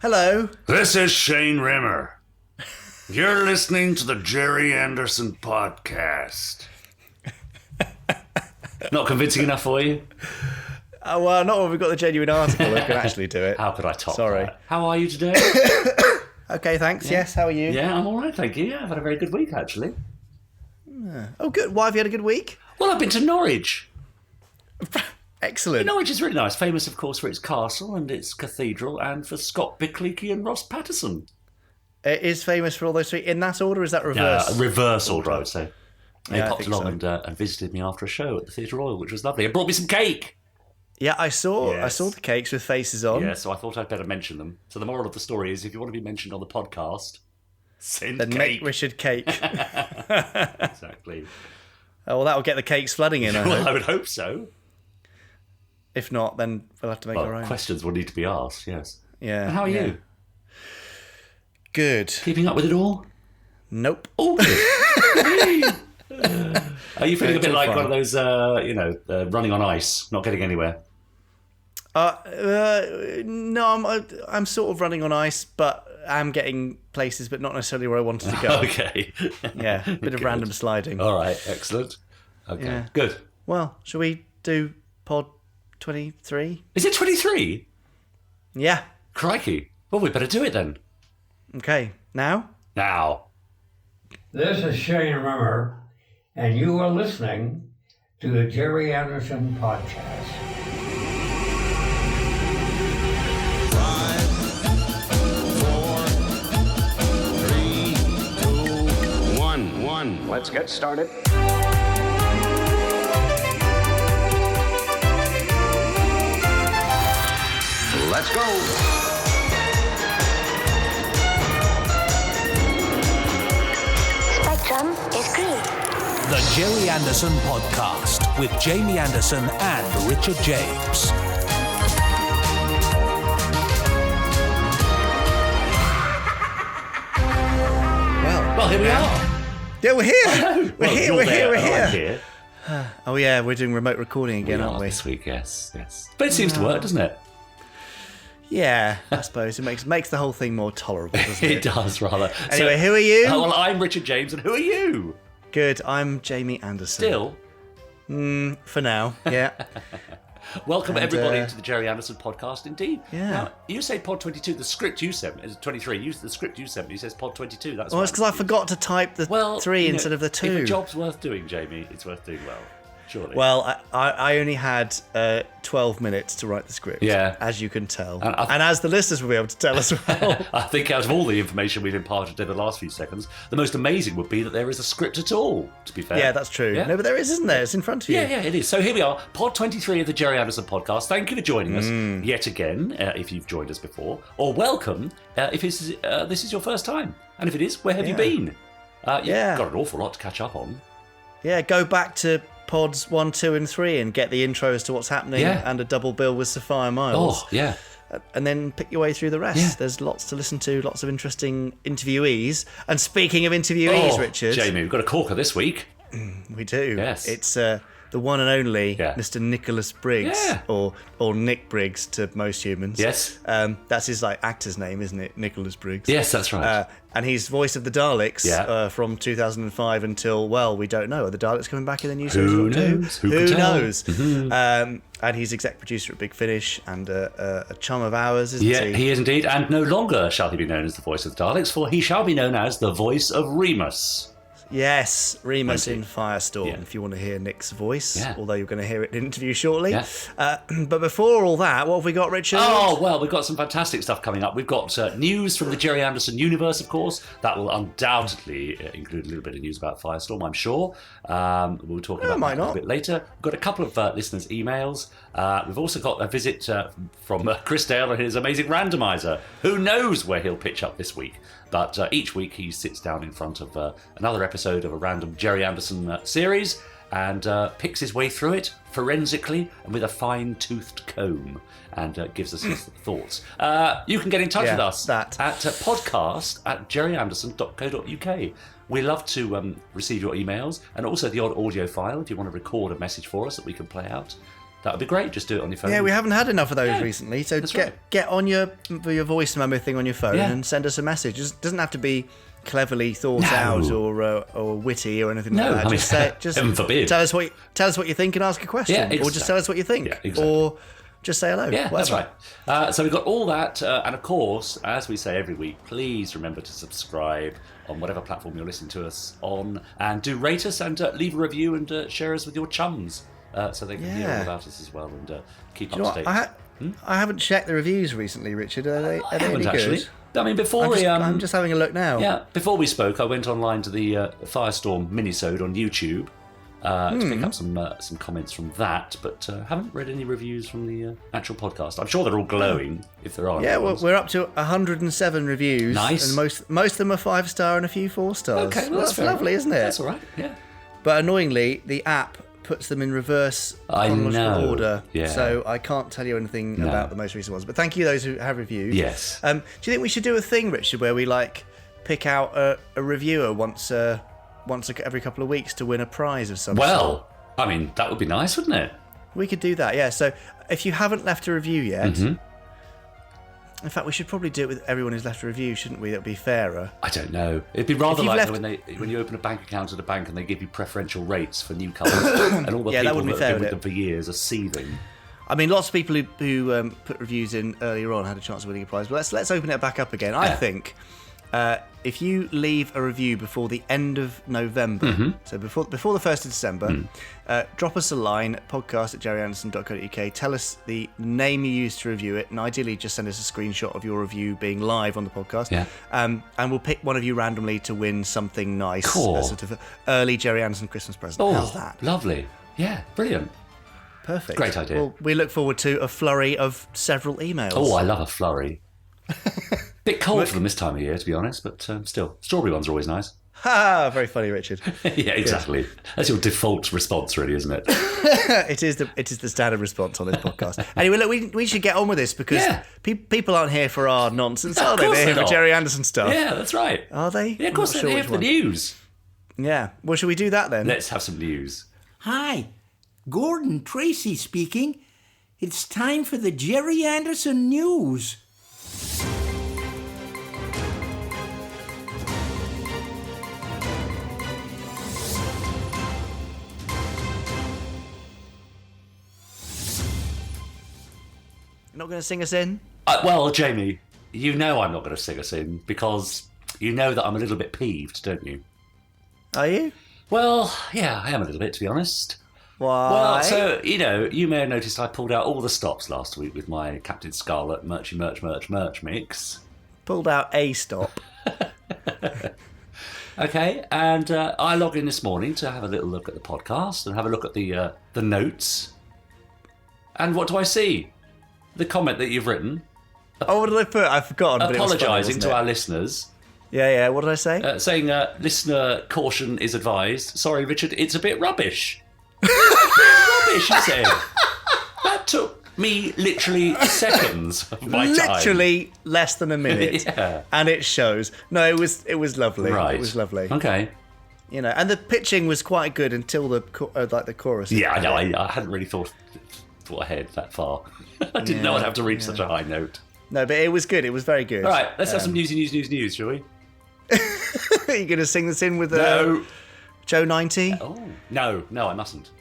Hello. This is Shane Rimmer. You're listening to the Gerry Anderson podcast. Not convincing enough for you? Oh, well, not when we've got the genuine article that can actually do it. How could I top Sorry. that? How are you today? Okay, thanks. Yeah. Yes, how are you? Yeah, I'm all right, thank you. Yeah, I've had a very good week, actually. Oh, good. Why have you had a good week? Well, I've been to Norwich. Excellent. Norwich is really nice. Famous, of course, for its castle and its cathedral and for Scott Bickley and Ross Patterson. It is famous for all those three. In that order, or is that reverse? Reverse order, I would say. They Yeah, I popped think along so. and visited me after a show at the Theatre Royal, which was lovely. It brought me some cake. Yeah, I saw Yes. the cakes with faces on. Yeah, so I thought I'd better mention them. So the moral of the story is, if you want to be mentioned on the podcast, send Then cake. make Richard cake. Exactly. Oh, well, that'll get the cakes flooding in, I Well, hope. I would hope so. If not, then we'll have to make our Well, own. questions will need to be asked, yes. Yeah. And how are yeah. you? Good. Keeping up with it all? Nope. Oh, are you feeling a It's bit all like fine. one of those, running on ice, not getting anywhere? No, I'm sort of running on ice, but I'm getting places, but not necessarily where I wanted to go. Okay. Yeah, a bit of Good. random sliding. All right, excellent. Okay, Yeah. good. Well, shall we do pod 23? Is it 23? Yeah. Crikey. Well, we better do it then. Okay. Now? Now. This is Shane Rimmer, and you are listening to the Gerry Anderson podcast. 5, 4, 3, 2, 1. Let's get started. Let's go. Spectrum is green. The Gerry Anderson Podcast with Jamie Anderson and Richard James. Well, here we are. Yeah, we're here. We're Well, here. you're We're there, here. We're and I'm here. Oh yeah, we're doing remote recording again, We aren't are we? this week, yes. But it seems to work, doesn't it? Yeah, I suppose it makes the whole thing more tolerable, doesn't It it? does, rather. Anyway, who are you? Well, I'm Richard James, and who are you? Good. I'm Jamie Anderson. Still, For now. Yeah. welcome And, everybody to the Gerry Anderson podcast, indeed. Yeah. Now, you say pod 22, the script you sent me is 23. The script you sent me says pod 22. That's Well, why it's because I forgot to type the Well, 3 you know, instead of the 2. If a job's worth doing, Jamie, it's worth doing well. Surely. Well, I only had 12 minutes to write the script, Yeah. as you can tell. And And as the listeners will be able to tell as well. I think out of all the information we've imparted in the last few seconds, the most amazing would be that there is a script at all, to be fair. Yeah, that's true. Yeah. No, but there isn't there? It's in front of you. Yeah, it is. So here we are, pod 23 of the Gerry Anderson podcast. Thank you for joining us yet again, if you've joined us before, or welcome if this is your first time. And if it is, where have you been? You've Yeah. got an awful lot to catch up on. Yeah, go back to pods 1, 2, and 3 and get the intro as to what's happening Yeah. and a double bill with Sophia Miles. Oh, yeah. And then pick your way through the rest. Yeah. There's lots to listen to, lots of interesting interviewees. And speaking of interviewees, Richard, Jamie, we've got a corker this week. we do. Yes. It's the one and only Yeah. Mr. Nicholas Briggs, Yeah. or Nick Briggs to most humans. Yes. That's his actor's name, isn't it? Nicholas Briggs. Yes, that's right. And he's voice of the Daleks Yeah. from 2005 until, well, we don't know. Are the Daleks coming back in the new series? Who or not? knows? Who can tell? knows? And he's exec producer at Big Finish and a chum of ours, isn't Yeah, he? he is indeed, and no longer shall he be known as the voice of the Daleks, for he shall be known as the voice of Remus. Yes, Remus Won't in he? Firestorm, Yeah. if you want to hear Nick's voice, Yeah. although you're going to hear it in an interview shortly. Yeah. But before all that, what have we got, Richard? Oh, well, we've got some fantastic stuff coming up. We've got news from the Gerry Anderson universe, of course. That will undoubtedly include a little bit of news about Firestorm, I'm sure. We'll talk about might that a not. bit later. We've got a couple of listeners' emails. We've also got a visit from Chris Dale and his amazing randomizer. Who knows where he'll pitch up this week? But each week he sits down in front of another episode of a random Gerry Anderson series and picks his way through it forensically and with a fine-toothed comb and gives us his thoughts. You can get in touch Yeah, with us that. at podcast@gerryanderson.co.uk. We love to receive your emails and also the odd audio file if you want to record a message for us that we can play out. That would be great. Just do it on your phone. Yeah, we haven't had enough of those recently. So get on your voice memo thing on your phone and send us a message. It doesn't have to be cleverly thought out or witty or anything like that. Just heaven forbid. Tell us what you think and ask a question, or just tell us what you think, or just say hello. Yeah, whatever. that's right. So we've got all that, and of course, as we say every week, please remember to subscribe on whatever platform you're listening to us on, and do rate us and leave a review and share us with your chums, so they can hear all about us as well and keep up to date. I haven't checked the reviews recently, Richard. Are they any actually good? I mean, I'm just having a look now. Yeah, before we spoke, I went online to the Firestorm minisode on YouTube to pick up some comments from that, but haven't read any reviews from the actual podcast. I'm sure they're all glowing, if there are. Yeah, we're up to 107 reviews. Nice. And most of them are 5-star and a few 4 stars. Okay, well, that's lovely, isn't it? That's all right, yeah. But annoyingly, the app puts them in reverse chronological order, so I can't tell you anything about the most recent ones. But thank you those who have reviewed. Yes. Do you think we should do a thing, Richard, where we pick out a reviewer once every couple of weeks to win a prize of some sort? Well, I mean, that would be nice, wouldn't it? We could do that, yeah. So if you haven't left a review yet, in fact, we should probably do it with everyone who's left a review, shouldn't we? That would be fairer. I don't know. It'd be rather like left... when you open a bank account at a bank and they give you preferential rates for newcomers, and all the people that have been with them for years are seething. I mean, lots of people who put reviews in earlier on had a chance of winning a prize. But let's open it back up again. I think if you leave a review before the end of November, so before the 1st of December, drop us a line, podcast@gerryanderson.co.uk. Tell us the name you used to review it, and ideally just send us a screenshot of your review being live on the podcast. Yeah. And we'll pick one of you randomly to win something nice, cool. a sort of early Gerry Anderson Christmas present. Oh, how's that? Lovely. Yeah, brilliant. Perfect. Great idea. Well, we look forward to a flurry of several emails. Oh, I love a flurry. Bit cold for them this time of year, to be honest, but still, strawberry ones are always nice. Ha! Very funny, Richard. Yeah, exactly. That's your default response, really, isn't it? It is the standard response on this podcast. Anyway, look, we should get on with this because people aren't here for our nonsense, are they? They're here for Gerry Anderson stuff. Yeah, that's right. Are they? Yeah, of course they're here for the news. Yeah. Well, shall we do that then? Let's have some news. Hi, Gordon Tracy speaking. It's time for the Gerry Anderson news. You're not going to sing us in? Well, Jamie, you know I'm not going to sing us in because you know that I'm a little bit peeved, don't you? Are you? Well, yeah, I am a little bit, to be honest. Why? Well, so, you may have noticed I pulled out all the stops last week with my Captain Scarlet merch mix. Pulled out a stop. Okay, and I log in this morning to have a little look at the podcast and have a look at the notes. And what do I see? The comment that you've written. Oh, what did I put? I've forgotten. Apologising to our listeners. Yeah. What did I say? Saying listener caution is advised. Sorry, Richard, it's a bit rubbish. Rubbish, you said. That took me literally seconds of my time. Literally less than a minute. Yeah. And it shows. No, it was lovely. Right. It was lovely. Okay. And the pitching was quite good until the chorus. Yeah, I know. I hadn't really thought ahead that far. I didn't know I'd have to reach such a high note. No, but it was good. It was very good. All right, let's have some news, shall we? Are you going to sing this in with No. Joe 90? Oh, no, I mustn't.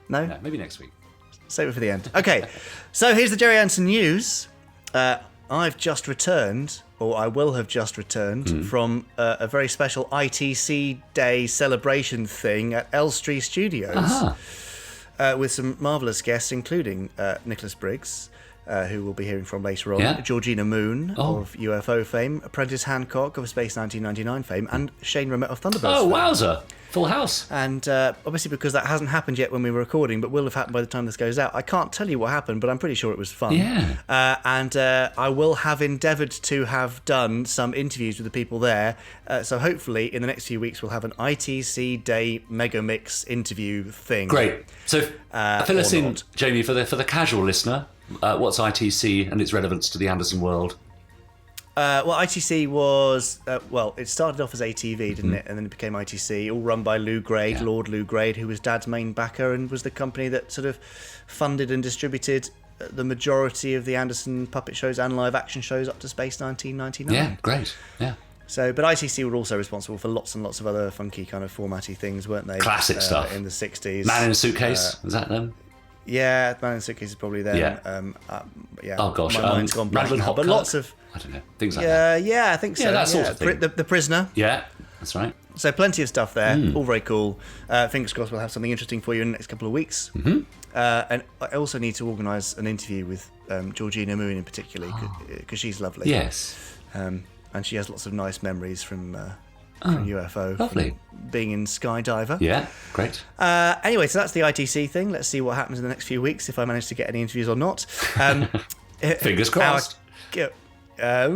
No? No, maybe next week. Save it for the end. Okay, so here's the Gerry Anderson news. I've just returned, or I will have just returned, from a very special ITC Day celebration thing at Elstree Studios with some marvellous guests, including Nicholas Briggs, who we'll be hearing from later on, Georgina Moon of UFO fame, Apprentice Hancock of Space 1999 fame, and Shane Ramett of Thunderbirds Oh, fame. wowzer. Full house. And obviously because that hasn't happened yet when we were recording, but will have happened by the time this goes out, I can't tell you what happened, but I'm pretty sure it was fun. Yeah. And I will have endeavoured to have done some interviews with the people there. So hopefully in the next few weeks we'll have an ITC Day Mega Mix interview thing. Great. So fill us in, Jamie, for the casual listener. What's ITC and its relevance to the Anderson world? Well, ITC was it started off as ATV, didn't it? And then it became ITC, all run by Lou Grade, Lord Lou Grade, who was Dad's main backer and was the company that sort of funded and distributed the majority of the Anderson puppet shows and live action shows up to Space 1999. Yeah, great. Yeah. So, but ITC were also responsible for lots and lots of other funky kind of formatty things, weren't they? Classic stuff in the 60s. Man in a Suitcase, was that them? Yeah, Man in a Suitcase is probably them. Yeah. Oh gosh, my mind's gone blank Rattling now, Hot but Kirk? lots of I don't know, things like that. Yeah, I think so. Yeah, that sort of thing. The Prisoner. Yeah, that's right. So plenty of stuff there, all very cool. Fingers crossed we'll have something interesting for you in the next couple of weeks. And I also need to organise an interview with Georgina Moon in particular, because she's lovely. Yes. And she has lots of nice memories from UFO. Lovely. From being in Skydiver. Yeah, great. Anyway, so that's the ITC thing. Let's see what happens in the next few weeks, if I manage to get any interviews or not. Fingers crossed. Yeah. I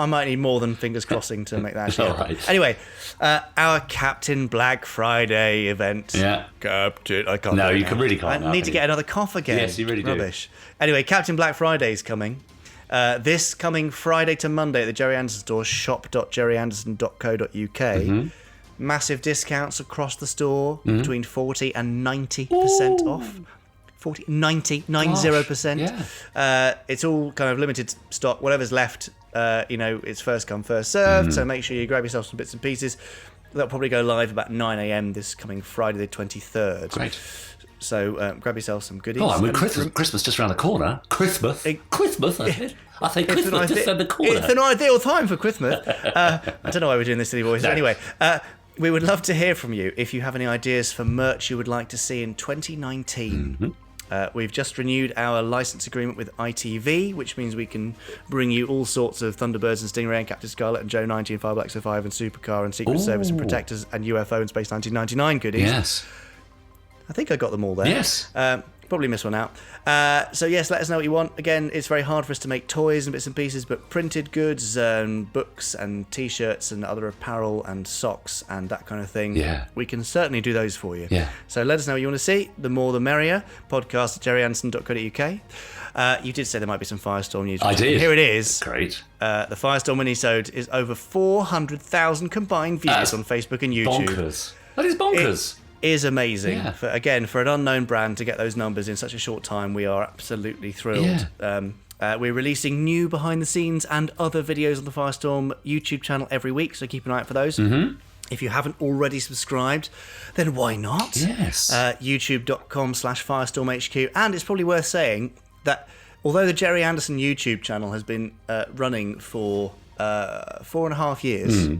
might need more than fingers crossing to make that actually happen. All right. Anyway, our Captain Black Friday event. Yeah. Captain, I can't. No, do it you now. really can't. I need to get another cough again. Yes, you really do. Rubbish. Anyway, Captain Black Friday is coming. This coming Friday to Monday at the Gerry Anderson store, shop.gerryanderson.co.uk. Massive discounts across the store, between 40 and 90% off. 90%. Yeah. It's all kind of limited stock. Whatever's left, it's first come, first served. So make sure you grab yourself some bits and pieces. That'll probably go live about 9 a.m. this coming Friday the 23rd. Great. So grab yourself some goodies. Oh, I mean, Christmas just around the corner. Christmas, I think Christmas just around the corner. It's an ideal time for Christmas. I don't know why we're doing this silly voice. No. Anyway, we would love to hear from you if you have any ideas for merch you would like to see in 2019. We've just renewed our license agreement with ITV, which means we can bring you all sorts of Thunderbirds and Stingray and Captain Scarlet and Joe 90 and Fireball 05 and Supercar and Secret Service and Protectors and UFO and Space 1999 goodies. Yes. I think I got them all there. Yes. Probably missed one out. So yes, let us know what you want. Again, it's very hard for us to make toys and bits and pieces, but printed goods and books and T-shirts and other apparel and socks and that kind of thing. Yeah. We can certainly do those for you. Yeah. So let us know what you want to see. The more the merrier. Podcast at gerryanderson.co.uk. You did say there might be some Firestorm news. I did. Here it is. Great. The Firestorm minisode is over 400,000 combined views on Facebook and YouTube. Bonkers. That is bonkers. Is amazing. Yeah. For an unknown brand to get those numbers in such a short time, we are absolutely thrilled. Yeah. We're releasing new behind the scenes and other videos on the Firestorm YouTube channel every week, so keep an eye out for those. If you haven't already subscribed, then why not? Yes. YouTube.com/FirestormHQ. And it's probably worth saying that although the Gerry Anderson YouTube channel has been running for 4.5 years,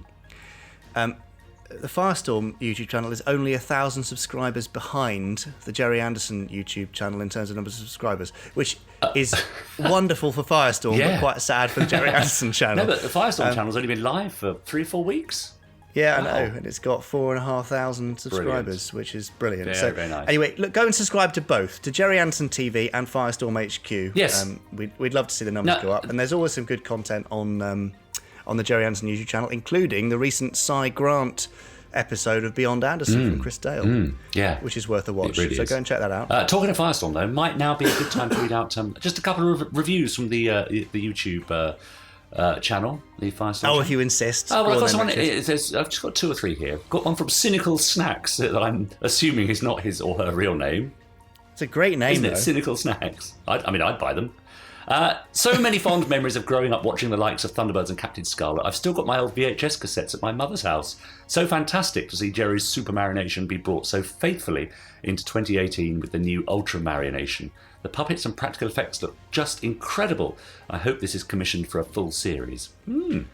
the Firestorm YouTube channel is only 1,000 subscribers behind the Gerry Anderson YouTube channel in terms of numbers of subscribers, which is wonderful for Firestorm, but quite sad for the Gerry Anderson channel. No, but the Firestorm channel's only been live for 3 or 4 weeks. Yeah, Wow. I know, and it's got 4,500 subscribers, which is brilliant. Very, very nice. Anyway, look, go and subscribe to both, to Gerry Anderson TV and Firestorm HQ. Yes. We'd love to see the numbers go up, and there's always some good content on the Gerry Anderson YouTube channel, including the recent Cy Grant episode of Beyond Anderson from Chris Dale, which is worth a watch. It really so is. go and check that out. Talking of Firestorm, though, might now be a good time to read out just a couple of reviews from the YouTube channel, the Firestorm channel. If you insist. Oh, well, Go I've on got then, someone. Richard. I've just got 2 or 3 here. Got one from Cynical Snacks that I'm assuming is not his or her real name. It's a great name, Isn't though. it? Cynical Snacks. I'd buy them. So many fond memories of growing up watching the likes of Thunderbirds and Captain Scarlet. I've still got my old VHS cassettes at my mother's house. So fantastic to see Gerry's Super Marination be brought so faithfully into 2018 with the new Ultra Marination. The puppets and practical effects look just incredible. I hope this is commissioned for a full series. Funny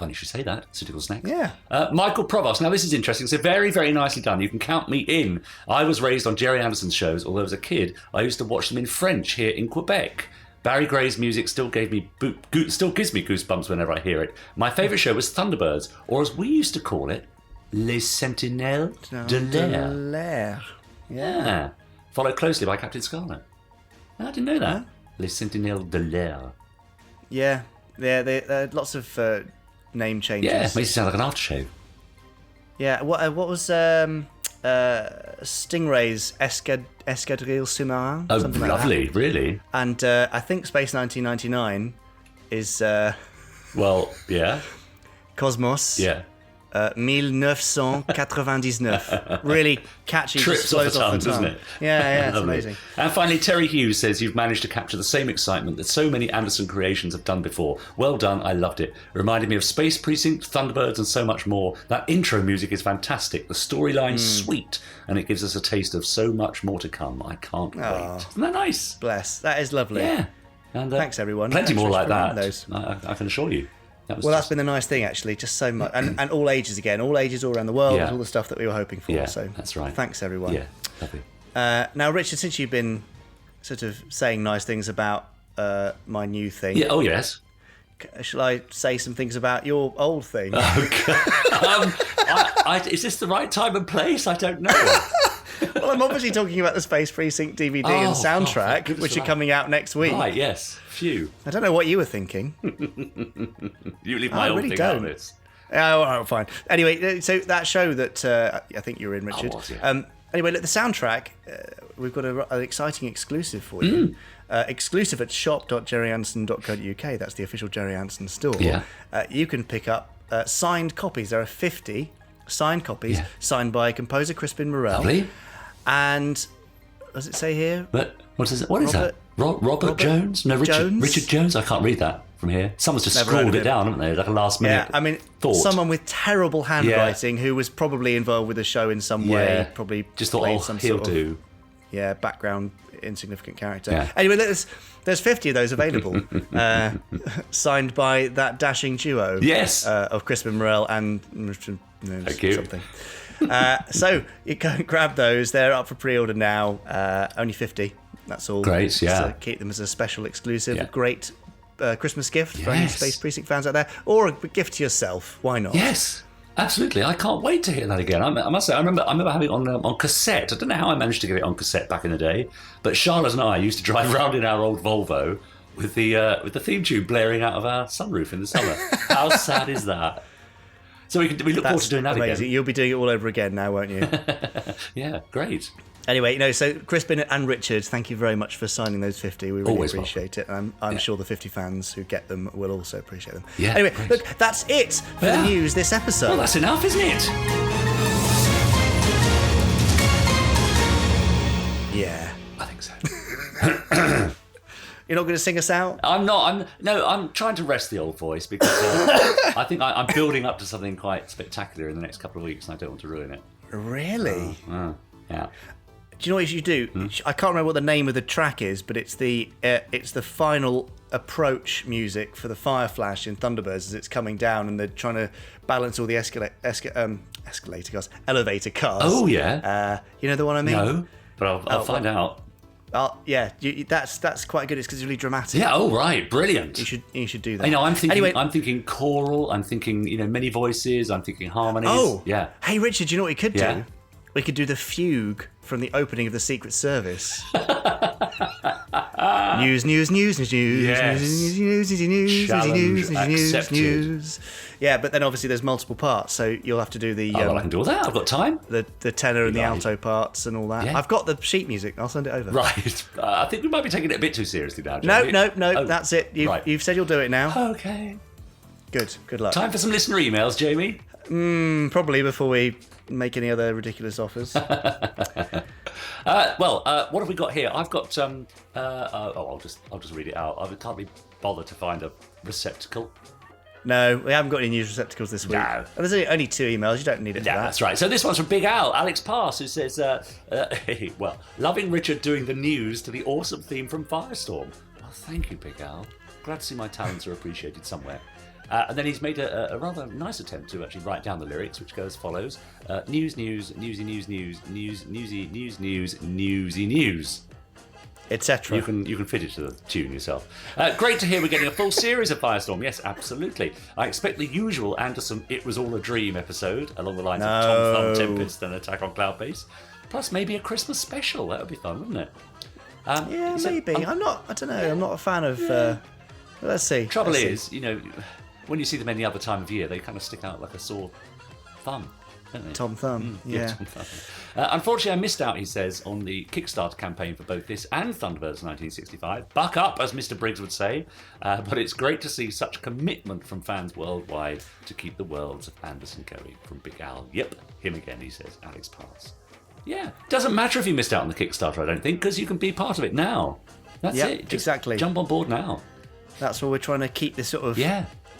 you should say that, Cynical Snacks. Yeah. Michael Provost. Now, this is interesting. So very, very nicely done. You can count me in. I was raised on Gerry Anderson's shows, although as a kid, I used to watch them in French here in Quebec. Barry Gray's music still gives me goosebumps whenever I hear it. My favourite show was Thunderbirds, or as we used to call it, Les Sentinelles de l'Air. Yeah. Followed closely by Captain Scarlet. I didn't know that. Les Sentinelles de l'Air. Yeah. There are lots of name changes. Yeah, makes it sound like an aftershave. Yeah. What was Stingray's Escadrille Sous-Marin? Oh, something like lovely, that. really. And I think Space 1999 is Well, yeah. Cosmos. Yeah. 1999. Really catchy. Trips just off the flows tongue, doesn't it? Yeah, it's Lovely. amazing. And finally, Terry Hughes says you've managed to capture the same excitement that so many Anderson creations have done before. Well done, I loved it. Reminded me of Space Precinct, Thunderbirds, and so much more. That intro music is fantastic. The storyline's sweet, and it gives us a taste of so much more to come. I can't wait. Isn't that nice? Bless. That is lovely. Yeah. And, Thanks, everyone. Plenty Thanks more for like that. those. I can assure you. That was Well, that's just- been the nice thing, actually. Just so much. And all ages again. All ages all around the world. Yeah. All the stuff that we were hoping for. Yeah, So that's right. Thanks, everyone. Yeah, lovely. Now, Richard, since you've been sort of saying nice things about my new thing, Yeah. Oh yes. shall I say some things about your old thing? Is this the right time and place? I don't know. Well, I'm obviously talking about the Space Precinct DVD and soundtrack, goodness which are alive. coming out next week. Right. Yes. Phew. I don't know what you were thinking. You leave my I old really thing out of don't. this. Oh, fine. Anyway, so that show that I think you were in, Richard. was, yeah. Anyway, look, the soundtrack, we've got an exciting exclusive for you. Exclusive at shop.gerryanderson.co.uk. That's the official Gerry Anderson store. Yeah. You can pick up signed copies. There are 50 signed copies signed by composer Crispin Morel. Lovely. And, does it say here? But what is that? Robert Robert Jones? No, Jones? Richard Jones? I can't read that from here. Someone's just Never heard scrawled of it him. down, haven't they? Like a last minute Yeah, I mean, thought. someone with terrible handwriting who was probably involved with the show in some way. Probably just thought, played oh, some he'll sort of, do. background insignificant character. Yeah. Anyway, there's 50 of those available, signed by that dashing duo. Yes. Of Crispin Morel and Thank you. something. So you go and grab those. They're up for pre-order now. Only 50. That's all. Great, Just yeah. to keep them as a special exclusive. Yeah. A great Christmas gift for any Yes. Space Precinct fans out there, or a gift to yourself. Why not? Yes. Absolutely, I can't wait to hear that again. I must say, I remember having it on cassette. I don't know how I managed to get it on cassette back in the day, but Charlotte and I used to drive around in our old Volvo with the theme tune blaring out of our sunroof in the summer. How sad is that? So we look forward to doing that amazing. again. You'll be doing it all over again now, won't you? Yeah, great. Anyway, so Crispin and Richard, thank you very much for signing those 50. We really Always appreciate it. And I'm sure the 50 fans who get them will also appreciate them. Yeah, Anyway, great. look, that's it for the news this episode. Well, that's enough, isn't it? Yeah. I think so. You're not going to sing us out? I'm trying to rest the old voice because I think I'm building up to something quite spectacular in the next couple of weeks, and I don't want to ruin it. Really? Yeah. Do you know what you should do? I can't remember what the name of the track is, but it's the final approach music for the Fire Flash in Thunderbirds as it's coming down, and they're trying to balance all the elevator cars. Oh yeah. You know the one I mean? No, but I'll find out. Yeah, that's quite good. It's because it's really dramatic. Yeah. Oh right. Brilliant. You should do that. I know. I'm thinking. Anyway, I'm thinking choral. I'm thinking many voices. I'm thinking harmonies. Oh, yeah. Hey, Richard, do you know what we could Yeah. do? We could do the fugue from the opening of the Secret Service. News. Yes. News. Challenge Yeah, but then obviously there's multiple parts, so you'll have to do the Well, I can do all that. I've got time. the tenor and the Right. alto parts and all that. Yeah. I've got the sheet music. I'll send it over. Right. I think we might be taking it a bit too seriously now. No, Jamie. no, Oh, that's it. right. You've said you'll do it now. Okay. Good luck. Time for some listener emails, Jamie. Probably before we make any other ridiculous offers. What have we got here? I've got. I'll just read it out. I can't be bothered to find a receptacle. No, we haven't got any news receptacles this week. No. And there's only 2 emails. You don't need it for Yeah, that. that's right. So this one's from Big Al, Alex Pass, who says, loving Richard doing the news to the awesome theme from Firestorm. Well, thank you, Big Al. Glad to see my talents are appreciated somewhere. And then he's made a rather nice attempt to actually write down the lyrics, which go as follows: newsy, Etc. You can fit it to the tune yourself. Great to hear we're getting a full series of Firestorm. Yes, absolutely. I expect the usual Anderson "It Was All a Dream" episode along the lines of Tom Thumb Tempest and Attack on Cloud Base, plus maybe a Christmas special. That would be fun, wouldn't it? Yeah, he said, maybe. I don't know. I'm not a fan of. Let's see. Trouble Let's is, when you see them any other time of year, they kind of stick out like a sore thumb. don't they? Tom Thumb, yeah. Tom Thumb. Unfortunately, I missed out, he says, on the Kickstarter campaign for both this and Thunderbirds 1965. Buck up, as Mr. Briggs would say. But it's great to see such commitment from fans worldwide to keep the worlds of Anderson going. From Big Al. Yep, him again, he says. Alex Pass. Yeah, doesn't matter if you missed out on the Kickstarter, I don't think, because you can be part of it now. That's it. Just exactly. Jump on board now. That's why we're trying to keep this sort of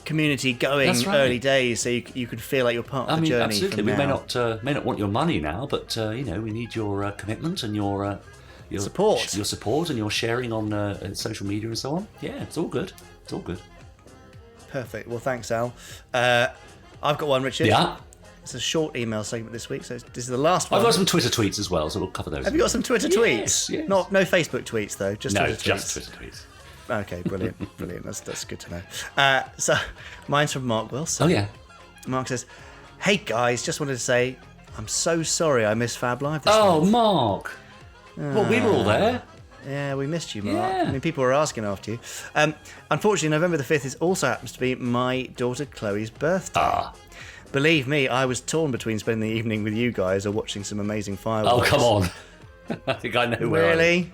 community going. That's right. Early days, so you can feel like you're part of the journey. Absolutely. From We now. may not want your money now, but we need your commitment and your support. Your support and your sharing on social media and so on. Yeah, it's all good. It's all good. Perfect. Well, thanks, Al. I've got one, Richard. Yeah. It's a short email segment this week, so this is the last one. I've got some Twitter tweets as well, so we'll cover those. Have you got some Twitter tweets? Yes. No Facebook tweets though. Just Twitter tweets. Just Twitter tweets. Okay, brilliant, brilliant. That's good to know. So, mine's from Mark Wilson. Oh yeah. Mark says, "Hey guys, just wanted to say I'm so sorry I missed Fab Live this Oh, month. Mark. Well, we were all there. Yeah, we missed you, Mark. Yeah. I mean, people were asking after you. Unfortunately, November the 5th also happens to be my daughter Chloe's birthday. Believe me, I was torn between spending the evening with you guys or watching some amazing fireworks. Oh, come on. I think I know where. Really?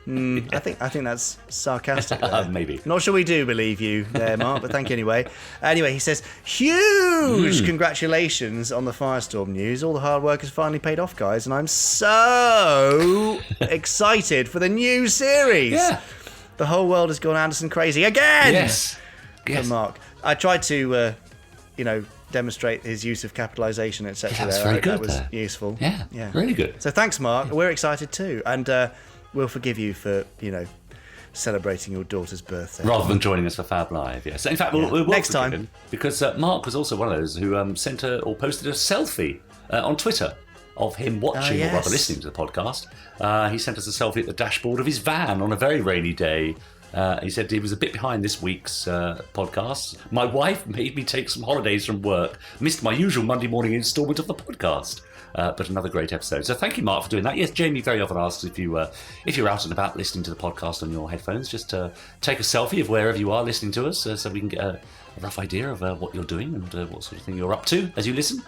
I think that's sarcastic. Maybe. Not sure we do believe you there, Mark, but thank you anyway. Anyway, he says, huge congratulations on the Firestorm news. All the hard work has finally paid off, guys, and I'm so excited for the new series. Yeah. The whole world has gone Anderson crazy again. Yes. For Mark. I tried to, demonstrate his use of capitalisation, etc. Yeah, that's there. very I good hope that was there. useful. Yeah, really good. So thanks, Mark. We're excited too, and we'll forgive you for celebrating your daughter's birthday Rather than joining us for Fab Live, yes. In fact, we'll Next forgive time. him, because Mark was also one of those who sent or posted a selfie on Twitter of him watching or rather listening to the podcast. He sent us a selfie at the dashboard of his van on a very rainy day. He said he was a bit behind this week's podcast. My wife made me take some holidays from work. Missed my usual Monday morning instalment of the podcast. But another great episode. So thank you, Mark, for doing that. Yes, Jamie very often asks if you're out and about listening to the podcast on your headphones, just take a selfie of wherever you are listening to us so we can get a rough idea of what you're doing and what sort of thing you're up to as you listen.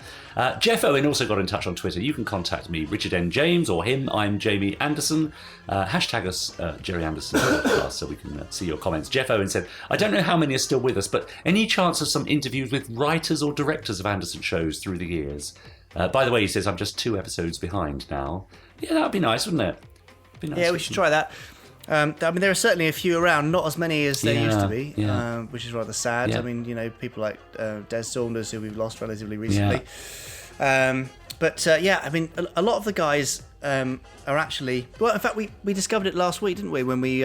Jeff Owen also got in touch on Twitter. You can contact me, Richard N. James, or him. I'm Jamie Anderson. Hashtag us Gerry Anderson podcast so we can see your comments. Jeff Owen said, I don't know how many are still with us, but any chance of some interviews with writers or directors of Anderson shows through the years? By the way, he says, I'm just 2 episodes behind now. Yeah, that would be nice, wouldn't it? Be nice, Yeah, we should try that. I mean, there are certainly a few around, not as many as there used to be, yeah. which is rather sad. Yeah. I mean, people like Des Saunders, who we've lost relatively recently. Yeah. I mean, a lot of the guys are actually... Well, in fact, we discovered it last week, didn't we, when we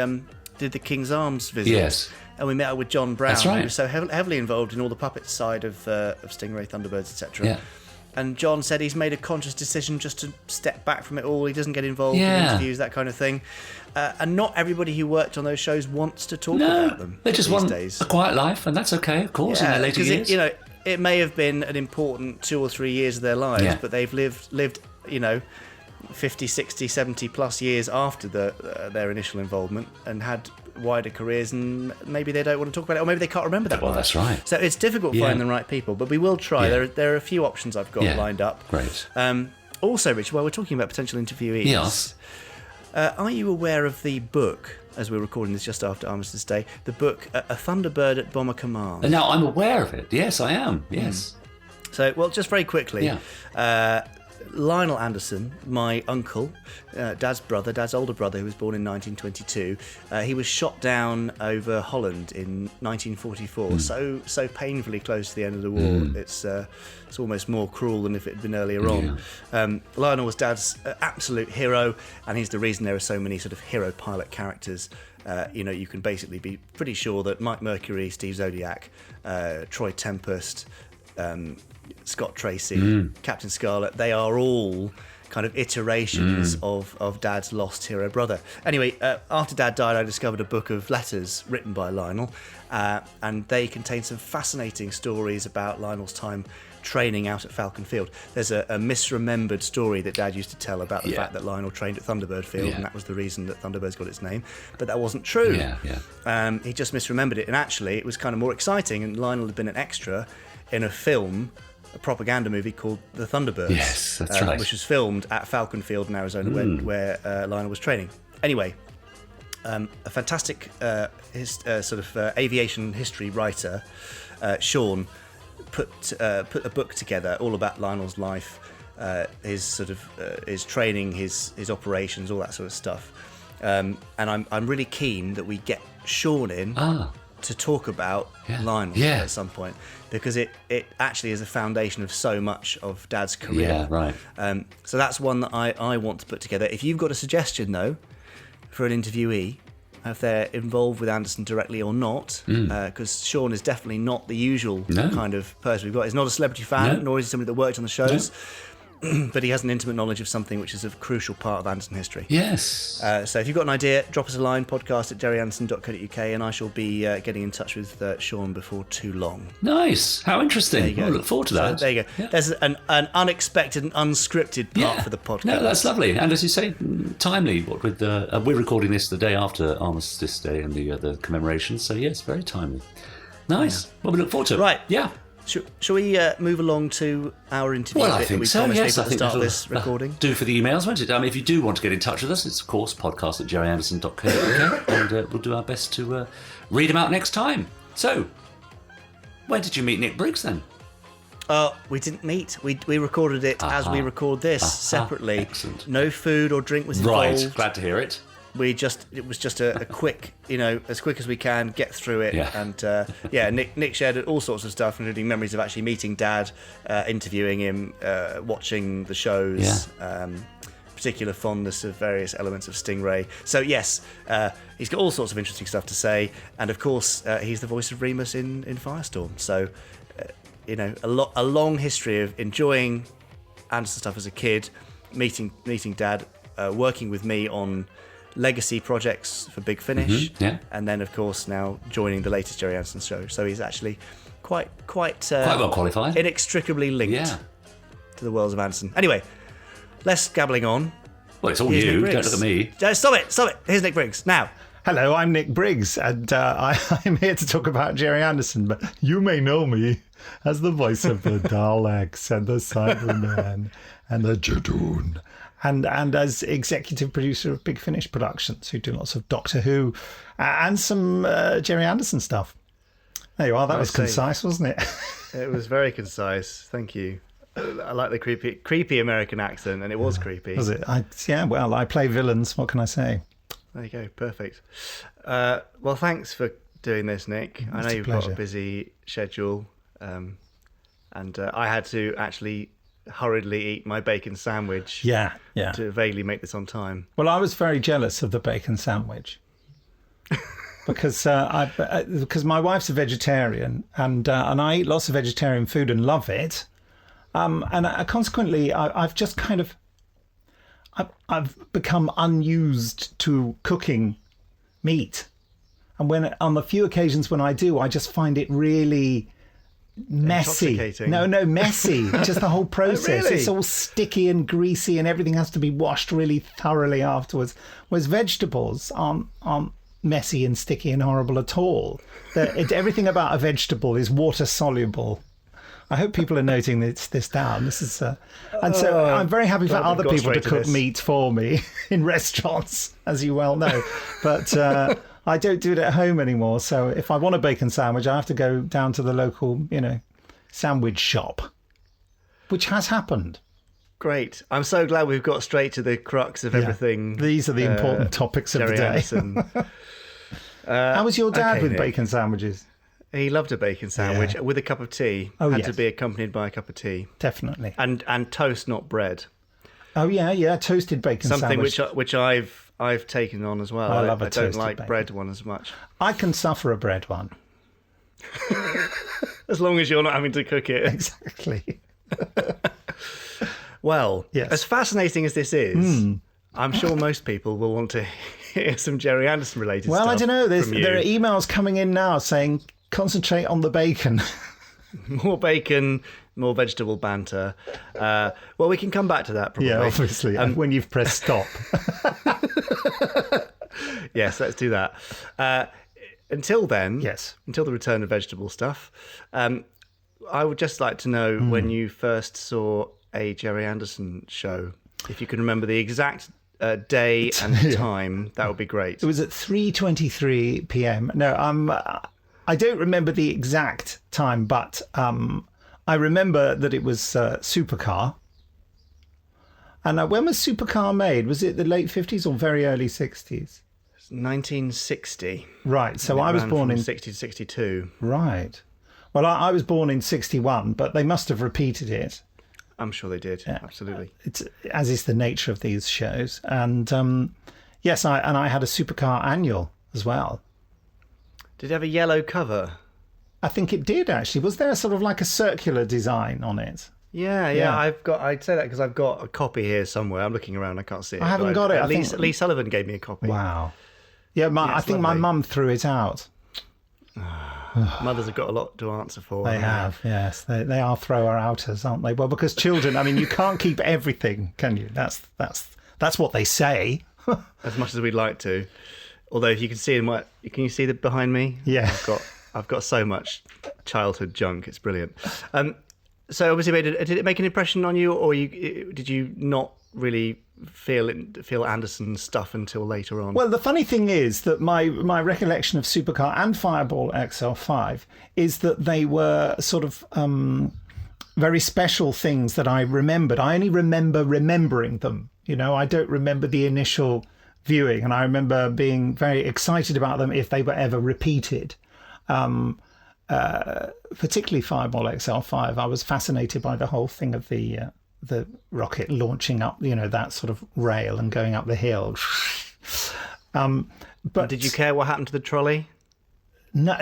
did the King's Arms visit? Yes. And we met up with John Brown, That's right. who was so heavily involved in all the puppet side of Stingray, Thunderbirds, etc. Yeah. And John said he's made a conscious decision just to step back from it all. He doesn't get involved in interviews, that kind of thing. And not everybody who worked on those shows wants to talk about them. They just these want days. a quiet life, and that's okay, of course, in their later years. It may have been an important 2 or 3 years of their lives, but they've lived 50, 60, 70 plus years after their initial involvement and had wider careers, and maybe they don't want to talk about it, or maybe they can't remember that. Well, that's right. So it's difficult finding the right people, but we will try. Yeah. There are a few options I've got lined up. Great. Also, Rich, while we're talking about potential interviewees, Yes. Are you aware of the book, as we're recording this just after Armistice Day, the book A Thunderbird at Bomber Command? Now, I'm aware of it. Yes, I am. Yes. So, well, just very quickly, Lionel Anderson, my uncle, Dad's older brother, who was born in 1922, he was shot down over Holland in 1944. So painfully close to the end of the war. It's almost more cruel than if it had been earlier on. Lionel was Dad's absolute hero, and he's the reason there are so many sort of hero pilot characters. You can basically be pretty sure that Mike Mercury, Steve Zodiac, Troy Tempest, Scott Tracy, Captain Scarlet, they are all kind of iterations of Dad's lost hero brother. Anyway, after Dad died, I discovered a book of letters written by Lionel, and they contain some fascinating stories about Lionel's time training out at Falcon Field. There's a misremembered story that Dad used to tell about the fact that Lionel trained at Thunderbird Field, and that was the reason that Thunderbirds got its name, but that wasn't true. He just misremembered it, and actually it was kind of more exciting, and Lionel had been an extra in a film a propaganda movie called The Thunderbirds. Yes, that's right. Which was filmed at Falcon Field in Arizona, where Lionel was training. Anyway, a fantastic aviation history writer, Sean, put a book together all about Lionel's life, his training, his operations, all that sort of stuff. And I'm really keen that we get Sean in to talk about Lionel at some point, because it actually is a foundation of so much of Dad's career. Yeah, right. So that's one that I want to put together. If you've got a suggestion, though, for an interviewee, if they're involved with Anderson directly or not, because Sean is definitely not the usual kind of person we've got. He's not a celebrity fan, nor is he somebody that worked on the shows. But he has an intimate knowledge of something which is a crucial part of Anderson history. Yes. So if you've got an idea, drop us a line, podcast@gerryanderson.co.uk, and I shall be getting in touch with Sean before too long. Nice. How interesting. I look forward to that. So there you go. Yeah. There's an unexpected and unscripted part for the podcast. No, that's lovely. And as you say, timely. With we're recording this the day after Armistice Day and the commemorations, so yes, very timely. Nice. Well, we look forward to it. Right. Yeah. Shall we move along to our interview? Well, I think so, yes. I At the think start of that'll this recording. do for the emails, won't it? If you do want to get in touch with us, it's, of course, podcast@gerryanderson.co.uk, and we'll do our best to read them out next time. So, when did you meet Nick Briggs, then? We didn't meet. We recorded it as we record this, separately. Excellent. No food or drink was involved. Right, glad to hear it. It was just a quick, as quick as we can, get through it. Yeah. And Nick shared all sorts of stuff, including memories of actually meeting Dad, interviewing him, watching the shows, particular fondness of various elements of Stingray. So yes, he's got all sorts of interesting stuff to say, and of course he's the voice of Remus in Firestorm. So a long history of enjoying Anderson stuff as a kid, meeting Dad, working with me on legacy projects for Big Finish, and then of course now joining the latest Gerry Anderson show. So he's actually quite well qualified, inextricably linked to the worlds of Anderson. Anyway, less gabbling on. Well, it's all you. Don't look at me. Stop it. Here's Nick Briggs now. Hello, I'm Nick Briggs, and I'm here to talk about Gerry Anderson, but you may know me as the voice of the Daleks and the Cybermen and the Jadoon. And as executive producer of Big Finish Productions, who do lots of Doctor Who and some Gerry Anderson stuff. There you are. That was concise, wasn't it? It was very concise. Thank you. I like the creepy American accent, and it was creepy. Was it? I play villains. What can I say? There you go. Perfect. Well, thanks for doing this, Nick. I know you've got a busy schedule, and I had to actually hurriedly eat my bacon sandwich to vaguely make this on time. Well, I was very jealous of the bacon sandwich because my wife's a vegetarian and I eat lots of vegetarian food and love it, and consequently I've just kind of I've become unused to cooking meat, and when on the few occasions when I do, I just find it really messy. Messy. Just the whole process. Really? It's all sticky and greasy, and everything has to be washed really thoroughly afterwards. Whereas vegetables aren't messy and sticky and horrible at all. Everything about a vegetable is water soluble. I hope people are noting this down. This is, so I'm very happy for other people to cook meat for me in restaurants, as you well know. But I don't do it at home anymore. So if I want a bacon sandwich, I have to go down to the local, sandwich shop, which has happened. Great. I'm so glad we've got straight to the crux of everything. These are the important topics of the day. How was your dad with bacon sandwiches? He loved a bacon sandwich with a cup of tea. Had to be accompanied by a cup of tea. Definitely. And toast, not bread. Oh yeah, toasted bacon sandwich. Something which I've taken on as well. I love a toasted don't like bacon. bread one as much. I can suffer a bread one. As long as you're not having to cook it. Exactly. Well, as fascinating as this is, I'm sure most people will want to hear some Gerry Anderson related stuff. Well, I don't know. There are emails coming in now saying concentrate on the bacon. More bacon, more vegetable banter. Well, we can come back to that probably. Yeah, obviously, when you've pressed stop. Yes, let's do that. Until then, yes. Until the return of vegetable stuff, I would just like to know when you first saw a Gerry Anderson show. If you can remember the exact day and time, that would be great. It was at 3:23 p.m. No, I don't remember the exact time, but I remember that it was Supercar. And when was Supercar made? Was it the late 50s or very early 60s? 1960. Right, so I was born in 60 to 62. Right. Well, I was born in 61, but they must have repeated it. I'm sure they did. Yeah. Absolutely. It's as is the nature of these shows. And yes, I had a Supercar annual as well. Did it have a yellow cover? I think it did, actually. Was there sort of like a circular design on it? Yeah. I'd say that because I've got a copy here somewhere. I'm looking around. I can't see it. I haven't got it. Lee Sullivan gave me a copy. Wow. Yeah, I think my mum threw it out. Mothers have got a lot to answer for. They have, yes. They are thrower-outers, aren't they? Well, because children, I mean, you can't keep everything, can you? That's what they say. As much as we'd like to. Although, if you can see can you see behind me? Yeah. I've got so much childhood junk. It's brilliant. So obviously, did it make an impression on you, or did you not really feel Anderson's stuff until later on? Well, the funny thing is that my recollection of Supercar and Fireball XL5 is that they were sort of very special things that I remembered. I only remember remembering them. You know, I don't remember the initial viewing, and I remember being very excited about them if they were ever repeated. Particularly Fireball XL5, I was fascinated by the whole thing of the rocket launching up, that sort of rail and going up the hill. But did you care what happened to the trolley? No,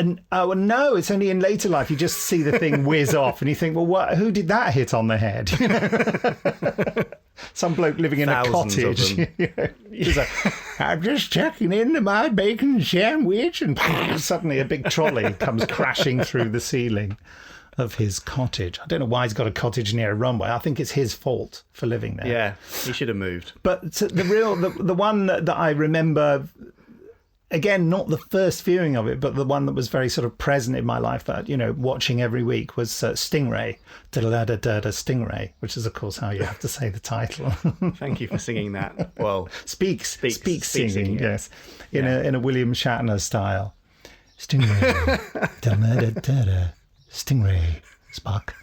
it's only in later life you just see the thing whiz off and you think, well, who did that hit on the head? Some bloke living in Thousands a cottage. He's like, I'm just checking into my bacon sandwich, and suddenly a big trolley comes crashing through the ceiling of his cottage. I don't know why he's got a cottage near a runway. I think it's his fault for living there. Yeah, he should have moved. But the one that I remember, again, not the first viewing of it, but the one that was very sort of present in my life that, watching every week was Stingray, da-da-da-da-da Stingray, which is, of course, how you have to say the title. Thank you for singing that. Well, speak singing, yes, in a William Shatner style. Stingray, da-da-da-da-da, Stingray, Spock.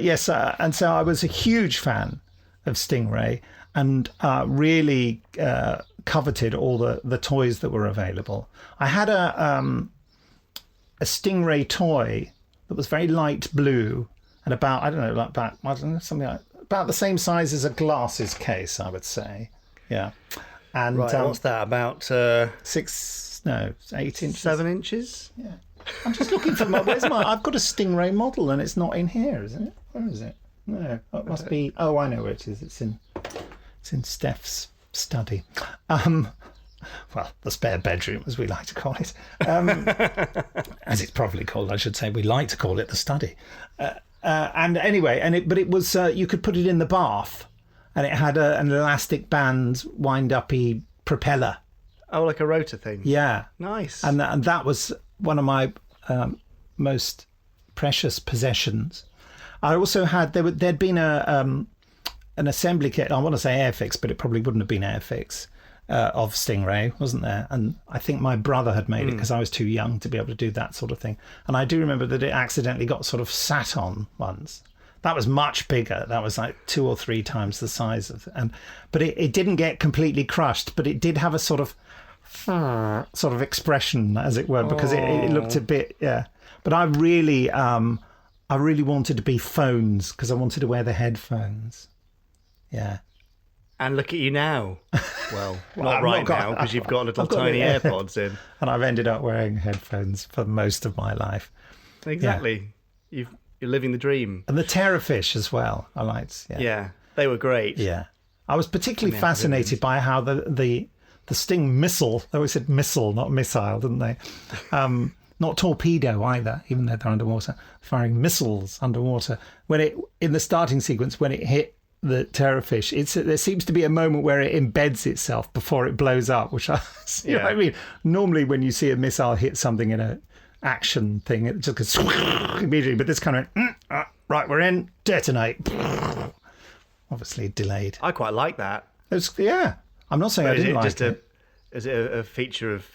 Yes, and so I was a huge fan of Stingray and really coveted all the toys that were available. I had a Stingray toy that was very light blue and about the same size as a glasses case, I would say. Yeah. And right, what's that, about 8 inches? 7 inches? Yeah. I'm just looking for I've got a Stingray model and it's not in here, isn't it? Where is it? No, it must be. Oh, I know where it is. It's in Steph's study. Well, the spare bedroom, as we like to call it. As it's probably called, I should say. We like to call it the study. And anyway, but it was, you could put it in the bath and it had an elastic band wind-uppy propeller. Oh, like a rotor thing? Yeah. Nice. And that was one of my most precious possessions. I also had, there'd been an assembly kit, I want to say Airfix, but it probably wouldn't have been Airfix, of Stingray, wasn't there? And I think my brother had made it because I was too young to be able to do that sort of thing. And I do remember that it accidentally got sort of sat on once. That was much bigger. That was like 2 or 3 times the size of it. But it didn't get completely crushed, but it did have a sort of expression, as it were, because it looked a bit, yeah. But I really wanted to be phones because I wanted to wear the headphones. Yeah. And look at you now. Well, not right now because you've got little tiny AirPods in. And I've ended up wearing headphones for most of my life. Exactly. Yeah. You're living the dream. And the Terrorfish as well, I liked. Yeah, they were great. Yeah. I was particularly fascinated by how the Sting missile, they always said missile, not missile, didn't they? Not torpedo either, even though they're underwater, firing missiles underwater. In the starting sequence, when it hit the Terrorfish, there seems to be a moment where it embeds itself before it blows up, which I mean, normally when you see a missile hit something in an action thing. It just goes immediately, but this kind of right, we're in, detonate. Obviously delayed. I quite like that. I'm not saying I didn't like it. Is it a feature of,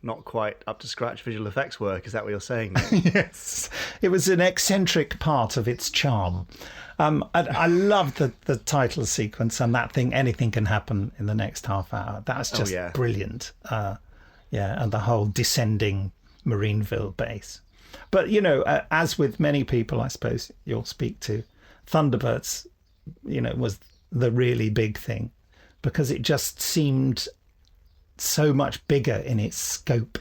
not quite up to scratch visual effects work? Is that what you're saying? Yes. It was an eccentric part of its charm. I loved the title sequence and that thing, anything can happen in the next half hour. That's just brilliant. And the whole descending Marineville base. But, as with many people, I suppose you'll speak to, Thunderbirds, was the really big thing because it just seemed so much bigger in its scope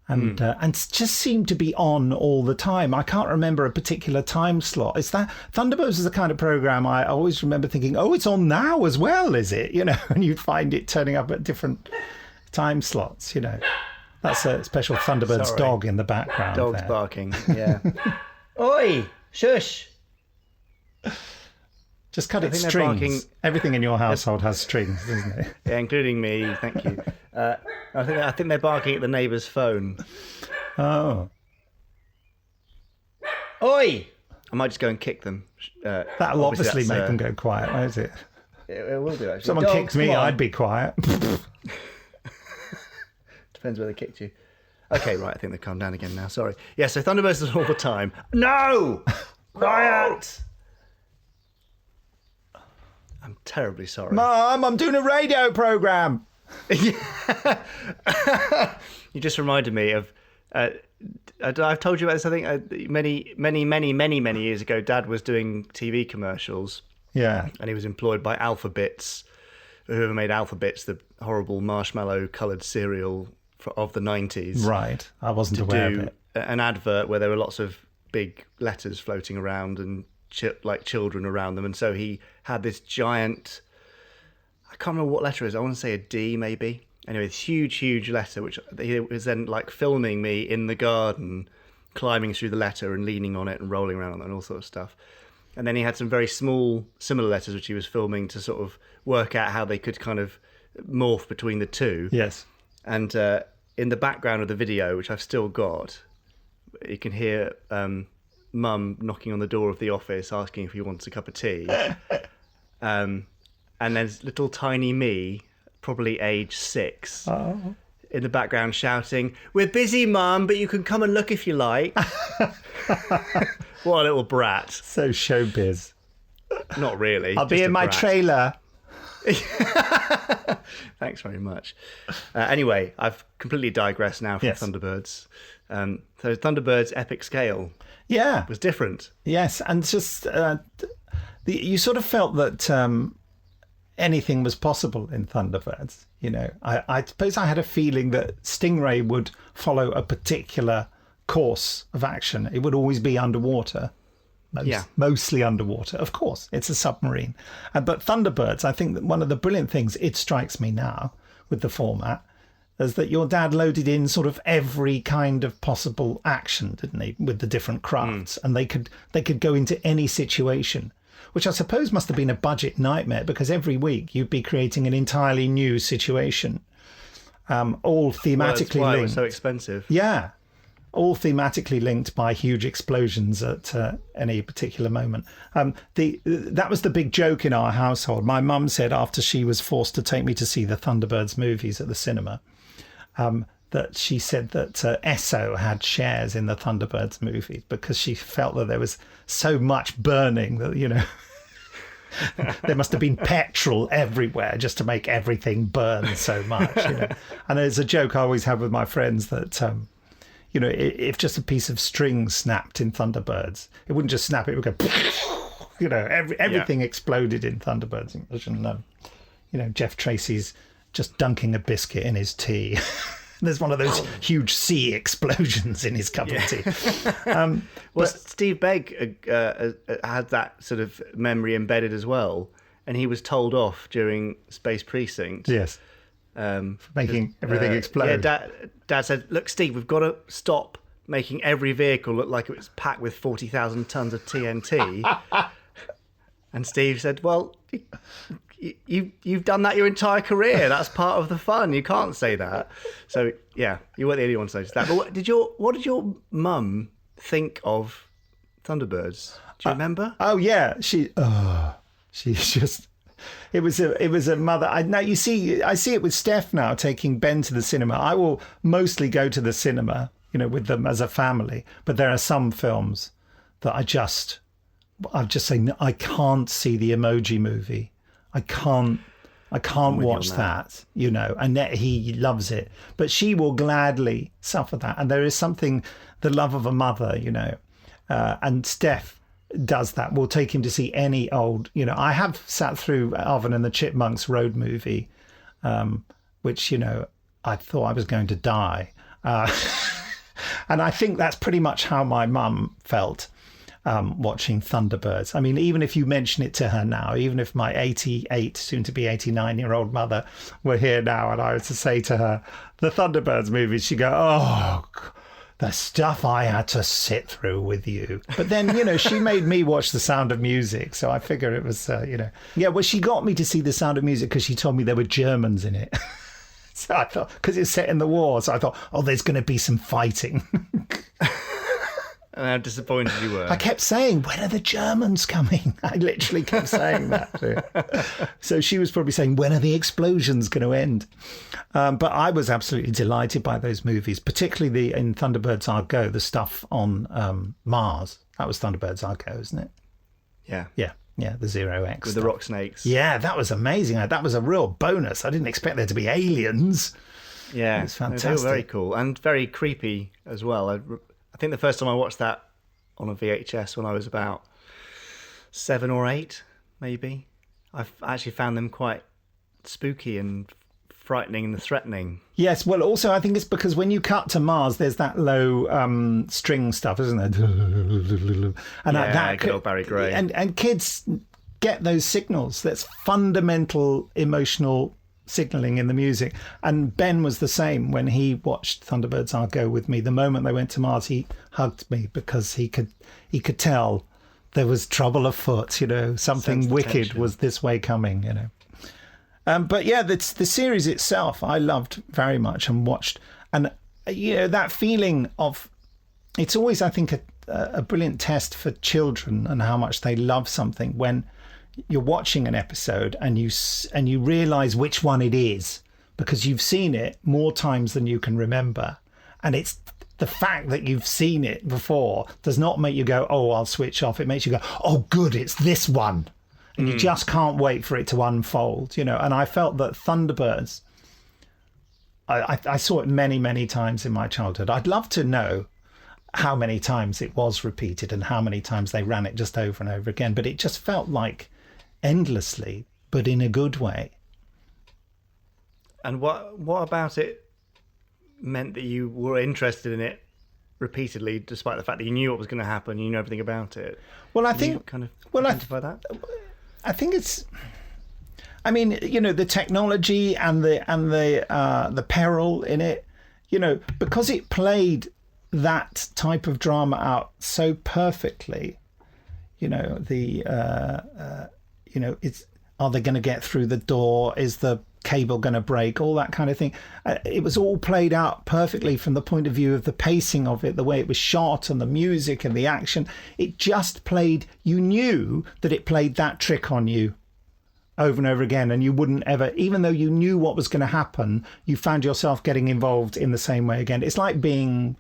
and just seemed to be on all the time. I can't remember a particular time slot. Is that Thunderbirds is the kind of program I always remember thinking, oh, it's on now as well, is it? And you'd find it turning up at different time slots, That's a special Thunderbirds dog in the background. Dog's there. Barking, yeah. Oi, shush. Just cut it strings. Barking. Everything in your household has strings, doesn't it? Yeah, including me. Thank you. I think they're barking at the neighbour's phone. Oh. Oi! I might just go and kick them. That'll obviously make them go quiet, won't it? It will do, actually. If someone kicked me, I'd be quiet. Depends where they kicked you. Okay, right. I think they've calmed down again now. Sorry. Yeah, so Thunderbirds is all the time. No! Quiet! I'm terribly sorry. Mum, I'm doing a radio programme. You just reminded me of... I've told you about this, I think, many years ago. Dad was doing TV commercials. Yeah. And he was employed by Alphabits, whoever made Alphabits, the horrible marshmallow-coloured cereal of the 90s. Right. I wasn't aware of it. An advert where there were lots of big letters floating around and children around them. And so he had this giant... I can't remember what letter it is. I want to say a D, maybe. Anyway, this huge letter, which he was then filming me in the garden, climbing through the letter and leaning on it and rolling around on it and all sorts of stuff. And then he had some very small, similar letters, which he was filming to sort of work out how they could kind of morph between the two. Yes. And in the background of the video, which I've still got, you can hear Mum knocking on the door of the office asking if he wants a cup of tea. And there's little tiny me, probably age 6, in the background shouting, "We're busy, Mum, but you can come and look if you like." What a little brat. So showbiz. Not really. I'll be in my trailer. Thanks very much. Anyway, I've completely digressed now from Thunderbirds. So Thunderbirds' epic scale was different. Yes, and just you sort of felt that anything was possible in Thunderbirds. I suppose I had a feeling that Stingray would follow a particular course of action. It would always be underwater. Mostly underwater. Of course, it's a submarine. But Thunderbirds, I think that one of the brilliant things, it strikes me now with the format, is that your dad loaded in sort of every kind of possible action, didn't he, with the different crafts, and they could go into any situation, which I suppose must have been a budget nightmare because every week you'd be creating an entirely new situation, all thematically linked. Why it was so expensive. Yeah. All thematically linked by huge explosions at any particular moment. That was the big joke in our household. My mum said after she was forced to take me to see the Thunderbirds movies at the cinema, that she said that Esso had shares in the Thunderbirds movies because she felt that there was so much burning that, there must have been petrol everywhere just to make everything burn so much. And there's a joke I always have with my friends that... if just a piece of string snapped in Thunderbirds, it wouldn't just snap, it would go, everything exploded in Thunderbirds. And, Jeff Tracy's just dunking a biscuit in his tea. There's one of those huge sea explosions in his cup of tea. Steve Begg had that sort of memory embedded as well, and he was told off during Space Precinct. Yes. Making everything explode. Yeah, Dad said, "Look, Steve, we've got to stop making every vehicle look like it was packed with 40,000 tons of TNT." And Steve said, "Well, you've done that your entire career. That's part of the fun. You can't say that. So yeah, you weren't the only one to notice that. But what did your mum think of Thunderbirds? Do you remember? Oh yeah, she's just. It was a mother. I see it with Steph now taking Ben to the cinema. I will mostly go to the cinema, with them as a family. But there are some films that I'm just saying I can't see the Emoji Movie. I can't watch that, and he loves it. But she will gladly suffer that. And there is something, the love of a mother, and Steph does that. We'll take him to see any old, I have sat through Alvin and the Chipmunks road movie, which, I thought I was going to die. And I think that's pretty much how my mum felt watching Thunderbirds. I mean, even if you mention it to her now, even if my 88, soon to be 89-year-old mother were here now and I was to say to her, the Thunderbirds movie, she'd go, oh, the stuff I had to sit through with you. But then, she made me watch The Sound of Music. So I figure it was, Yeah, well, she got me to see The Sound of Music because she told me there were Germans in it. So I thought, because it's set in the war. So I thought, there's going to be some fighting. And how disappointed you were. I kept saying, when are the Germans coming? I literally kept saying that to her. So she was probably saying, when are the explosions going to end? But I was absolutely delighted by those movies, particularly in Thunderbirds Are Go, the stuff on Mars. That was Thunderbirds Are Go, isn't it? Yeah. Yeah, the Zero X. With the rock snakes. Yeah, that was amazing. That was a real bonus. I didn't expect there to be aliens. Yeah, it's fantastic. They were very cool and very creepy as well. I think the first time I watched that on a VHS when I was about 7 or 8, maybe, I actually found them quite spooky and frightening and threatening. Yes, well, also I think it's because when you cut to Mars, there's that low string stuff, isn't there? And that good old Barry Gray. And kids get those signals. That's fundamental emotional signalling in the music. And Ben was the same when he watched Thunderbirds Are Go with me. The moment they went to Mars, he hugged me because he could tell there was trouble afoot, something wicked was this way coming, But yeah, the series itself I loved very much and watched. And, that feeling of, it's always, I think, a brilliant test for children and how much they love something when you're watching an episode and you realise which one it is because you've seen it more times than you can remember. And it's the fact that you've seen it before does not make you go, oh, I'll switch off. It makes you go, oh, good, it's this one. And you just can't wait for it to unfold, And I felt that Thunderbirds, I saw it many, many times in my childhood. I'd love to know how many times it was repeated and how many times they ran it just over and over again. But it just felt like endlessly, but in a good way. And what about it meant that you were interested in it repeatedly, despite the fact that you knew what was going to happen, you knew everything about it? Well, I think kind of identify that. I think it's. I mean, the technology and the peril in it, because it played that type of drama out so perfectly. It's, are they going to get through the door? Is the cable going to break? All that kind of thing. It was all played out perfectly from the point of view of the pacing of it, the way it was shot and the music and the action. It just played, you knew that it played that trick on you over and over again, and you wouldn't ever, even though you knew what was going to happen, you found yourself getting involved in the same way again. It's like being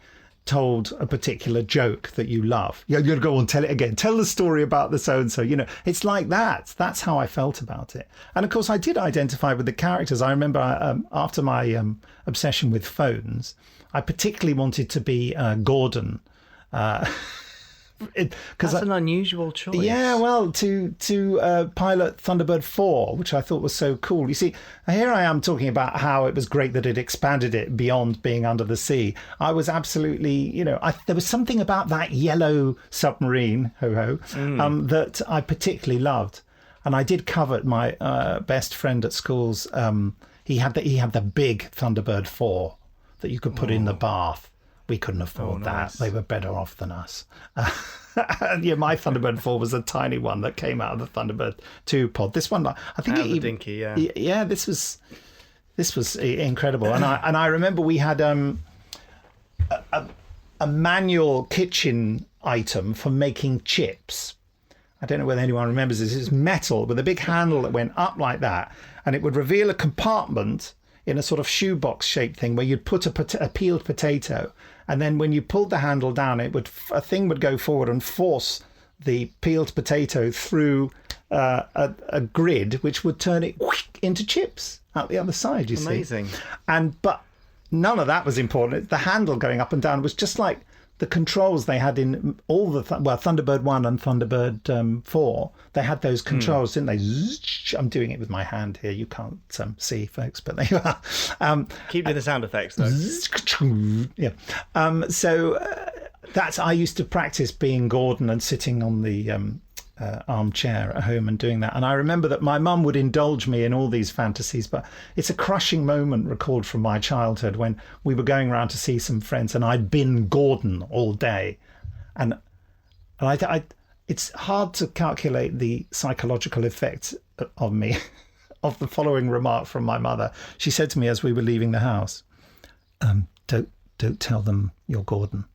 told a particular joke that you love. You're going to go on, tell it again. Tell the story about the so-and-so. It's like that. That's how I felt about it. And of course, I did identify with the characters. I remember after my obsession with phones, I particularly wanted to be Gordon. That's an unusual choice. Yeah, well, to pilot Thunderbird 4, which I thought was so cool. You see, here I am talking about how it was great that it expanded it beyond being under the sea. I was absolutely, there was something about that yellow submarine, that I particularly loved. And I did covet my best friend at school's. He had the big Thunderbird 4 that you could put in the bath, We couldn't afford nice. that. They were better off than us. Yeah, my Thunderbird 4 was a tiny one that came out of the Thunderbird 2 pod. This one, I think, Out of the dinky, yeah. Yeah, this was incredible. And I remember we had a manual kitchen item for making chips. I don't know whether anyone remembers this. It's metal with a big handle that went up like that, and it would reveal a compartment in a sort of shoebox shaped thing where you'd put a peeled potato, and then when you pulled the handle down, a thing would go forward and force the peeled potato through a grid, which would turn it into chips out the other side. Amazing. See, but none of that was important. The handle going up and down was just like the controls they had in all the Thunderbird 1 and Thunderbird 4. They had those controls, didn't they? I'm doing it with my hand here. You can't see, folks, but there you are. Keep doing the sound effects, though. Yeah. That's I used to practice being Gordon and sitting on the armchair at home and doing that. And I remember that my mum would indulge me in all these fantasies, but it's a crushing moment recalled from my childhood when we were going around to see some friends and I'd been Gordon all day. And it's hard to calculate the psychological effect on me of the following remark from my mother. She said to me as we were leaving the house, don't tell them you're Gordon.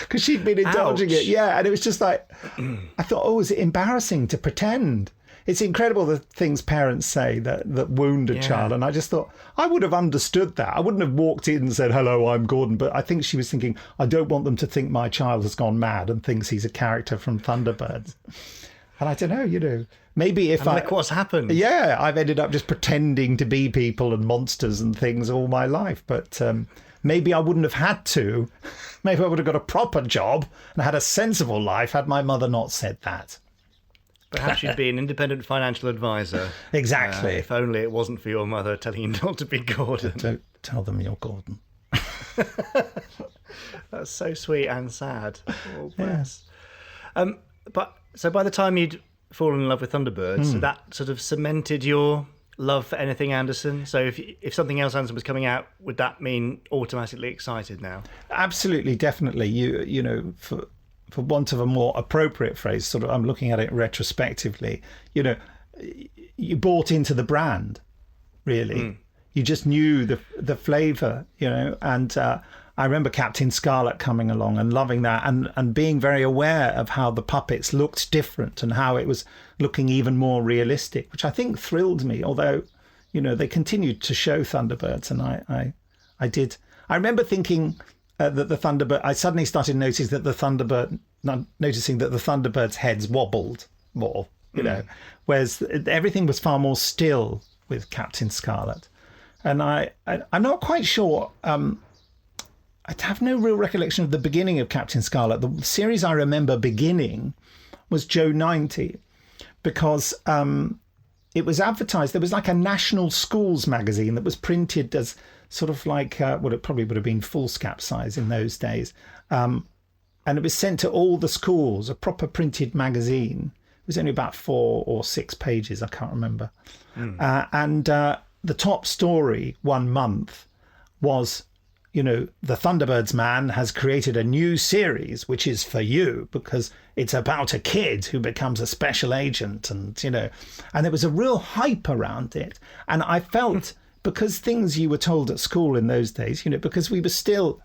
Because she'd been indulging it. Yeah, and it was just like, I thought, is it embarrassing to pretend? It's incredible the things parents say that wound a child. And I just thought, I would have understood that. I wouldn't have walked in and said, hello, I'm Gordon. But I think she was thinking, I don't want them to think my child has gone mad and thinks he's a character from Thunderbirds. And I don't know, maybe if look what's happened. Yeah, I've ended up just pretending to be people and monsters and things all my life. But maybe I wouldn't have had to. Maybe I would have got a proper job and had a sensible life had my mother not said that. Perhaps you'd be an independent financial advisor. Exactly. If only it wasn't for your mother telling you not to be Gordon. Don't tell them you're Gordon. That's so sweet and sad. Oh, bless. So by the time you'd fallen in love with Thunderbirds, that sort of cemented your love for anything Anderson. So if something else Anderson was coming out, would that mean automatically excited now? Absolutely, definitely. You for want of a more appropriate phrase, sort of, I'm looking at it retrospectively. You bought into the brand, really. You just knew the flavour, and I remember Captain Scarlet coming along and loving that and being very aware of how the puppets looked different and how it was looking even more realistic, which I think thrilled me, although, they continued to show Thunderbirds and I did. I remember thinking that the Thunderbird, I suddenly started noticing that the Thunderbird's heads wobbled more, whereas everything was far more still with Captain Scarlet. And I'm not quite sure... I have no real recollection of the beginning of Captain Scarlet. The series I remember beginning was Joe 90 because it was advertised. There was like a national schools magazine that was printed as sort of like, it probably would have been foolscap size in those days. And it was sent to all the schools, a proper printed magazine. It was only about 4 or 6 pages, I can't remember. And the top story one month was... the Thunderbirds man has created a new series, which is for you because it's about a kid who becomes a special agent and there was a real hype around it. And I felt because things you were told at school in those days, because we were still,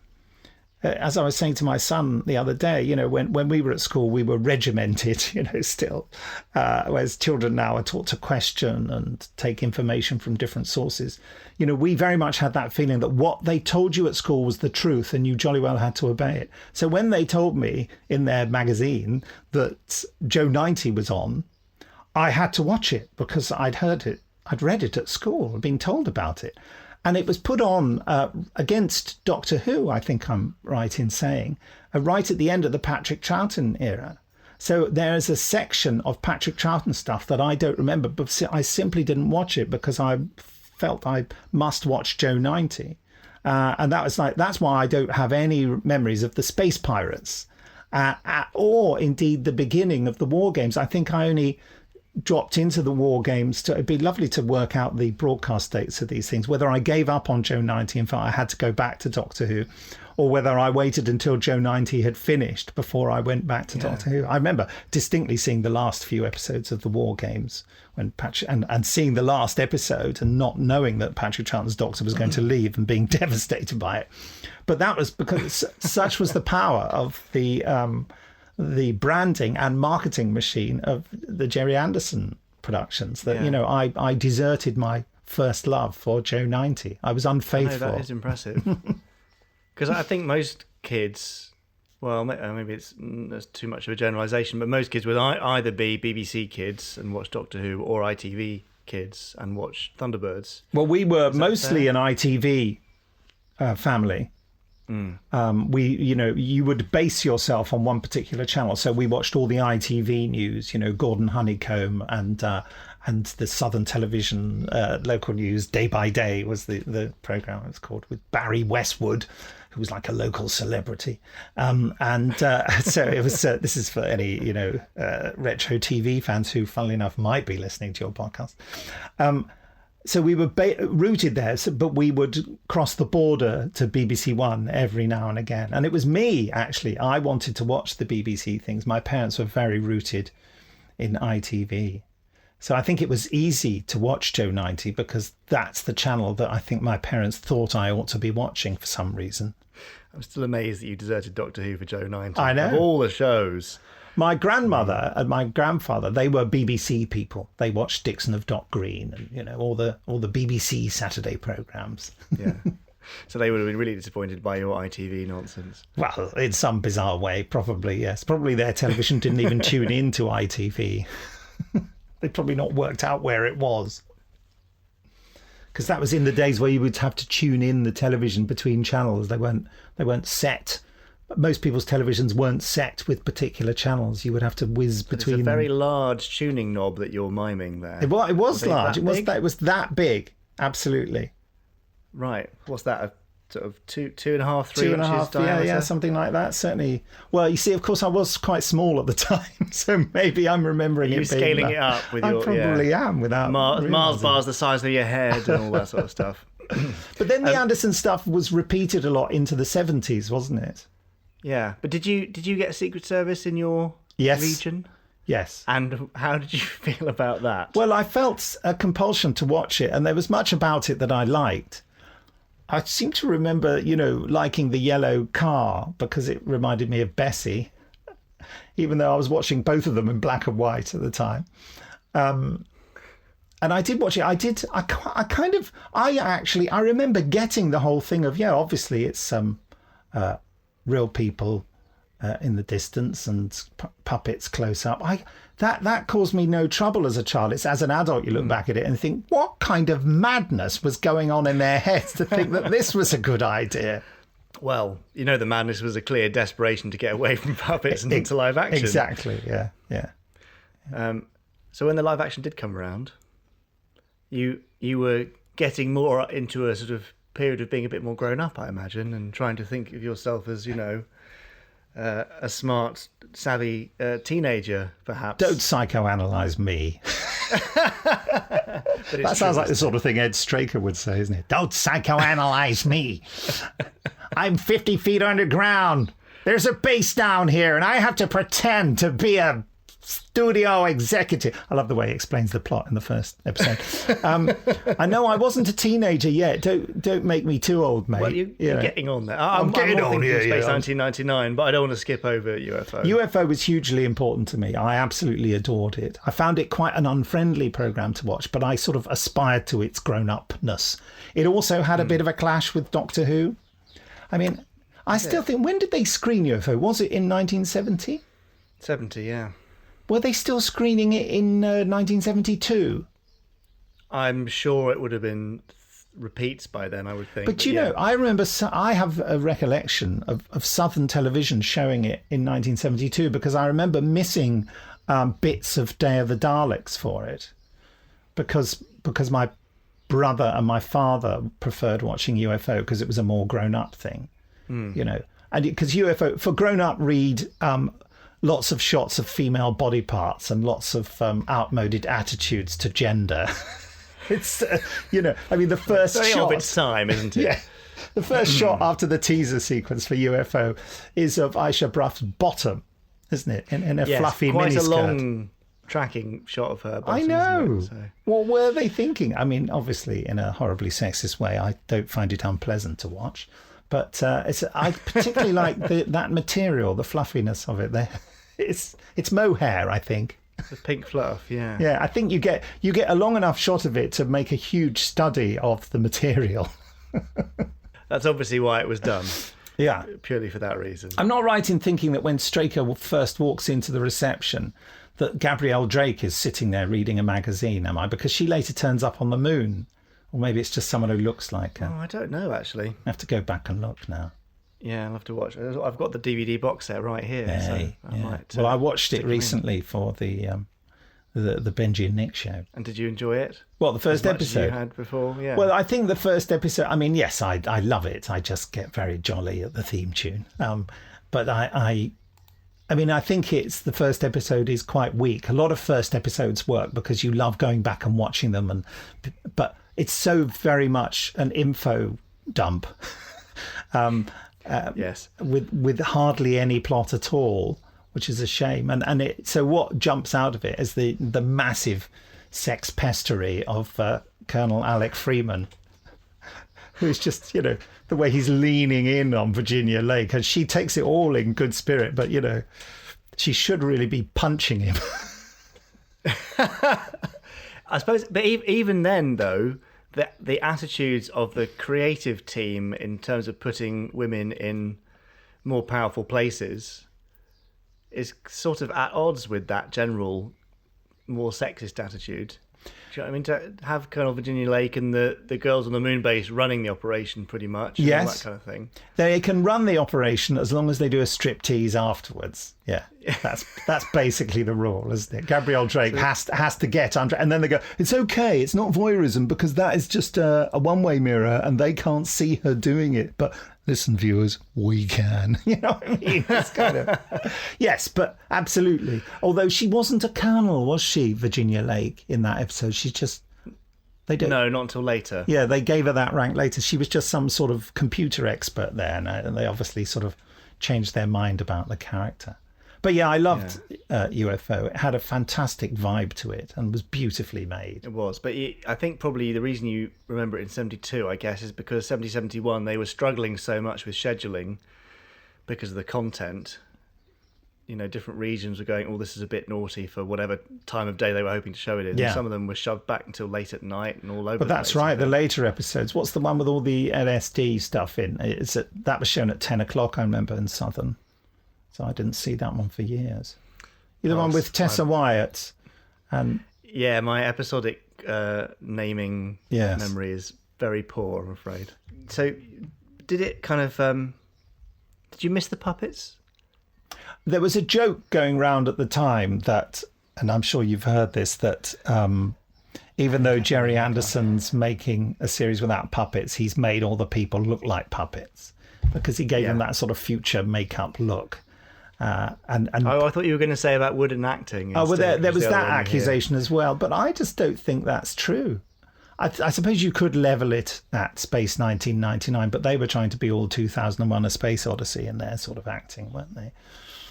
as I was saying to my son the other day, when we were at school, we were regimented, still, whereas children now are taught to question and take information from different sources. We very much had that feeling that what they told you at school was the truth and you jolly well had to obey it. So when they told me in their magazine that Joe 90 was on, I had to watch it because I'd heard it. I'd read it at school, I'd been told about it. And it was put on against Doctor Who, I think I'm right in saying, right at the end of the Patrick Troughton era. So there is a section of Patrick Troughton stuff that I don't remember, but I simply didn't watch it because I felt I must watch Joe 90. And that's why I don't have any memories of the Space Pirates or indeed the beginning of the War Games. I think I only dropped into the war games, it'd be lovely to work out the broadcast dates of these things, whether I gave up on Joe 90 and felt I had to go back to Doctor Who, or whether I waited until Joe 90 had finished before I went back to Doctor Who. I remember distinctly seeing the last few episodes of the war games when and seeing the last episode and not knowing that Patrick Troughton's Doctor was going to leave and being devastated by it. But that was because such was the power of the branding and marketing machine of the Gerry Anderson productions that, I deserted my first love for Joe 90. I was unfaithful. That is impressive. Because I think most kids, well, maybe that's too much of a generalisation, but most kids would either be BBC kids and watch Doctor Who, or ITV kids and watch Thunderbirds. Well, we were mostly an ITV family. You would base yourself on one particular channel. So we watched all the ITV news, Gordon Honeycomb and the Southern Television local news. Day by Day was the programme it was called, with Barry Westwood, who was like a local celebrity. So it was. This is for any retro TV fans who, funnily enough, might be listening to your podcast. So we were rooted there, but we would cross the border to BBC One every now and again. And it was me, actually. I wanted to watch the BBC things. My parents were very rooted in ITV. So I think it was easy to watch Joe 90 because that's the channel that I think my parents thought I ought to be watching for some reason. I'm still amazed that you deserted Doctor Who for Joe 90. I know. Of all the shows. My grandmother and my grandfather, they were BBC people. They watched Dixon of Dock Green and, all the BBC Saturday programmes. Yeah. So they would have been really disappointed by your ITV nonsense. Well, in some bizarre way, probably, yes. Probably their television didn't even tune into ITV. They'd probably not worked out where it was. Because that was in the days where you would have to tune in the television between channels. They weren't set. Most people's televisions weren't set with particular channels. You would have to whiz between. It's a very large tuning knob that you're miming there. It was large. It was that big. Absolutely. Right. What's that? A sort of 2.5, 3 2.5, inches diameter? Yeah, something like that. Certainly. Well, you see, of course, I was quite small at the time, so maybe I'm remembering Are you it being scaling it up with your? I probably am without Mars bars the size of your head and all that sort of stuff. But then the Anderson stuff was repeated a lot into the 70s, wasn't it? Yeah, but did you get a Secret Service in your region? Yes. And how did you feel about that? Well, I felt a compulsion to watch it, and there was much about it that I liked. I seem to remember, liking the yellow car because it reminded me of Bessie, even though I was watching both of them in black and white at the time. And I did watch it. I remember getting the whole thing of, obviously it's real people in the distance and puppets close up. That caused me no trouble as a child. It's as an adult you look back at it and think, what kind of madness was going on in their heads to think that this was a good idea? Well, the madness was a clear desperation to get away from puppets and into live action. Exactly, yeah. So when the live action did come around, you were getting more into a sort of period of being a bit more grown up, I imagine, and trying to think of yourself as, a smart, savvy teenager, perhaps. Don't psychoanalyze me. That sounds like the sort of thing Ed Straker would say, isn't it? Don't psychoanalyze me. I'm 50 feet underground. There's a base down here, and I have to pretend to be a studio executive. I love the way he explains the plot in the first episode. I know I wasn't a teenager yet. Don't make me too old, mate. Well, you're getting on there. I'm getting on here. Space 1999, but I don't want to skip over UFO. UFO was hugely important to me. I absolutely adored it. I found it quite an unfriendly programme to watch, but I sort of aspired to its grown-upness. It also had a bit of a clash with Doctor Who. I mean, I still think, when did they screen UFO? Was it in 1970? 70, yeah. Were they still screening it in 1972? I'm sure it would have been repeats by then, I would think. But I remember, I have a recollection of Southern Television showing it in 1972 because I remember missing bits of Day of the Daleks for it because my brother and my father preferred watching UFO because it was a more grown-up thing, and because UFO, for grown-up read... lots of shots of female body parts and lots of outmoded attitudes to gender. It's, I mean, the first Very shot... of its time, isn't it? Yeah. The first shot after the teaser sequence for UFO is of Aisha Bruff's bottom, isn't it? In a fluffy quite miniskirt. a long tracking shot of her bottom. I know. Isn't it? So. What were they thinking? I mean, obviously, in a horribly sexist way, I don't find it unpleasant to watch. But I particularly like that material, the fluffiness of it. There, it's mohair, I think. The pink fluff, yeah. Yeah, I think you get a long enough shot of it to make a huge study of the material. That's obviously why it was done. Yeah, purely for that reason. I'm not right in thinking that when Straker first walks into the reception, that Gabrielle Drake is sitting there reading a magazine, am I? Because she later turns up on the moon. Or maybe it's just someone who looks like her. Oh, I don't know, actually. I have to go back and look now. Yeah, I'll have to watch. I've got the DVD box set right here. Hey, so I might, well, I watched it recently for the Benji and Nick show. And did you enjoy it? Well, the first as much episode as you had before, yeah. Well, I think the first episode. I mean, yes, I love it. I just get very jolly at the theme tune. But I mean, I think the first episode is quite weak. A lot of first episodes work because you love going back and watching them, but it's so very much an info dump. Yes, with hardly any plot at all, which is a shame. So what jumps out of it is the massive sex pestery of Colonel Alec Freeman, who's just, the way he's leaning in on Virginia Lake, and she takes it all in good spirit, but she should really be punching him. I suppose, but even then, though, the attitudes of the creative team in terms of putting women in more powerful places is sort of at odds with that general, more sexist attitude. Do you know what I mean? To have Colonel Virginia Lake and the girls on the moon base running the operation pretty much, and all that kind of thing. They can run the operation as long as they do a striptease afterwards. Yeah, that's basically the rule, isn't it? Gabrielle Drake has to get under, and then they go, it's okay, it's not voyeurism because that is just a one-way mirror and they can't see her doing it. But listen, viewers, we can. You know what I mean? It's kind of yes, but absolutely. Although she wasn't a colonel, was she, Virginia Lake, in that episode? She just no, not until later. Yeah, they gave her that rank later. She was just some sort of computer expert there, and they obviously sort of changed their mind about the character. But yeah, I loved UFO. It had a fantastic vibe to it and was beautifully made. It was, but I think probably the reason you remember it in 72, I guess, is because 70-71 they were struggling so much with scheduling because of the content. Different regions were going, oh, this is a bit naughty for whatever time of day they were hoping to show it in. Yeah. And some of them were shoved back until late at night and all over. But that's right, the later episodes. What's the one with all the LSD stuff in? That was shown at 10 o'clock, I remember, in Southern. So I didn't see that one for years. The one with Tessa Wyatt. And yeah, my episodic naming memory is very poor, I'm afraid. So did it kind of... did you miss the puppets? There was a joke going round at the time that, and I'm sure you've heard this, that even though Gerry Anderson's making a series without puppets, he's made all the people look like puppets because he gave them that sort of future makeup look. I thought you were going to say about wooden acting. Oh, well, there was that accusation as well, but I just don't think that's true. I suppose you could level it at Space 1999, but they were trying to be all 2001: A Space Odyssey in their sort of acting, weren't they?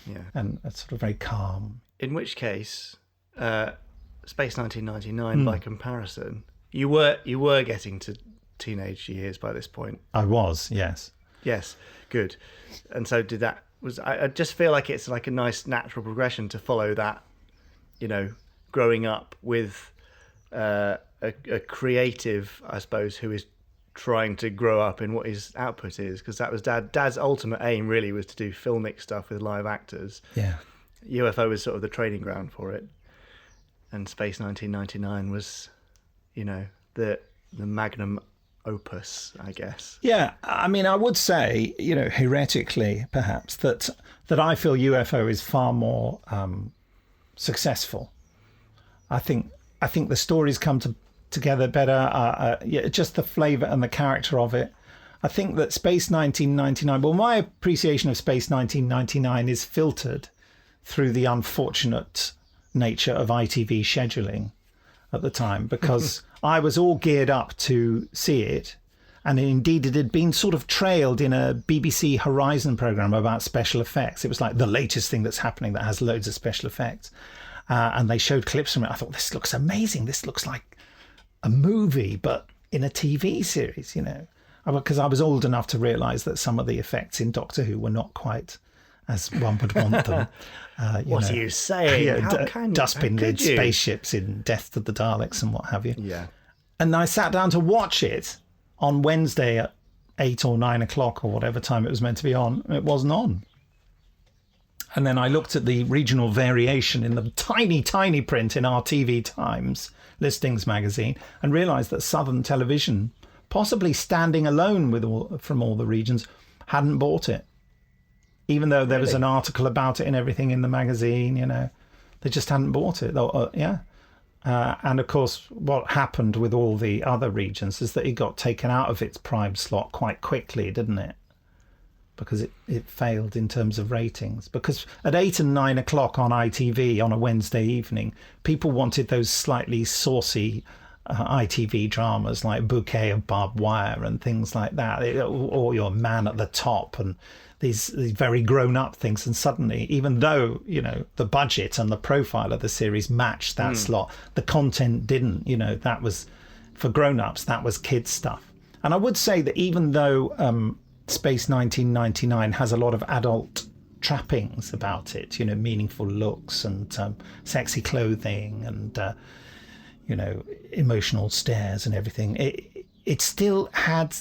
Yeah, and it's sort of very calm. In which case, Space 1999, by comparison, you were getting to teenage years by this point. I was, yes. Yes, good. And so did that. I just feel like it's like a nice natural progression to follow that, growing up with a creative, I suppose, who is trying to grow up in what his output is, because that was Dad's ultimate aim really was to do filmic stuff with live actors. Yeah. UFO was sort of the training ground for it, and Space 1999 was, the magnum opus, I guess. Yeah, I mean, I would say, heretically, perhaps, that I feel UFO is far more successful. I think the stories come together better. Just the flavour and the character of it. I think that Space 1999. Well, my appreciation of Space 1999 is filtered through the unfortunate nature of ITV scheduling at the time, because I was all geared up to see it. And indeed, it had been sort of trailed in a BBC Horizon programme about special effects. It was like the latest thing that's happening that has loads of special effects. And they showed clips from it. I thought, this looks amazing. This looks like a movie, but in a TV series, because I was old enough to realise that some of the effects in Doctor Who were not quite as one would want them. What are you saying? Dustbin lid spaceships in Death to the Daleks and what have you. Yeah. And I sat down to watch it on Wednesday at 8 or 9 o'clock or whatever time it was meant to be on. It wasn't on. And then I looked at the regional variation in the tiny, tiny print in our TV Times listings magazine and realised that Southern Television, possibly standing alone from all the regions, hadn't bought it. Even though there was an article about it and everything in the magazine, they just hadn't bought it. And of course, what happened with all the other regions is that it got taken out of its prime slot quite quickly, didn't it? Because it failed in terms of ratings. Because at 8 and 9 o'clock on ITV on a Wednesday evening, people wanted those slightly saucy ITV dramas like Bouquet of Barbed Wire and things like that, or Your Man at the Top and these very grown-up things. And suddenly, even though the budget and the profile of the series matched that slot, the content didn't. That was for grown-ups, that was kids stuff. And I would say that even though Space 1999 has a lot of adult trappings about it, meaningful looks and sexy clothing and emotional stares and everything, it still had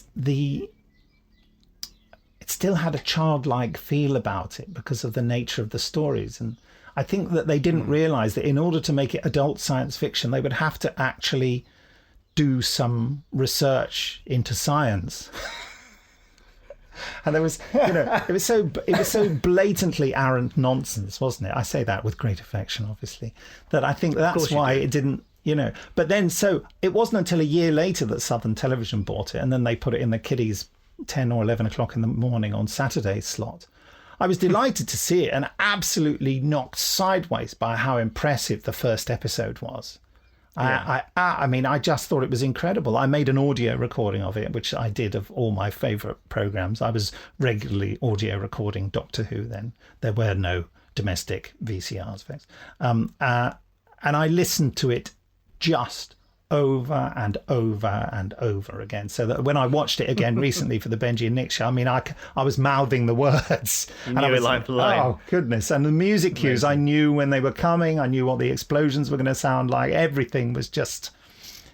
a childlike feel about it because of the nature of the stories. And I think that they didn't realise that in order to make it adult science fiction, they would have to actually do some research into science. And there was, it was so blatantly arrant nonsense, wasn't it? I say that with great affection, obviously, that I think that's why it didn't, But then, so it wasn't until a year later that Southern Television bought it, and then they put it in the kiddies' 10 or 11 o'clock in the morning on Saturday's slot. I was delighted to see it and absolutely knocked sideways by how impressive the first episode was. Yeah. I just thought it was incredible. I made an audio recording of it, which I did of all my favourite programmes. I was regularly audio recording Doctor Who then. There were no domestic VCRs. And I listened to it just over and over and over again, so that when I watched it again recently for the Benji and Nick show, I was mouthing the words. You knew it line for line. Oh goodness! And the music cues, I knew when they were coming. I knew what the explosions were going to sound like. Everything was just,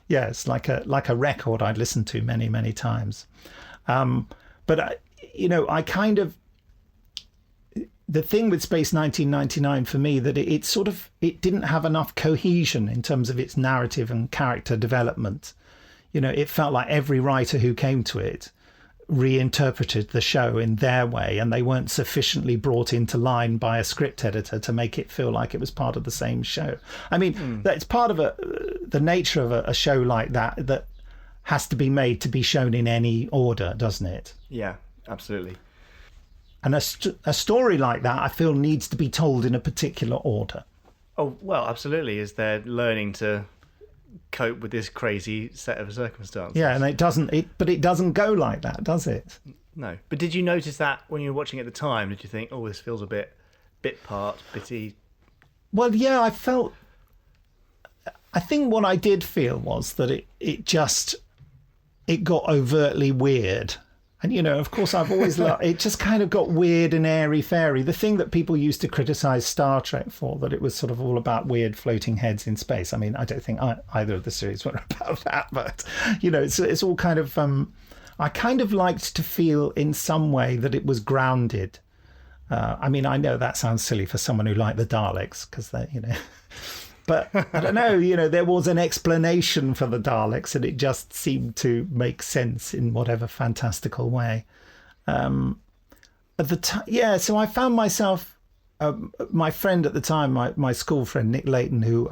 it's like a record I'd listened to many, many times. But I kind of, the thing with Space 1999 for me, that it didn't have enough cohesion in terms of its narrative and character development. It felt like every writer who came to it reinterpreted the show in their way, and they weren't sufficiently brought into line by a script editor to make it feel like it was part of the same show. That's part of the nature of a show like that has to be made to be shown in any order, doesn't it? Yeah, absolutely. And a story like that, I feel, needs to be told in a particular order. Oh, well, absolutely, as they're learning to cope with this crazy set of circumstances. Yeah, and it doesn't go like that, does it? No. But did you notice that when you were watching at the time? Did you think, oh, this feels a bit part, bitty? Well, yeah, I think what I did feel was that it got overtly weird. And, of course, I've always loved it. Just kind of got weird and airy-fairy. The thing that people used to criticise Star Trek for, that it was sort of all about weird floating heads in space. I don't think either of the series were about that. But, it's all kind of... I kind of liked to feel in some way that it was grounded. I know that sounds silly for someone who liked the Daleks, because they're, But I don't know, there was an explanation for the Daleks, and it just seemed to make sense in whatever fantastical way. At the time, so I found myself, my friend at the time, my school friend Nick Layton, who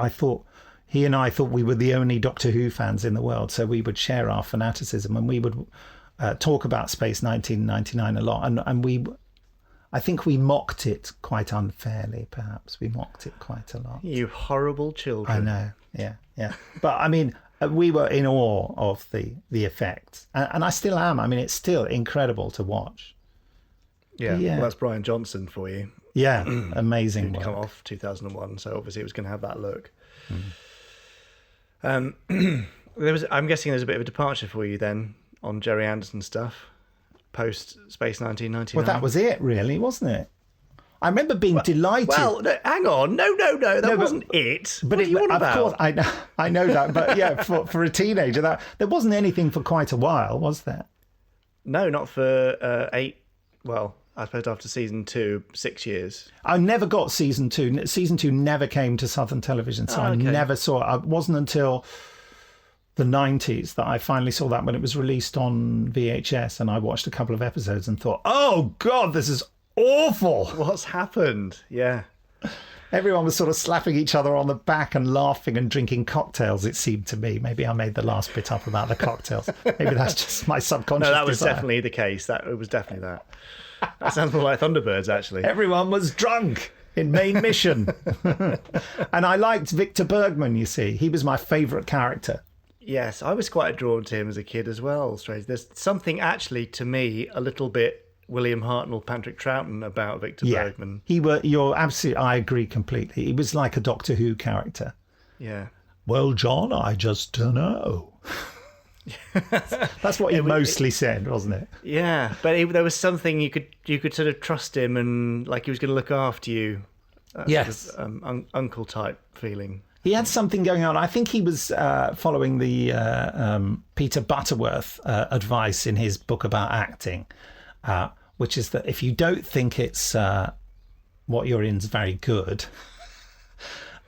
he and I thought we were the only Doctor Who fans in the world, so we would share our fanaticism, and we would talk about Space 1999 a lot, and I think we mocked it quite unfairly, perhaps. We mocked it quite a lot. You horrible children. I know, yeah. But I mean, we were in awe of the effects. And I still am. I mean, it's still incredible to watch. Yeah, well, that's Brian Johnson for you. Yeah, amazing He'd work. come off 2001, so obviously it was going to have that look. I'm guessing there's a bit of a departure for you then on Gerry Anderson stuff, post Space 1999. Well, that was it, really, wasn't it? I remember being delighted. Well, no, hang on. No, that wasn't it. But what are you on of about? course, I know that. But yeah, for a teenager, there wasn't anything for quite a while, was there? No, not for 8. Well, I suppose after season 2, 6 years. I never got season 2. Season 2 never came to Southern Television, so I never saw it. It wasn't until the 90s that I finally saw that when it was released on VHS, and I watched a couple of episodes and thought, oh God, this is awful. What's happened? Yeah. Everyone was sort of slapping each other on the back and laughing and drinking cocktails, it seemed to me. Maybe I made the last bit up about the cocktails. Maybe that's just my subconscious No, that was desire. definitely the case. It was definitely that. That sounds more like Thunderbirds, actually. Everyone was drunk in Main Mission. And I liked Victor Bergman, you see. He was my favourite character. Yes, I was quite drawn to him as a kid as well, strange. There's something actually, to me, a little bit William Hartnell, Patrick Troughton about Victor Bergman. You're absolutely, I agree completely. He was like a Doctor Who character. Yeah. Well, John, I just don't know. That's what he mostly said, wasn't it? Yeah, but there was something you could sort of trust him, and like he was going to look after you. That Yes. sort of, uncle type feeling. He had something going on. I think he was following the Peter Butterworth advice in his book about acting, which is that if you don't think it's what you're in is very good,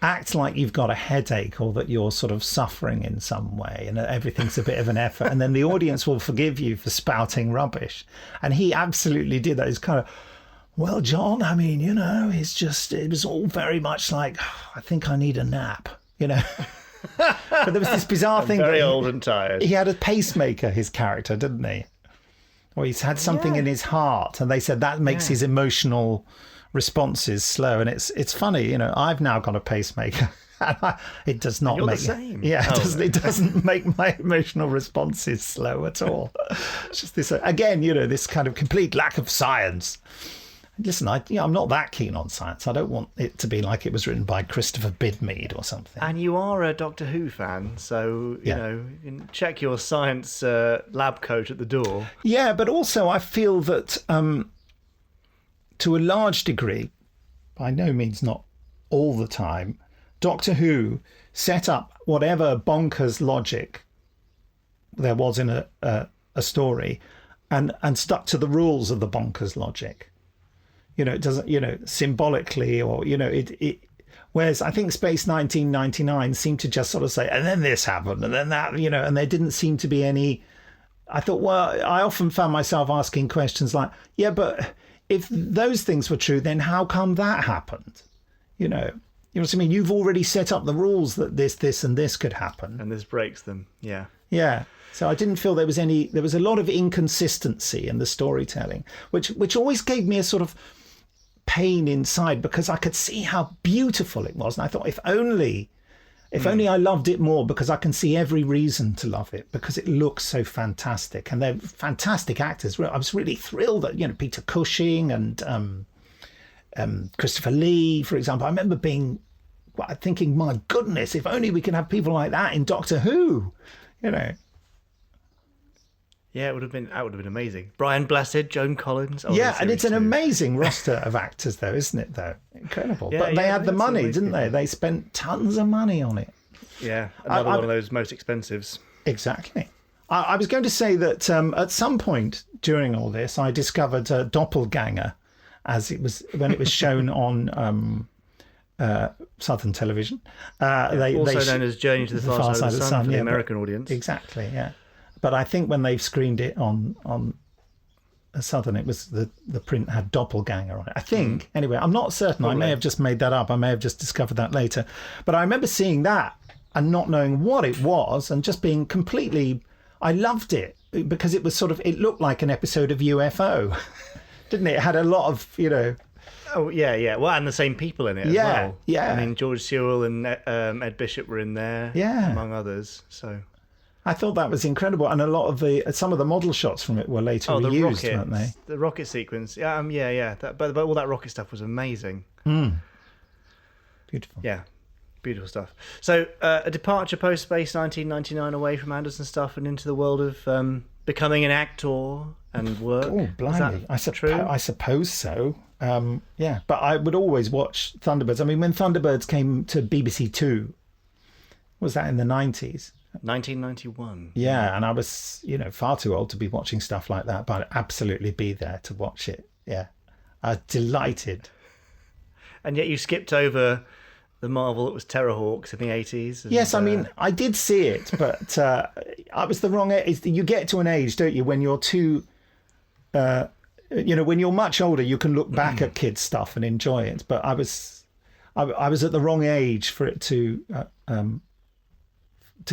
act like you've got a headache or that you're sort of suffering in some way and everything's a bit of an effort, and then the audience will forgive you for spouting rubbish. And he absolutely did that. It's kind of, well, John, I mean, it was all very much like, I think I need a nap, But there was this bizarre thing. Very old and tired. He had a pacemaker, his character, didn't he? Or he's had something in his heart, and they said that makes his emotional responses slow. And it's funny, I've now got a pacemaker. It does not You're make the same. Yeah, it doesn't make my emotional responses slow at all. It's just this again, this kind of complete lack of science. Listen, I'm not that keen on science. I don't want it to be like it was written by Christopher Bidmead or something. And you are a Doctor Who fan, so, you can check your science lab coat at the door. Yeah, but also I feel that to a large degree, by no means not all the time, Doctor Who set up whatever bonkers logic there was in a story and stuck to the rules of the bonkers logic. It doesn't, symbolically or, it whereas I think Space 1999 seemed to just sort of say, and then this happened, and then that, and there didn't seem to be any. I thought, well, I often found myself asking questions like, yeah, but if those things were true, then how come that happened? You know what I mean? You've already set up the rules that this, and this could happen. And this breaks them, yeah. Yeah. So I didn't feel there was a lot of inconsistency in the storytelling, which always gave me a sort of pain inside because I could see how beautiful it was. And I thought, if only I loved it more, because I can see every reason to love it because it looks so fantastic. And they're fantastic actors. I was really thrilled that, Peter Cushing and Christopher Lee, for example. I remember thinking, my goodness, if only we could have people like that in Doctor Who, Yeah, that would have been amazing. Brian Blessed, Joan Collins. Oh, yeah, and it's an amazing roster of actors, though, isn't it? Though incredible, but they had the money, didn't they? They spent tons of money on it. Yeah, another one of those most expensives. Exactly. I was going to say that at some point during all this, I discovered Doppelganger, when it was shown on Southern Television. Also known as Journey to the Far Side of the Sun for the American audience. Exactly. Yeah. But I think when they screened it on Southern, it was the print had Doppelganger on it. I think. Anyway, I'm not certain. Probably. I may have just made that up. I may have just discovered that later. But I remember seeing that and not knowing what it was and just being completely. I loved it because it was it looked like an episode of UFO. didn't it? It had a lot of, Oh, yeah. Well, and the same people in it as Yeah, well. yeah. I mean, George Sewell and Ed Bishop were in there, among others. So I thought that was incredible, and a lot of some of the model shots from it were later the reused, rocket, weren't they? The rocket sequence, yeah. But all that rocket stuff was amazing. Beautiful. Yeah, beautiful stuff. So a departure post Space 1999 away from Anderson stuff and into the world of becoming an actor and work. Oh, blimey! I suppose so. But I would always watch Thunderbirds. I mean, when Thunderbirds came to BBC Two, was that in the 90s? 1991. Yeah, and I was, far too old to be watching stuff like that, but I'd absolutely be there to watch it. Yeah, I was delighted. And yet you skipped over the Marvel that was Terrorhawks in the 80s. Yes, I mean, I did see it, but I was the wrong age. You get to an age, don't you, when you're too... when you're much older, you can look back at kids' stuff and enjoy it. But I was at the wrong age for it to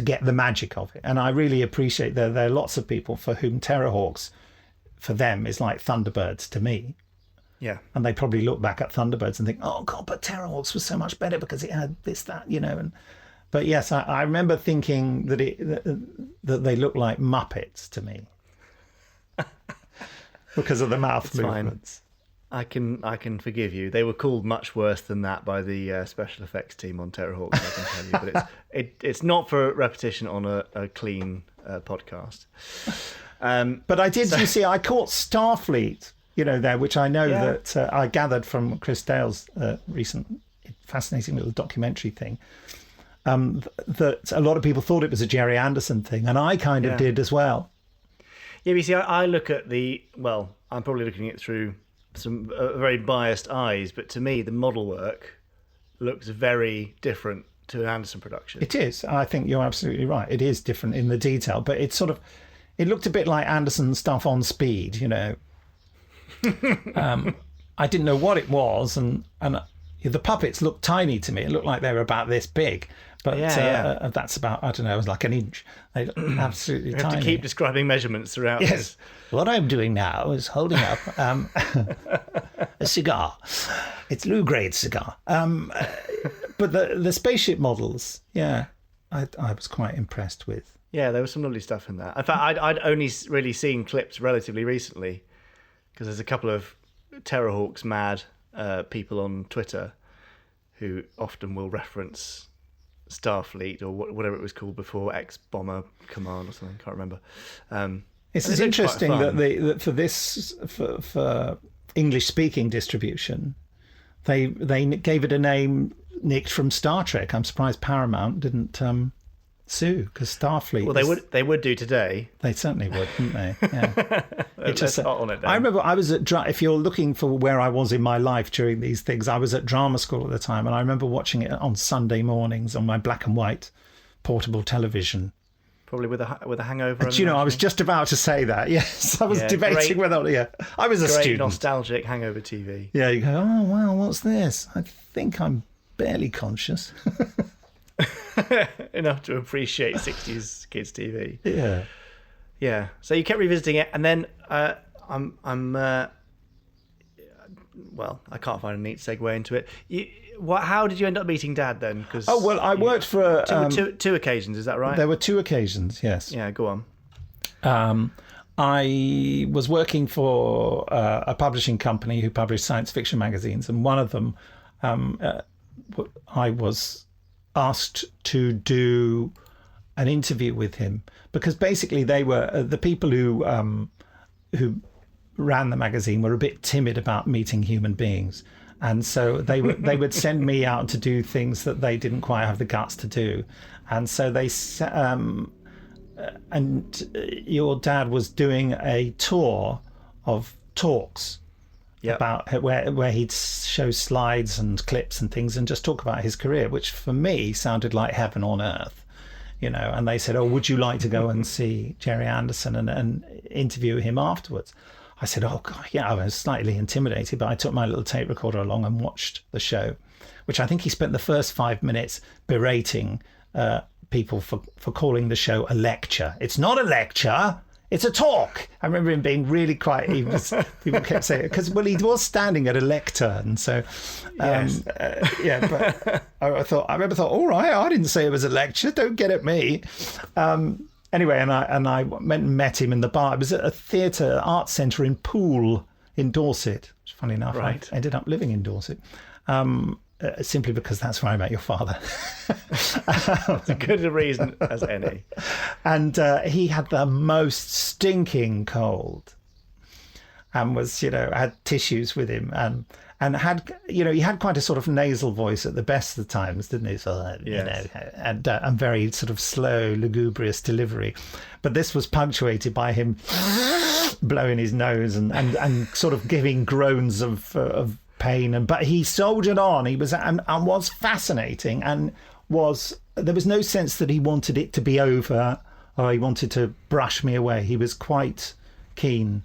get the magic of it. And I really appreciate that there are lots of people for whom Terrorhawks, for them, is like Thunderbirds to me. Yeah. And they probably look back at Thunderbirds and think, oh, God, but Terrorhawks was so much better because it had this, that, But yes, I remember thinking that that they looked like Muppets to me. Because of the mouth movements. Fine. I can forgive you. They were called much worse than that by the special effects team on Terrorhawks, I can tell you. But it's not for repetition on a clean podcast. But I did, I caught Starfleet, there, which I know that I gathered from Chris Dale's recent fascinating little documentary thing, that a lot of people thought it was a Gerry Anderson thing, and I kind of did as well. Yeah, but you see, I look at I'm probably looking at it through some very biased eyes, but to me, the model work looks very different to an Anderson production. It is. I think you're absolutely right. It is different in the detail, but it's sort of, it looked a bit like Anderson stuff on speed, I didn't know what it was, and the puppets looked tiny to me. It looked like they were about this big. But that's about, I don't know, it was like an inch. They look absolutely tiny. You have to keep describing measurements throughout this. What I'm doing now is holding up a cigar. It's Lou Grade's cigar. But the spaceship models, I was quite impressed with. Yeah, there was some lovely stuff in that. In fact, I'd only really seen clips relatively recently, because there's a couple of Terrorhawks mad people on Twitter who often will reference Starfleet or whatever it was called before, X-Bomber Command or something, can't remember. It's interesting that for this for English speaking distribution, they gave it a name nicked from Star Trek. I'm surprised Paramount didn't sue, because Starfleet. Well, they would do today. They certainly would, wouldn't they? Yeah. Let's hot on it then. I remember I was at if you're looking for where I was in my life during these things, I was at drama school at the time, and I remember watching it on Sunday mornings on my black and white portable television. Probably with a hangover. But, I was just about to say that. Yes, I was debating whether. I was a student. Nostalgic hangover TV. Yeah, you go, oh wow, what's this? I think I'm barely conscious. Enough to appreciate 60s kids TV. Yeah. So you kept revisiting it, and then I can't find a neat segue into it. How did you end up meeting Dad then? I worked for two occasions. Is that right? There were two occasions. Yes. Yeah. Go on. I was working for a publishing company who published science fiction magazines, and one of them, I was asked to do an interview with him, because basically they were the people who ran the magazine were a bit timid about meeting human beings, and so they would send me out to do things that they didn't quite have the guts to do, and so they and your dad was doing a tour of talks. Yep. About where he'd show slides and clips and things and just talk about his career, which for me sounded like heaven on earth, and they said, oh, would you like to go and see Gerry Anderson and interview him afterwards? I said, oh God, yeah. I was slightly intimidated, but I took my little tape recorder along and watched the show, which I think he spent the first 5 minutes berating people for calling the show a lecture. It's not a lecture, It's a talk. I remember him being really quiet. People kept saying it because, well, he was standing at a lectern. So, Yes. but I remember thought, all right, I didn't say it was a lecture. Don't get at me. Anyway, and I went and met him in the bar. It was at a theatre art centre in Poole in Dorset. Which, funny enough, Right. I ended up living in Dorset. Simply because that's where I met your father. As good a reason as any. And he had the most stinking cold and was, had tissues with him and had, he had quite a sort of nasal voice at the best of the times, didn't he? So, Yes. and very sort of slow, lugubrious delivery. But this was punctuated by him blowing his nose and sort of giving groans of pain, but he soldiered on. He was and was fascinating, and there was no sense that he wanted it to be over or he wanted to brush me away. He was quite keen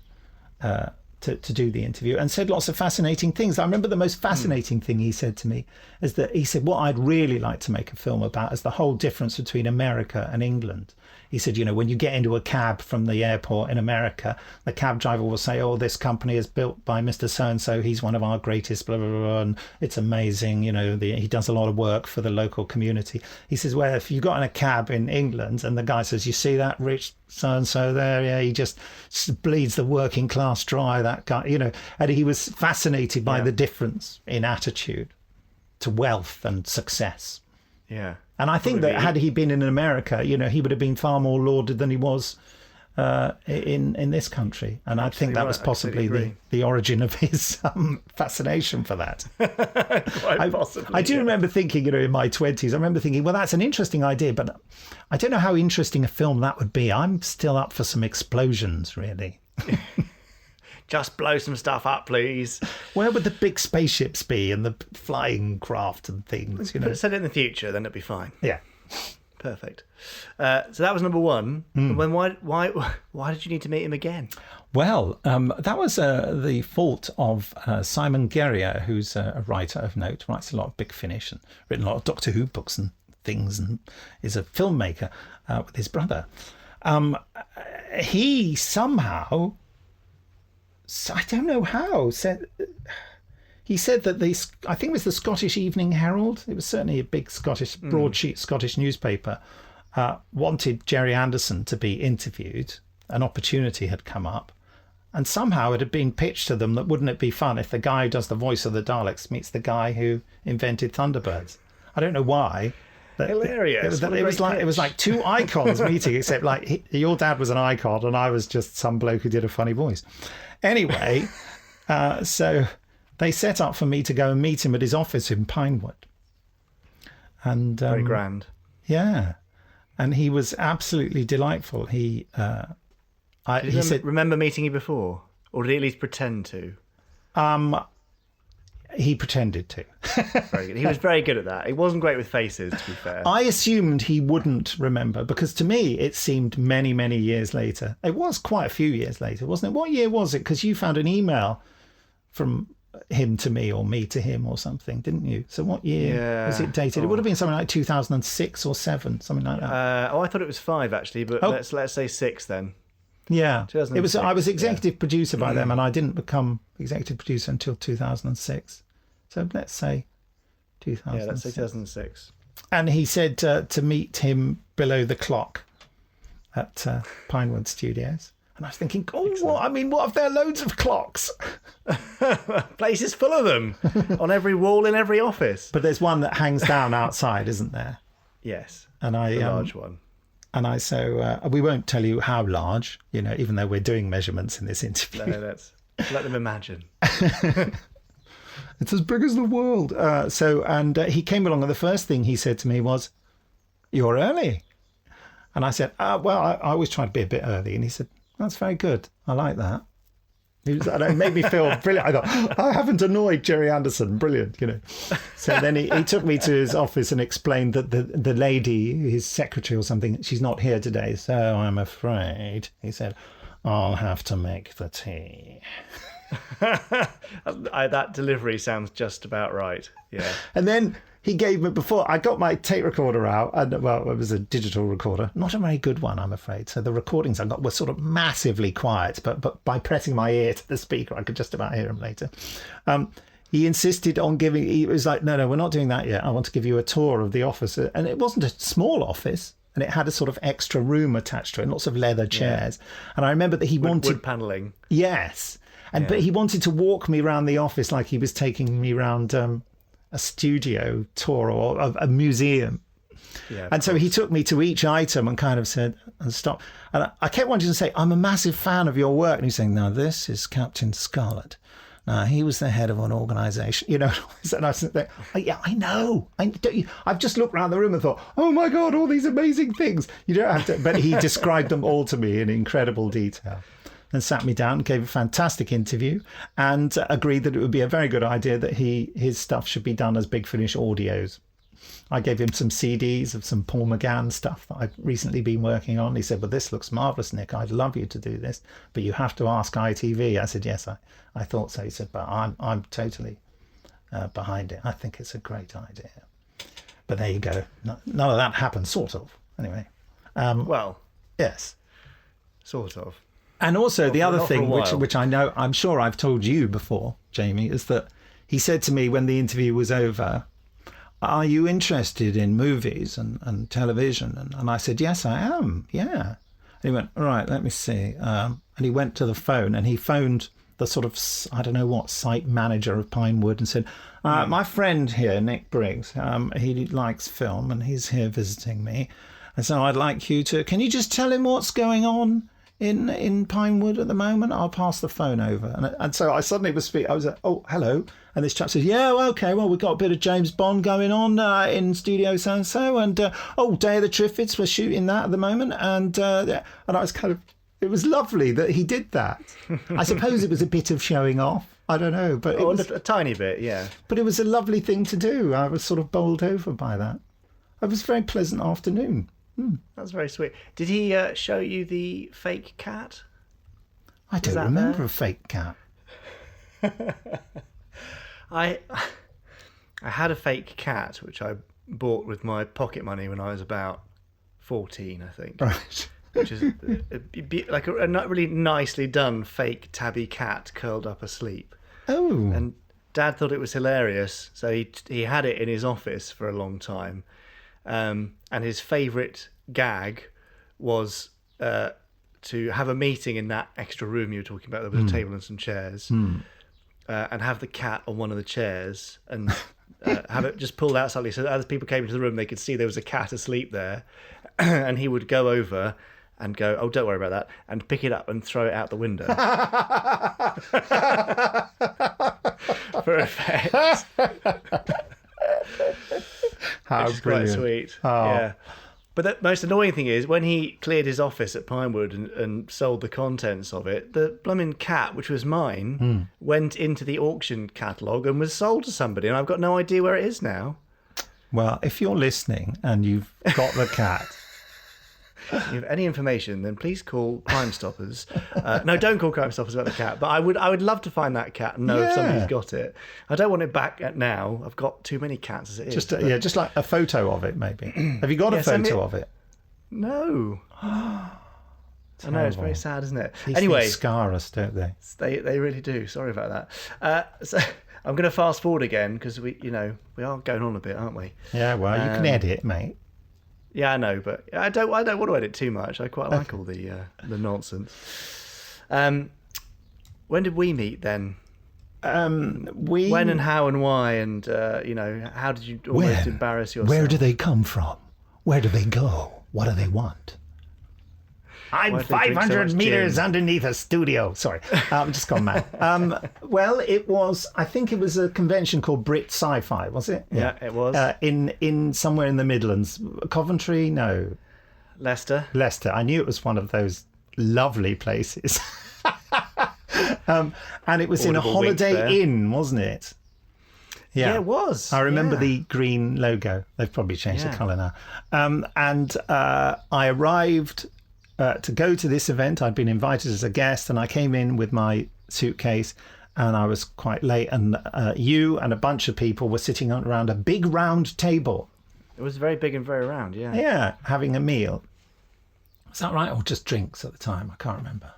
to do the interview and said lots of fascinating things. I remember the most fascinating thing he said to me is that he said, what I'd really like to make a film about is the whole difference between America and England. He said, when you get into a cab from the airport in America, the cab driver will say, oh, this company is built by Mr. So-and-so. He's one of our greatest, blah, blah, blah, and it's amazing. He does a lot of work for the local community. He says, well, if you got in a cab in England and the guy says, you see that rich so-and-so there? Yeah, he just bleeds the working class dry, that guy, And he was fascinated by the difference in attitude to wealth and success. Yeah. And I think that had he been in America, he would have been far more lauded than he was in this country. And I think that was possibly the origin of his fascination for that. Quite possibly. I do remember thinking, in my 20s, I remember thinking, well, that's an interesting idea, but I don't know how interesting a film that would be. I'm still up for some explosions, really. Just blow some stuff up, please. Where would the big spaceships be and the flying craft and things? Set it in the future, then it'd be fine. Yeah. Perfect. So that was number one. When why did you need to meet him again? Well, that was the fault of Simon Guerrier, who's a writer of note, writes a lot of Big Finish and written a lot of Doctor Who books and things, and is a filmmaker with his brother. He somehow, I don't know how, he said that I think it was the Scottish Evening Herald, it was certainly a big Scottish, broadsheet Scottish newspaper, wanted Gerry Anderson to be interviewed. An opportunity had come up, and somehow it had been pitched to them that wouldn't it be fun if the guy who does the voice of the Daleks meets the guy who invented Thunderbirds. I don't know why. Hilarious. It was like two icons meeting, except like your dad was an icon and I was just some bloke who did a funny voice. Anyway, so they set up for me to go and meet him at his office in Pinewood. And Very grand. Yeah. And he was absolutely delightful. He said, remember meeting you before? Or did he at least pretend to? He pretended to. Very good. He was very good at that. He wasn't great with faces, to be fair. I assumed he wouldn't remember because to me it seemed many, many years later. It was quite a few years later, wasn't it? What year was it? Because you found an email from him to me or me to him or something, didn't you? So what year was it dated? It would have been something like 2006 or 7, something like that. I thought it was 5 actually, but let's say 6 then. Yeah, it was. I was executive producer by them, and I didn't become executive producer until 2006. So let's say 2006. Yeah, let's say 2006. And he said to meet him below the clock at Pinewood Studios. And I was thinking, what if there are loads of clocks? Place is full of them on every wall in every office. But there's one that hangs down outside, isn't there? Yes, and a large one. And we won't tell you how large, even though we're doing measurements in this interview. No, let's let them imagine. It's as big as the world. He came along, and the first thing he said to me was, "You're early." And I said, "Well, I always try to be a bit early." And he said, "That's very good. I like that." It made me feel brilliant. I thought, I haven't annoyed Gerry Anderson. Brilliant, So then he took me to his office and explained that the lady, his secretary or something, she's not here today. So I'm afraid, he said, I'll have to make the tea. That delivery sounds just about right. Yeah. And then he gave me, before I got my tape recorder out, and well, it was a digital recorder, not a very good one, I'm afraid. So the recordings I got were sort of massively quiet, but by pressing my ear to the speaker, I could just about hear them later. He insisted on giving, he was like, no, we're not doing that yet. I want to give you a tour of the office. And it wasn't a small office, and it had a sort of extra room attached to it, and lots of leather chairs. Yeah. And I remember that he wanted... Wood panelling. Yes. But he wanted to walk me around the office like he was taking me around a studio tour or a museum. Yeah, and so he took me to each item and kind of said, and stop. And I kept wanting to say, I'm a massive fan of your work. And he's saying, no, this is Captain Scarlet. He was the head of an organisation, and I was there, yeah, I know. I've just looked around the room and thought, oh my God, all these amazing things. You don't have to. But he described them all to me in incredible detail and sat me down, gave a fantastic interview, and agreed that it would be a very good idea that his stuff should be done as Big Finish audios. I gave him some CDs of some Paul McGann stuff that I've recently been working on. He said, well, this looks marvellous, Nick. I'd love you to do this, but you have to ask ITV. I said, yes, I thought so. He said, but I'm totally behind it. I think it's a great idea. But there you go. None of that happened, sort of. Anyway. Well, yes. Sort of. And also the other thing, which I know, I'm sure I've told you before, Jamie, is that he said to me when the interview was over, are you interested in movies and television? And I said, yes, I am. Yeah. And he went, all right, let me see. And he went to the phone and he phoned the sort of, I don't know what, site manager of Pinewood and said, my friend here, Nick Briggs, he likes film and he's here visiting me. And so I'd like you to, can you just tell him what's going on in Pinewood at the moment? I'll pass the phone over. And so I suddenly was speaking. I was like, oh, hello. And this chap says, yeah, well, okay, well, we've got a bit of James Bond going on in studio so-and-so. And, Day of the Triffids, we're shooting that at the moment. And I was kind of, it was lovely that he did that. I suppose it was a bit of showing off. I don't know. But it was a tiny bit, yeah. But it was a lovely thing to do. I was sort of bowled over by that. It was a very pleasant afternoon. That's very sweet. Did he show you the fake cat? I don't remember a fake cat. I had a fake cat which I bought with my pocket money when I was about 14, I think. Right. Which is like a not really nicely done fake tabby cat curled up asleep. Oh. And Dad thought it was hilarious, so he had it in his office for a long time. And his favourite gag was to have a meeting in that extra room you were talking about. There was a table and some chairs, and have the cat on one of the chairs and have it just pulled out slightly so that as people came into the room, they could see there was a cat asleep there. And he would go over and go, oh, don't worry about that, and pick it up and throw it out the window. For effect. How Which is brilliant. quite sweet. Oh. Yeah. But the most annoying thing is when he cleared his office at Pinewood and sold the contents of it, the blooming cat, which was mine, went into the auction catalogue and was sold to somebody, and I've got no idea where it is now. Well, if you're listening and you've got the cat... If you have any information, then please call Crime Stoppers. No, don't call Crime Stoppers about the cat. But I would love to find that cat and know if somebody's got it. I don't want it back now. I've got too many cats as it is. Just like a photo of it, maybe. Have you got a photo of it? No. I know, it's very sad, isn't it? These Anyway, things scar us, don't they? They really do. Sorry about that. So I'm going to fast forward again because we are going on a bit, aren't we? Yeah, well, you can edit, mate. Yeah, I know, but I don't want to edit too much. I quite like all the nonsense. When did we meet then? When and how and why, and how did you almost embarrass yourself? Where do they come from? Where do they go? What do they want? I'm 500 meters underneath a studio. Sorry, I'm just gone mad. Well, I think it was a convention called Brit Sci-Fi, was it? Yeah, it was. In somewhere in the Midlands. Coventry? No. Leicester. I knew it was one of those lovely places. And it was in a Holiday Inn, wasn't it? Yeah, it was. I remember the green logo. They've probably changed the colour now. And I arrived... to go to this event. I'd been invited as a guest, and I came in with my suitcase, and I was quite late, and you and a bunch of people were sitting around a big round table. It was very big and very round, yeah. Yeah, having a meal. Is that right? Or just drinks at the time? I can't remember.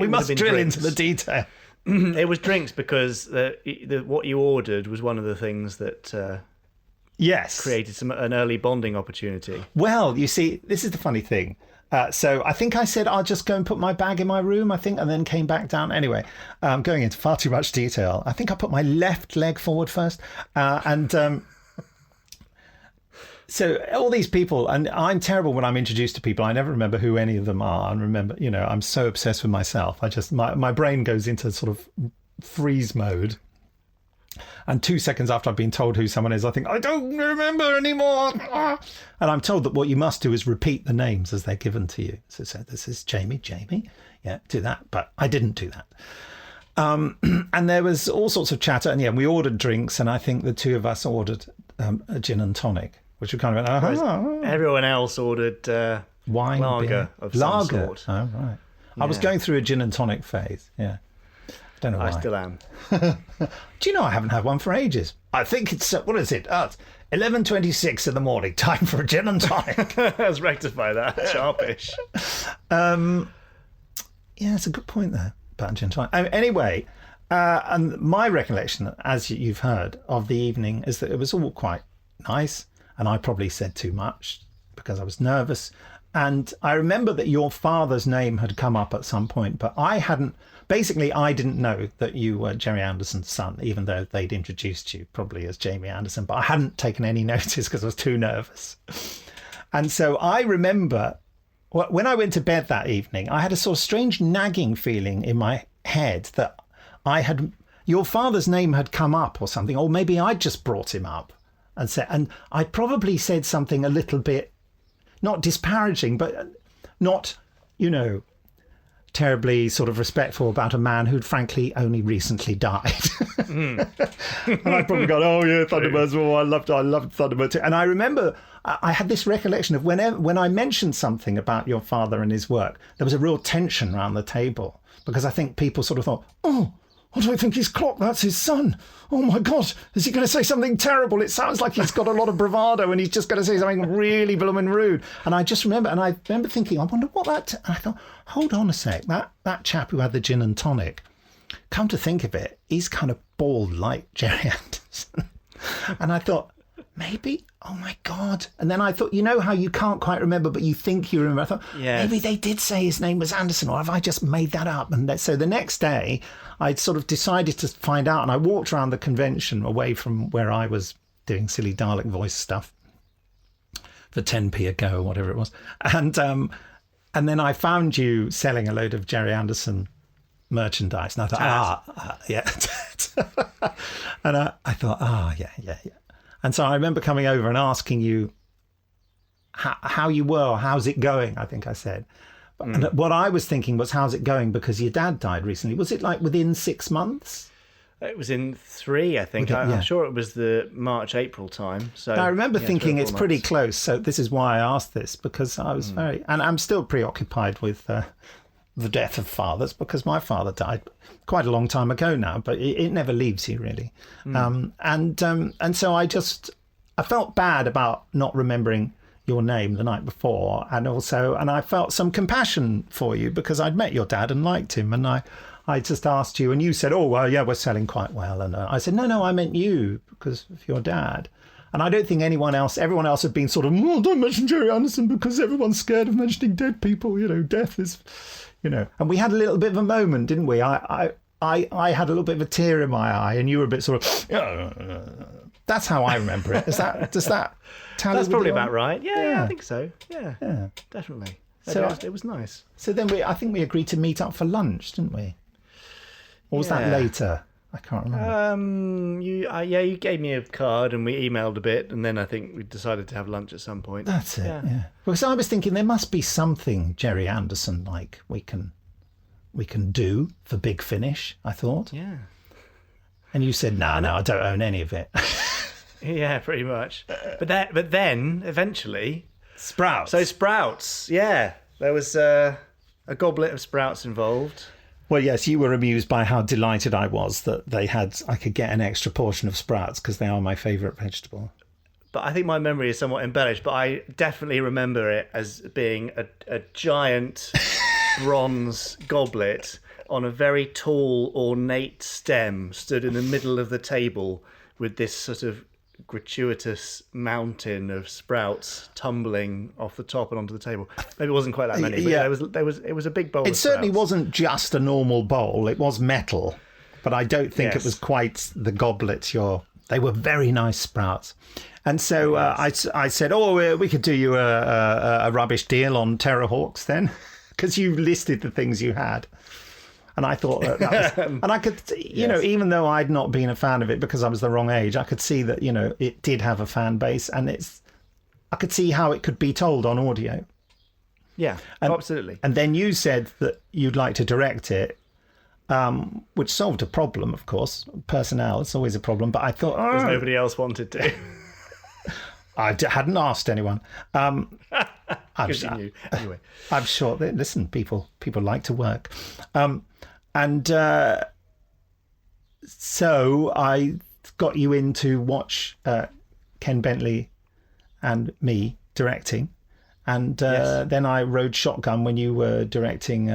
We must drill into the detail. It was drinks because what you ordered was one of the things that yes, created an early bonding opportunity. Well, you see, this is the funny thing. So I think I said I'll just go and put my bag in my room, and then came back down. Anyway, going into far too much detail. I think I put my left leg forward first, so all these people, and I'm terrible when I'm introduced to people. I never remember who any of them are. And remember, I'm so obsessed with myself. My brain goes into sort of freeze mode. And 2 seconds after I've been told who someone is, I think, I don't remember anymore. And I'm told that what you must do is repeat the names as they're given to you. So this is Jamie. Yeah, do that. But I didn't do that. And there was all sorts of chatter. And we ordered drinks. And I think the two of us ordered a gin and tonic, which we kind of everyone else ordered wine, lager beer. of some sort. Oh, right. Yeah. I was going through a gin and tonic phase. Yeah. Don't know why. I still am. Do you know I haven't had one for ages? I think it's, what is it? It's 11:26 in the morning. Time for a gin and tonic. Let's rectify that. Sharpish. Yeah, it's a good point there about gin and tonic. Anyway, and my recollection, as you've heard, of the evening is that it was all quite nice. And I probably said too much because I was nervous. And I remember that your father's name had come up at some point, but I didn't know that you were Gerry Anderson's son, even though they'd introduced you probably as Jamie Anderson, but I hadn't taken any notice because I was too nervous. And so I remember when I went to bed that evening, I had a sort of strange nagging feeling in my head that your father's name had come up or something, or maybe I'd just brought him up and I probably said something a little bit, not disparaging, but not, terribly sort of respectful about a man who'd frankly only recently died. And I'd probably gone, oh yeah, Thunderbirds, I loved Thunderbirds too. And I remember I had this recollection of when I mentioned something about your father and his work, there was a real tension around the table because I think people sort of thought, oh, I don't think he's clocked that's his son. Oh my God, is he going to say something terrible? It sounds like he's got a lot of bravado and he's just going to say something really blooming rude. And I just remember, thinking, I wonder what that... And I thought, hold on a sec, that chap who had the gin and tonic, come to think of it, he's kind of bald like Gerry Anderson. And I thought, maybe, oh my God. And then I thought, how you can't quite remember, but you think you remember. I thought, maybe they did say his name was Anderson, or have I just made that up? And so the next day, I sort of decided to find out, and I walked around the convention away from where I was doing silly Dalek voice stuff for 10p a go or whatever it was. And then I found you selling a load of Gerry Anderson merchandise. And I thought, yeah. And I thought, yeah. And so I remember coming over and asking you how you were, or how's it going, I think I said. And what I was thinking was, how's it going? Because your dad died recently. Was it like within 6 months? It was in 3, I think. I'm sure it was the March, April time. So I remember thinking it's pretty close. So this is why I asked this, because I was and I'm still preoccupied with the death of fathers, because my father died quite a long time ago now, but it never leaves you really. And so I felt bad about not remembering your name the night before, and I felt some compassion for you because I'd met your dad and liked him, and I just asked you, and you said, oh well, yeah, we're selling quite well, and I said, no, I meant you because of your dad. And I don't think everyone else had been sort of, don't mention Gerry Anderson because everyone's scared of mentioning dead people, death is, and we had a little bit of a moment, didn't we? I had a little bit of a tear in my eye, and you were a bit sort of, that's how I remember it. Does that tally? That's probably about right. Yeah, I think so. Yeah, definitely. So it was nice. So then I think we agreed to meet up for lunch, didn't we? Or was that later? I can't remember. You gave me a card and we emailed a bit, and then I think we decided to have lunch at some point. That's it. Yeah. Because I was thinking there must be something Gerry Anderson like we can do for Big Finish. I thought. Yeah. And you said, no, I don't own any of it. Yeah, pretty much. But then eventually, Sprouts. So Sprouts, yeah, there was a goblet of Sprouts involved. Well, yes, you were amused by how delighted I was that I could get an extra portion of sprouts because they are my favourite vegetable. But I think my memory is somewhat embellished, but I definitely remember it as being a giant bronze goblet on a very tall, ornate stem stood in the middle of the table with this sort of gratuitous mountain of sprouts tumbling off the top and onto the table. Maybe it wasn't quite that many, but it was a big bowl. It certainly wasn't just a normal bowl. It was metal, but I don't think it was quite the goblet. They were very nice sprouts. And so I said, we could do you a rubbish deal on Terrorhawks then, because you listed the things you had. And I thought that was... And I could, even though I'd not been a fan of it because I was the wrong age, I could see that, it did have a fan base, and I could see how it could be told on audio. Yeah, absolutely. And then you said that you'd like to direct it, which solved a problem, of course. Personnel, it's always a problem, but I thought... Because nobody else wanted to. I hadn't asked anyone. Because you knew. Anyway. I'm sure that, listen, people like to work. So I got you in to watch Ken Bentley and me directing. And then I rode shotgun when you were directing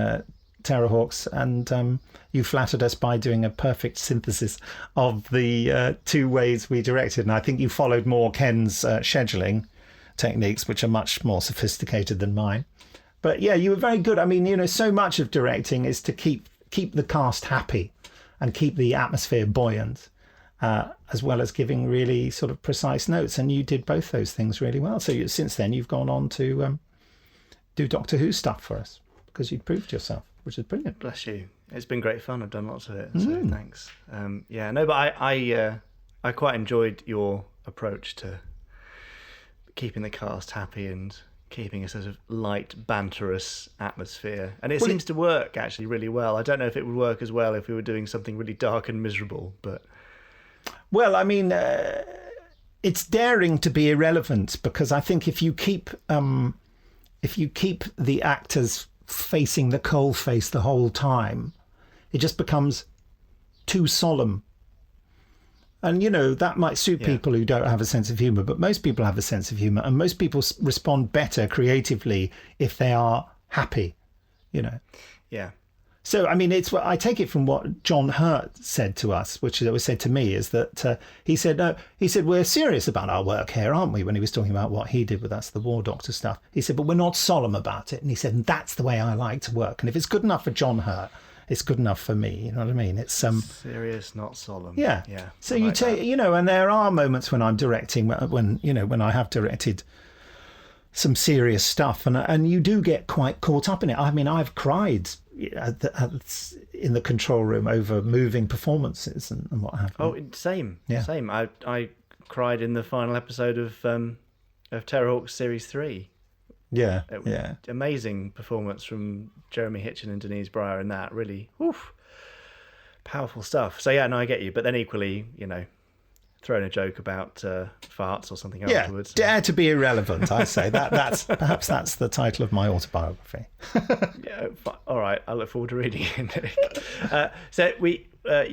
Terrorhawks, and you flattered us by doing a perfect synthesis of the two ways we directed. And I think you followed more Ken's scheduling techniques, which are much more sophisticated than mine. But yeah, you were very good. I mean, so much of directing is to keep the cast happy and keep the atmosphere buoyant, as well as giving really sort of precise notes. And you did both those things really well. So since then, you've gone on to do Doctor Who stuff for us because you'd proved yourself, which is brilliant. Bless you. It's been great fun. I've done lots of it, so thanks. But I quite enjoyed your approach to keeping the cast happy and keeping a sort of light, banterous atmosphere. And it seems to work actually really well. I don't know if it would work as well if we were doing something really dark and miserable, but... Well, I mean, it's daring to be irrelevant, because I think if you keep the actors facing the cold face the whole time, it just becomes too solemn. And, that might suit people who don't have a sense of humour, but most people have a sense of humour, and most people respond better creatively if they are happy, Yeah. So, I mean, I take it from what John Hurt said to us, which was said to me, is that he said, we're serious about our work here, aren't we? When he was talking about what he did with us, the War Doctor stuff. He said, but we're not solemn about it. And he said, and that's the way I like to work. And if it's good enough for John Hurt, it's good enough for me. You know what I mean? It's serious, not solemn. Yeah. Yeah. So you take, and there are moments when I'm directing, when I have directed some serious stuff, and you do get quite caught up in it. I mean, I've cried in the control room over moving performances and what have you. Oh, same. Yeah. Same. I cried in the final episode of Terrorhawks Series 3. Yeah, Amazing performance from Jeremy Hitchen and Denise Breyer in that. Really, powerful stuff. So I get you. But then equally, throwing a joke about farts or something afterwards. Dare to be irrelevant, I say. That's the title of my autobiography. All right, I look forward to reading it, Nick. So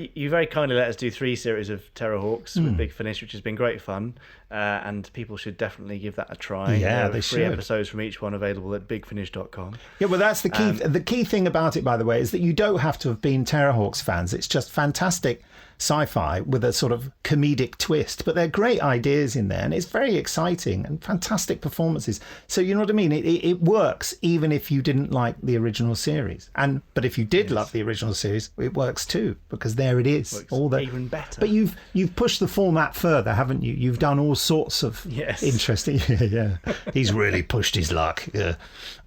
you very kindly let us do 3 series of Terrorhawks with Big Finish, which has been great fun, and people should definitely give that a try. Yeah, they should. 3 episodes from each one available at bigfinish.com. Yeah, well, that's the key. The key thing about it, by the way, is that you don't have to have been Terrorhawks fans. It's just fantastic sci-fi with a sort of comedic twist, but there are great ideas in there, and it's very exciting and fantastic performances. So you know what I mean? It works even if you didn't like the original series, but if you did love the original series, it works too, because there it is, even better. But you've pushed the format further, haven't you? You've done all sorts of interesting. Yeah, he's really pushed his luck. Yeah,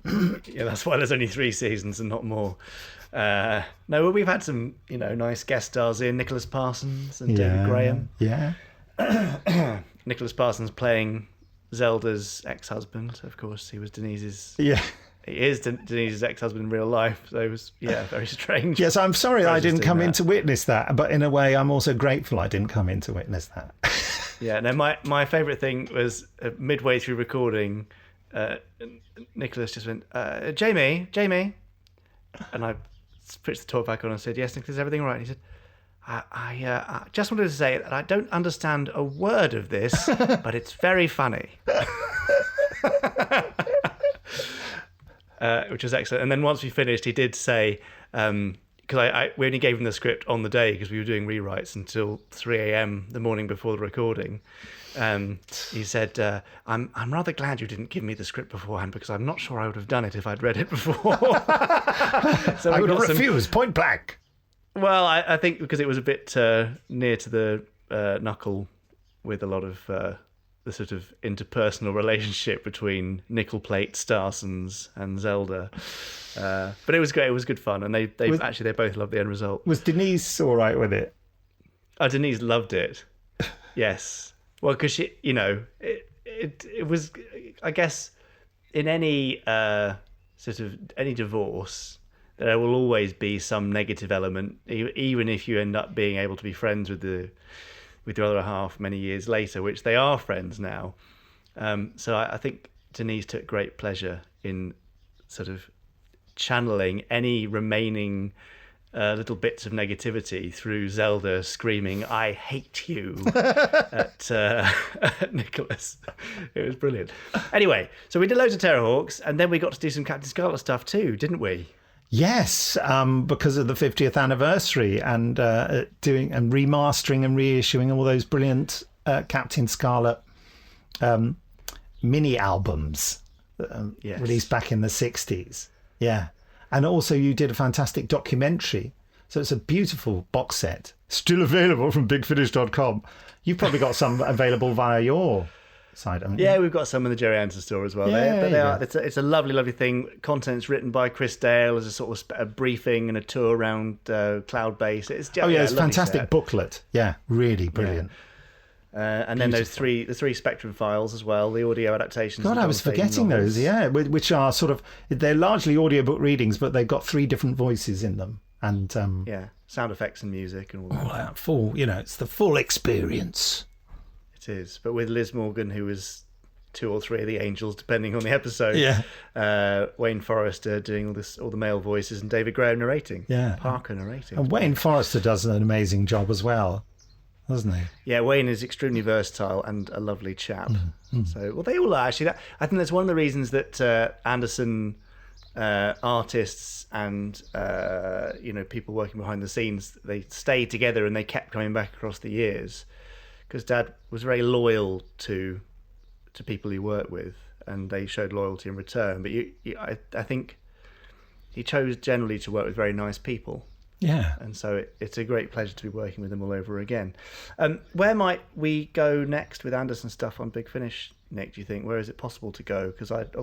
that's why there's only 3 seasons and not more. No, we've had some, nice guest stars in, Nicholas Parsons and David Graham. Yeah. Nicholas Parsons playing Zelda's ex-husband. Of course, he was Denise's. Yeah. He is Denise's ex-husband in real life, so it was, very strange. Yes, I'm sorry I didn't come in to witness that, but in a way, I'm also grateful I didn't come in to witness that. Yeah, no, my favourite thing was midway through recording, Nicholas just went, Jamie, and I switched the talk back on and said, "Yes, Nick, is everything all right?" And he said, I just wanted to say that I don't understand a word of this, but it's very funny." Which was excellent. And then once we finished, he did say, because we only gave him the script on the day because we were doing rewrites until 3 a.m. the morning before the recording. He said, I'm rather glad you didn't give me the script beforehand because I'm not sure I would have done it if I'd read it before. So I would have refused, point blank. Well, I think because it was a bit near to the knuckle with a lot of the sort of interpersonal relationship between Nickel Plate, Starsons and Zelda. But it was great. It was good fun. And they both loved the end result. Was Denise all right with it? Oh, Denise loved it. Yes. Well, because she, it was, I guess, in any sort of any divorce, there will always be some negative element, even if you end up being able to be friends with your other half many years later, which they are friends now. So I think Denise took great pleasure in sort of channeling any remaining little bits of negativity through Zelda screaming, "I hate you," at Nicholas. It was brilliant. Anyway, so we did loads of Terrorhawks, and then we got to do some Captain Scarlet stuff too, didn't we? Yes, because of the 50th anniversary and doing and remastering and reissuing all those brilliant Captain Scarlet mini albums released back in the 60s. Yeah. And also you did a fantastic documentary. So it's a beautiful box set. Still available from bigfinish.com. You've probably got some available via your side, haven't you? Yeah, we've got some in the Gerry Anderson store as well. Yeah, it's a lovely, lovely thing. Content's written by Chris Dale as a sort of a briefing and a tour around Cloud Base. It's it's a fantastic set. Booklet. Yeah, really brilliant. And then the three Spectrum files as well, the audio adaptations. God, I was forgetting those. Yeah, which are sort of, they're largely audiobook readings, but they've got 3 different voices in them, and sound effects and music and all that. Full, it's the full experience. It is, but with Liz Morgan, who was 2 or 3 of the angels, depending on the episode. Yeah. Wayne Forrester doing all the male voices, and David Graham narrating. Yeah. Parker narrating. And Wayne Forrester does an amazing job as well, doesn't he? Yeah, Wayne is extremely versatile and a lovely chap. So, well, they all are actually. I think that's one of the reasons that Anderson artists and people working behind the scenes, they stayed together and they kept coming back across the years, because Dad was very loyal to people he worked with, and they showed loyalty in return. But I think he chose generally to work with very nice people. Yeah. And so it's a great pleasure to be working with them all over again. Where might we go next with Anderson stuff on Big Finish, Nick, do you think? Where is it possible to go? Because I'd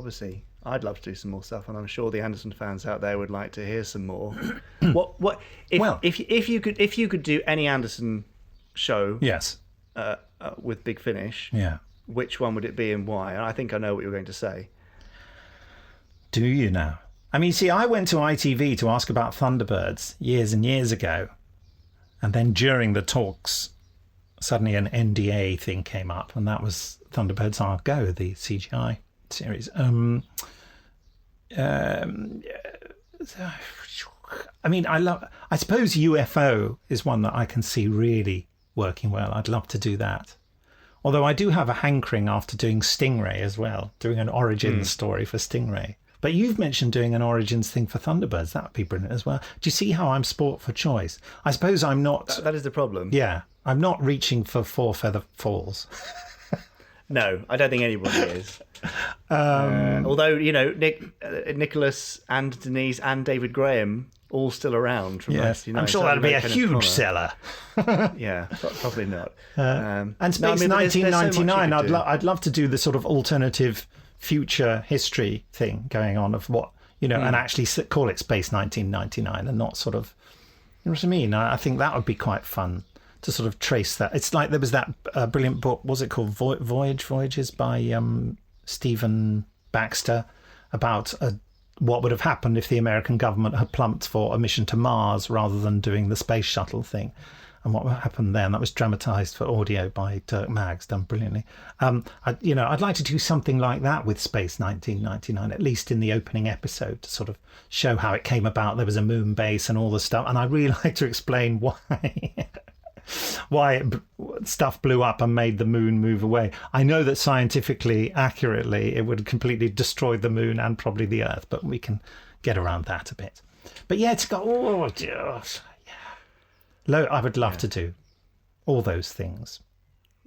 love to do some more stuff, and I'm sure the Anderson fans out there would like to hear some more. If you could do any Anderson show, yes, with Big Finish, yeah, which one would it be and why? And I think I know what you're going to say. Do you now? I mean, see, I went to ITV to ask about Thunderbirds years and years ago, and then during the talks, suddenly an NDA thing came up, and that was Thunderbirds Are Go, the CGI series. I mean, I suppose UFO is one that I can see really working well. I'd love to do that. Although I do have a hankering after doing Stingray as well, doing an origins story for Stingray. But you've mentioned doing an origins thing for Thunderbirds. That would be brilliant as well. Do you see how I'm sport for choice? I suppose I'm not... That is the problem. Yeah. I'm not reaching for 4 feather falls. No, I don't think anybody is. Although, Nicholas and Denise and David Graham all still around from yes. I'm sure that'd be a huge seller. Yeah, probably not. And Space 1999, I'd love to do the sort of alternative future history thing going on of what, and actually call it Space 1999 and not sort of, you know what I mean? I think that would be quite fun to sort of trace that. It's like there was that brilliant book, what was it called? Voyages by Stephen Baxter, about what would have happened if the American government had plumped for a mission to Mars rather than doing the space shuttle thing. and what happened then. That was dramatised for audio by Dirk Maggs, done brilliantly. I'd like to do something like that with Space 1999, at least in the opening episode, to sort of show how it came about. There was a moon base and all the stuff, and I'd really like to explain why stuff blew up and made the moon move away. I know that scientifically, accurately, it would completely destroy the moon and probably the Earth, but we can get around that a bit. But yeah, it's got I would love to do all those things.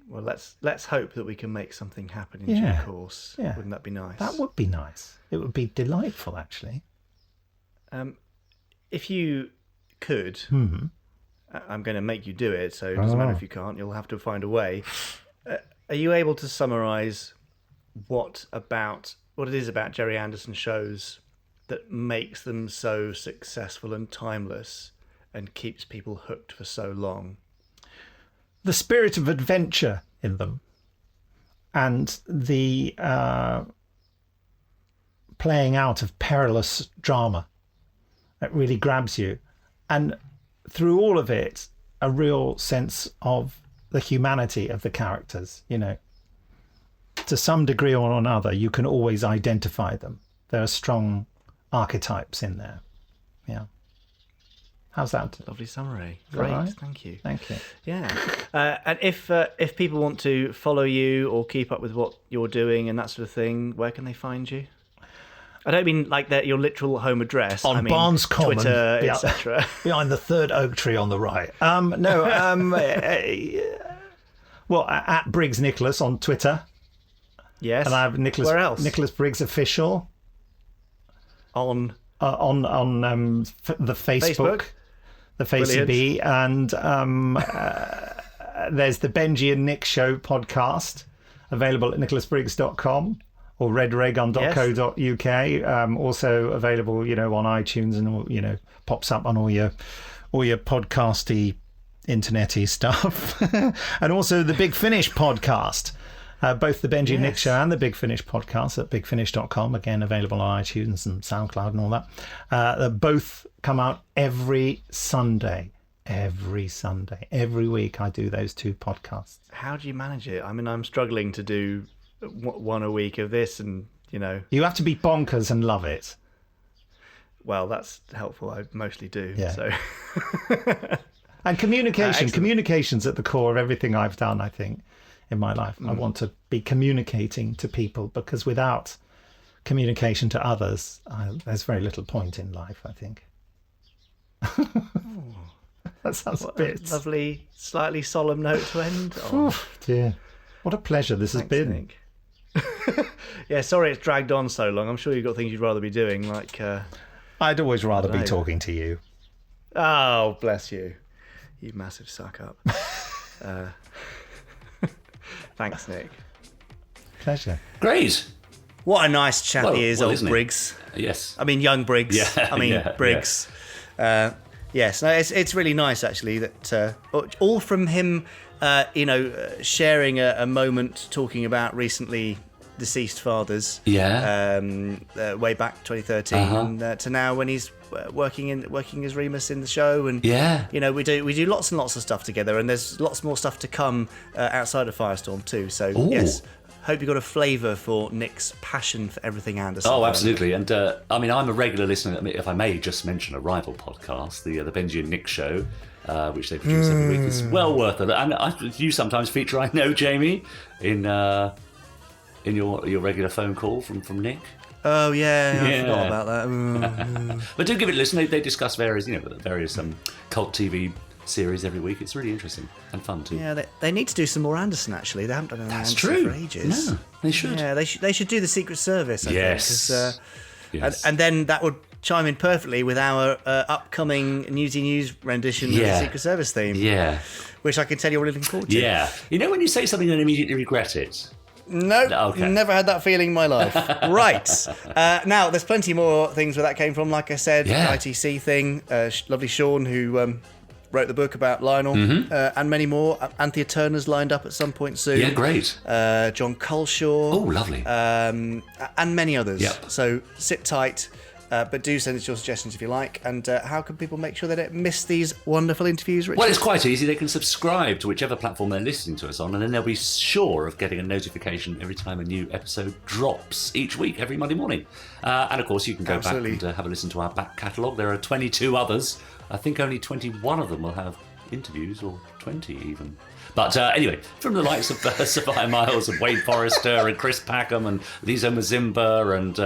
Well, let's hope that we can make something happen in due course. Yeah. Wouldn't that be nice? That would be nice. It would be delightful, actually. If you could, I'm going to make you do it, so it doesn't matter if you can't. You'll have to find a way. Are you able to summarise what it is about Gerry Anderson shows that makes them so successful and timeless and keeps people hooked for so long? The spirit of adventure in them, and the playing out of perilous drama that really grabs you, and through all of it, a real sense of the humanity of the characters. To some degree or another, you can always identify them. There are strong archetypes in there. Yeah. How's that? Lovely summary. Great. Right? Thank you. Thank you. Yeah. And if people want to follow you or keep up with what you're doing and that sort of thing, where can they find you? I don't mean like your literal home address. On Barnes Common, Twitter, etc. Behind the third oak tree on the right. At Briggs Nicholas on Twitter. Yes. And I have Nicholas. Where else? Nicholas Briggs Official. On the Facebook. The FaceB, and there's the Benji and Nick Show podcast, available at nicholasbriggs.com or redregon.co.uk. Also available, on iTunes, and pops up on all your podcasty, internety stuff, and also the Big Finish podcast. Both the Benji and Nick Show and the Big Finish podcast at bigfinish.com, again available on iTunes and SoundCloud and all that. They both come out every Sunday. Every week I do those two podcasts. How do you manage it? I mean, I'm struggling to do one a week of this, and you have to be bonkers and love it. Well, that's helpful. I mostly do. Yeah. So. And communication's at the core of everything I've done, I think, in my life. I want to be communicating to people, because without communication to others, there's very little point in life, I think. That sounds a bit... lovely, slightly solemn note to end on. Oh, dear. What a pleasure this has been. Nick. Yeah, sorry it's dragged on so long. I'm sure you've got things you'd rather be doing, like... I'd always rather be talking to you. Oh, bless you. You massive suck up. Thanks, Nick. Pleasure. Great. What a nice chap he is, old isn't Briggs. Yes. I mean, young Briggs. Yeah. Briggs. Yeah. Yes, no, it's really nice, actually, that all from him, sharing a moment talking about recently deceased fathers. Yeah. Way back 2013 to now, when he's working as Remus in the show, and we do lots and lots of stuff together, and there's lots more stuff to come outside of Firestorm too. So yes, hope you got a flavour for Nick's passion for everything Anderson. Oh, absolutely. And I'm a regular listener. I mean, if I may just mention a rival podcast, the Benji and Nick Show, which they produce every week, is well worth it. And you sometimes feature, I know, Jamie, in your regular phone call from Nick. Oh yeah, I forgot about that. But do give it a listen. They discuss various cult TV series every week. It's really interesting and fun too. Yeah, they need to do some more Anderson. Actually, they haven't done an That's Anderson true. for ages. No, they should. Yeah, they should do the Secret Service. I think, 'cause, yes. And then that would chime in perfectly with our upcoming Newsy News rendition of the Secret Service theme. Yeah, which I can tell you're really looking forward to. Yeah, when you say something and immediately regret it. Nope, okay. Never had that feeling in my life. Right. Now, there's plenty more things where that came from. Like I said, the ITC thing, lovely Sean, who wrote the book about Lionel, and many more. Anthea Turner's lined up at some point soon. Yeah, great. John Culshaw. Oh, lovely. And many others. Yep. So sit tight. but do send us your suggestions if you like. And how can people make sure they don't miss these wonderful interviews, Richard? Well, it's quite easy. They can subscribe to whichever platform they're listening to us on, and then they'll be sure of getting a notification every time a new episode drops each week, every Monday morning. And of course, you can go back and have a listen to our back catalogue. There are 22 others. I think only 21 of them will have interviews, or 20 even. But anyway, from the likes of Sophia Miles and Wayne Forrester and Chris Packham and Lisa Mazimba and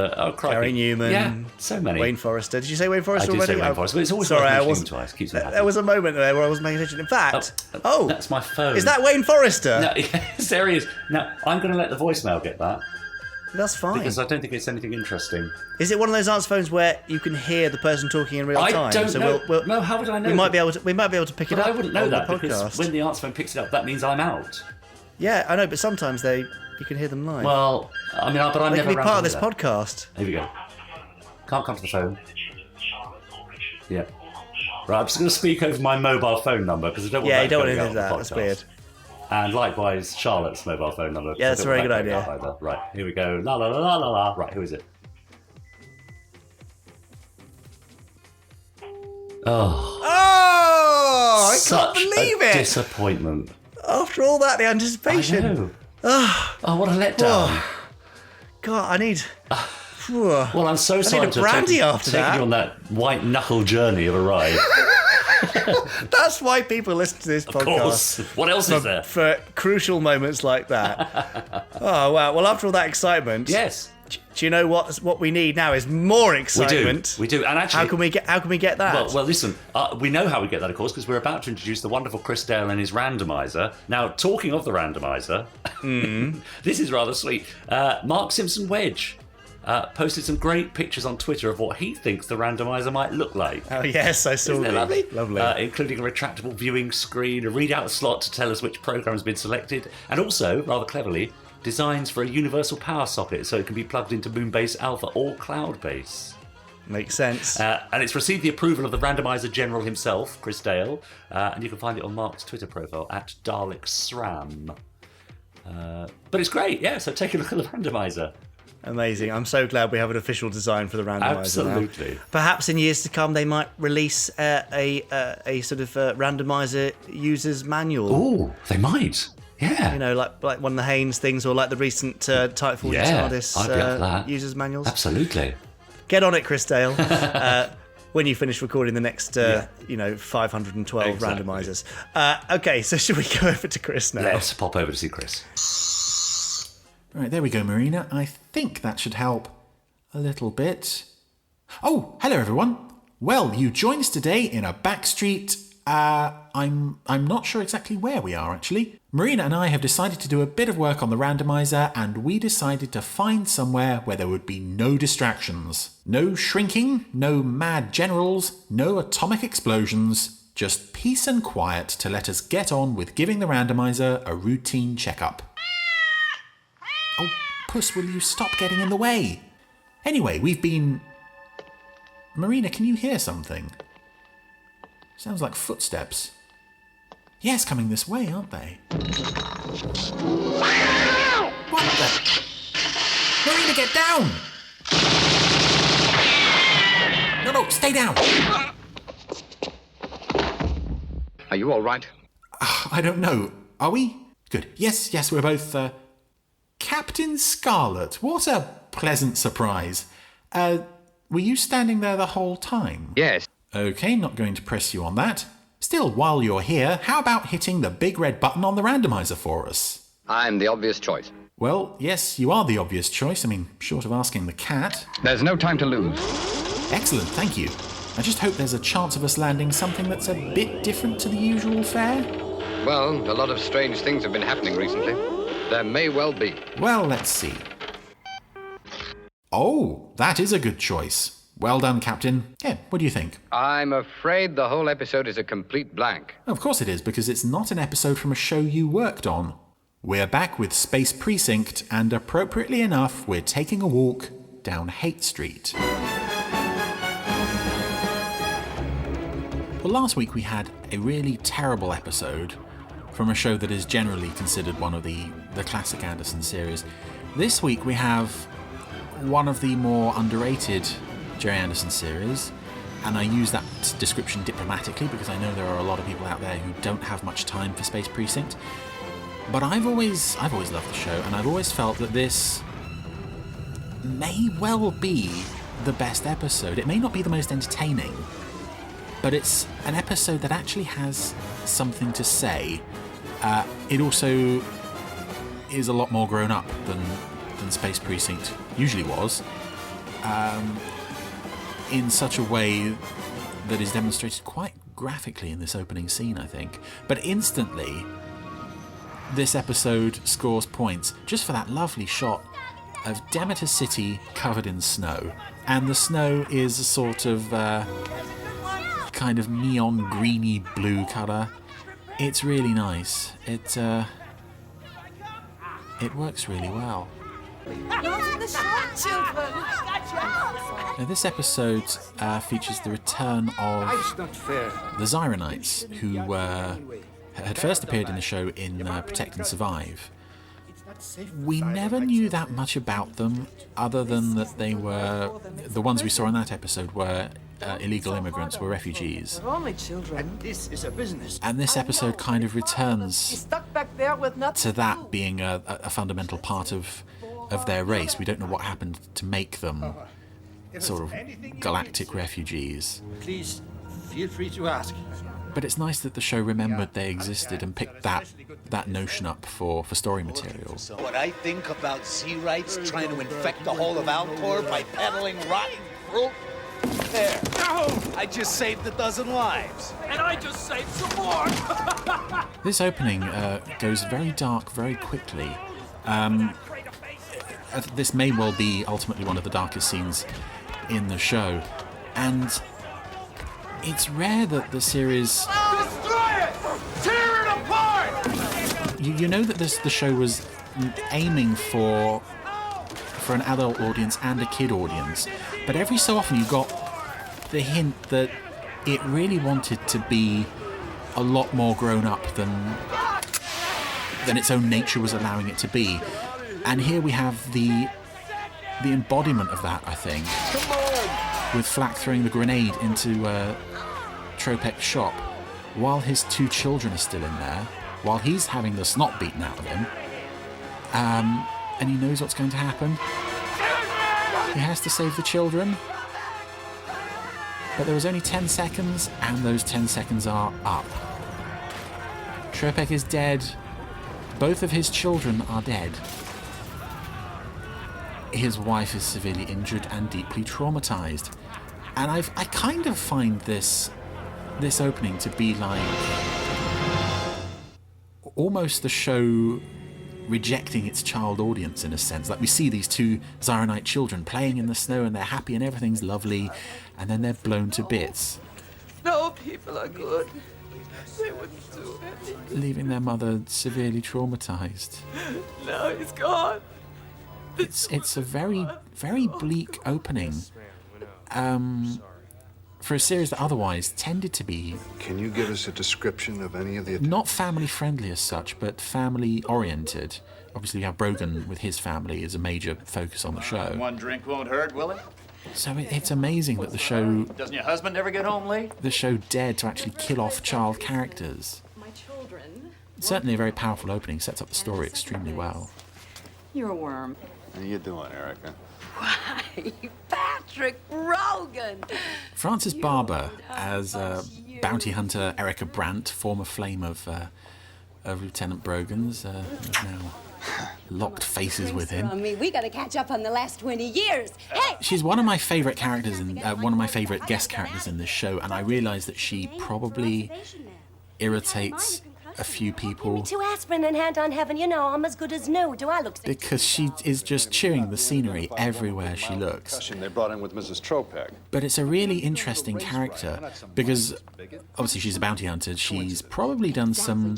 Gary Newman. Yeah, so many. Wayne Forrester. Did you say Wayne Forrester already? I did say Wayne Forrester, but it's always worth mentioning twice. Keeps me happy. There was a moment there where I wasn't paying attention. In fact, that's my phone. Is that Wayne Forrester? No, yes, there he is. Now, I'm going to let the voicemail get that. That's fine. Because I don't think it's anything interesting. Is it one of those answer phones where you can hear the person talking in real time? I don't know. No, how would I know? We might be able to pick it up. I wouldn't know that, the because when the answer phone picks it up, that means I'm out. Yeah, I know, but sometimes you can hear them live. Well, I mean, but I'm they never can be part of this that. podcast. Here we go. Can't come to the phone. Yeah. Right, I'm just going to speak over my mobile phone number because I don't want that you don't want going to out do that. on the That's podcast. weird. And likewise, Charlotte's mobile phone number. Yeah, that's a very good idea. Right, here we go. La la la la la la. Right, who is it? Oh, I can't believe it! Disappointment. After all that, the anticipation. I know. Oh, what a letdown. God, I need. Well, I'm so sorry to have taken you on that white knuckle journey of a ride. That's why people listen to this podcast. Of course. What else is there? For crucial moments like that. Oh, wow. Well, after all that excitement. Yes. Do you know what we need now is more excitement? We do. And actually, how can we get that? Well, listen. We know how we get that, of course, because we're about to introduce the wonderful Chris Dale and his randomizer. Now, talking of the randomizer, this is rather sweet. Mark Simpson Wedge posted some great pictures on Twitter of what he thinks the randomizer might look like. Oh yes, I saw. Isn't it lovely? Lovely. Including a retractable viewing screen, a readout slot to tell us which program has been selected, and also, rather cleverly, designs for a universal power socket so it can be plugged into Moonbase Alpha or Cloudbase. Makes sense. And it's received the approval of the randomizer general himself, Chris Dale, and you can find it on Mark's Twitter profile at DalekSram. But it's great, yeah, so take a look at the randomizer. Amazing. I'm so glad we have an official design for the randomizer. Absolutely. Now. Perhaps in years to come they might release a sort of randomizer user's manual. Oh, they might. Yeah. You know, like one of the Haynes things, or like the recent Type 40 TARDIS user's manuals. Absolutely. Get on it, Chris Dale. When you finish recording the next 512 randomizers. Okay, so should we go over to Chris now? Let's pop over to see Chris. Right, there we go, Marina. I think that should help a little bit. Oh, hello everyone. Well, you joined us today in a back street. I'm not sure exactly where we are, actually. Marina and I have decided to do a bit of work on the randomizer, and we decided to find somewhere where there would be no distractions. No shrinking, no mad generals, no atomic explosions, just peace and quiet to let us get on with giving the randomizer a routine checkup. Oh, Puss, will you stop getting in the way? Anyway, we've been... Marina, can you hear something? Sounds like footsteps. Yes, coming this way, aren't they? What the... Marina, get down! No, stay down! Are you all right? I don't know. Are we? Good. Yes, we're both, Captain Scarlet. What a pleasant surprise. Were you standing there the whole time? Yes. Okay, not going to press you on that. Still, while you're here, how about hitting the big red button on the randomizer for us? I'm the obvious choice. Well, yes, you are the obvious choice. I mean, short of asking the cat. There's no time to lose. Excellent, thank you. I just hope there's a chance of us landing something that's a bit different to the usual fare. Well, a lot of strange things have been happening recently. There may well be. Well, let's see. Oh, that is a good choice. Well done, Captain. Yeah, what do you think? I'm afraid the whole episode is a complete blank. Of course it is, because it's not an episode from a show you worked on. We're back with Space Precinct, and appropriately enough, we're taking a walk down Hate Street. Well, last week we had a really terrible episode from a show that is generally considered one of the classic Anderson series. This week we have one of the more underrated Gerry Anderson series, and I use that description diplomatically because I know there are a lot of people out there who don't have much time for Space Precinct. But I've always loved the show, and I've always felt that this may well be the best episode. It may not be the most entertaining, but it's an episode that actually has something to say. It also is a lot more grown up than Space Precinct usually was, in such a way that is demonstrated quite graphically in this opening scene, I think. But instantly, this episode scores points just for that lovely shot of Demeter City covered in snow. And the snow is a sort of kind of neon greeny blue colour. It's really nice. It works really well. Now, this episode features the return of the Xyranites, who had first appeared in the show in Protect and Survive. We never knew that much about them, other than that they were... The ones we saw in that episode were illegal immigrants, were refugees. And this is a business. And this episode kind of returns to that being a fundamental part of their race. We don't know what happened to make them sort of galactic refugees. Please feel free to ask. But it's nice that the show remembered they existed and picked that notion up for story material. What I think about Xyrites trying to infect the whole of Alcor by peddling rotten fruit? There. No! I just saved a dozen lives. And I just saved some more! This opening goes very dark very quickly. This may well be ultimately one of the darkest scenes in the show. And it's rare that the series... Destroy it! Tear it apart! You know that the show was aiming for an adult audience and a kid audience, but every so often you got the hint that it really wanted to be a lot more grown up than its own nature was allowing it to be. And here we have the embodiment of that, I think, with Flack throwing the grenade into Tropek's shop while his two children are still in there, while he's having the snot beaten out of him, and he knows what's going to happen. He has to save the children, but there was only 10 seconds, and those 10 seconds are up. Tropek is dead. Both of his children are dead. His wife is severely injured and deeply traumatized. And I kind of find this opening to be like almost the show rejecting its child audience in a sense. Like we see these two Xyranite children playing in the snow and they're happy and everything's lovely, and then they're blown to bits. No, people are good. They wouldn't do anything. Leaving their mother severely traumatized. No, he's gone. It's a very, very bleak opening. For a series that otherwise tended to be... Can you give us a description of any of the... Not family-friendly as such, but family-oriented. Obviously, you have Brogan with his family as a major focus on the show. One drink won't hurt, will it? So it's amazing that the show... Doesn't your husband ever get home late? The show dared to actually kill off child characters. My children. Certainly a very powerful opening, sets up the story extremely well. You're a worm. How you doing, Erica? Why, Patrick Brogan! Frances Barber as bounty hunter Erica Brandt, former flame of Lieutenant Brogan's, now locked faces with him. We gotta catch up on the last 20 years. Hey! She's one of my favourite characters, one of my favourite guest characters in this show, and I realise that she probably irritates a few people. 2 aspirin and hand on heaven, you know, I'm as good as new. Do I look... Because she is just chewing the scenery everywhere she looks. They brought in with Mrs. Tropek. But it's a really interesting character because obviously she's a bounty hunter. She's probably done some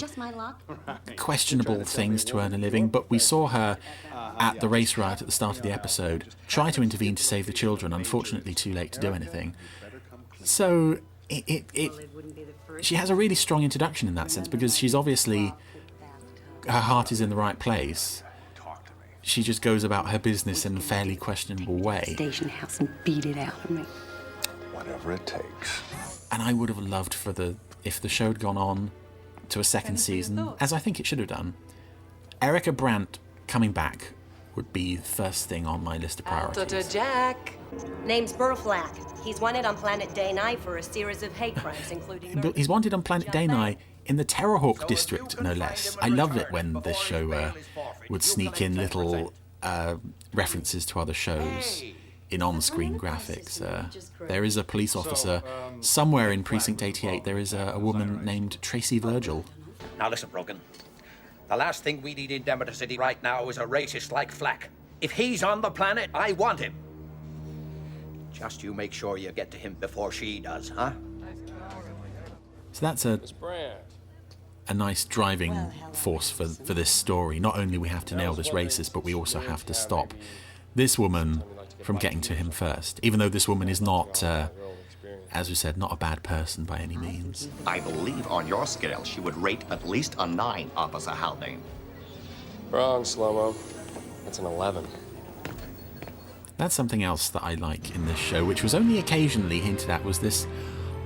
questionable things to earn a living, but we saw her at the race riot at the start of the episode try to intervene to save the children, unfortunately too late to do anything. So she has a really strong introduction in that sense because she's obviously, her heart is in the right place, she just goes about her business in a fairly questionable way. Station house and beat it out of me. Whatever it takes. And I would have loved if the show had gone on to a second season, as I think it should have done. Erica Brandt coming back would be the first thing on my list of priorities. Jack. Name's Burflack. He's wanted on Planet Day-Night for a series of hate crimes, including murder. He's wanted on Planet Day-Night in the Terrorhawk district, no less. I loved it when this show would sneak in little references to other shows in on-screen graphics. There is a police officer somewhere in Precinct 88. There is a woman named Tracy Virgil. Now listen, Brogan. The last thing we need in Demeter City right now is a racist like Flack. If he's on the planet, I want him. Just you make sure you get to him before she does, huh? So that's a nice driving force for this story. Not only we have to nail this racist, but we also have to stop this woman from getting to him first. Even though this woman is not, as we said, not a bad person by any means. I believe on your scale she would rate at least a 9, Officer Haldane. Wrong, Slow-Mo. That's an 11. That's something else that I like in this show, which was only occasionally hinted at, was this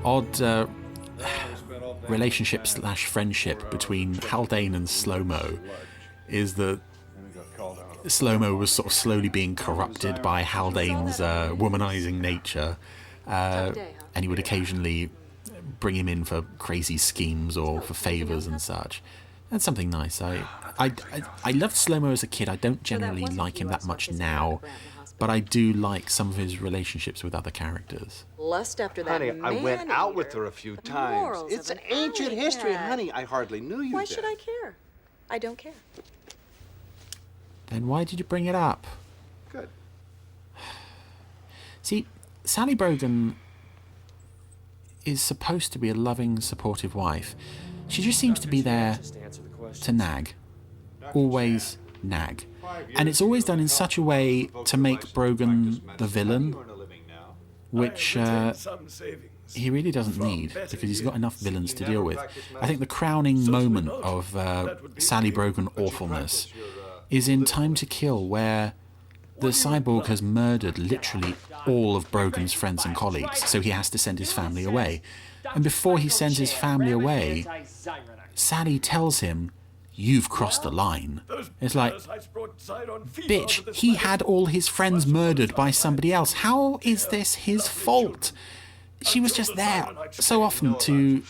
odd relationship / friendship between Haldane and Slow-Mo. Is that Slow-Mo was sort of slowly being corrupted by Haldane's womanizing nature, and he would occasionally bring him in for crazy schemes or for favors and such. That's something nice. I loved Slow-Mo as a kid. I don't generally like him that much now, but I do like some of his relationships with other characters. Lust after that Honey, I went man out with her a few times. morals It's of an an ancient alley history, cat. honey. I hardly knew you Why then. should I care? I don't care. Then why did you bring it up? Good. See, Sally Brogan is supposed to be a loving, supportive wife. She just seems to be there to nag. Always nag. And it's always done in such a way to make Brogan the villain, which he really doesn't need, because he's got enough villains to deal with. I think the crowning moment of Sally Brogan awfulness is in Time to Kill, where the cyborg has murdered literally all of Brogan's friends and colleagues, so he has to send his family away. And before he sends his family away, Sally tells him, "You've crossed the line." It's like, bitch, he had all his friends murdered by somebody else. How is this his fault? She was just there so often to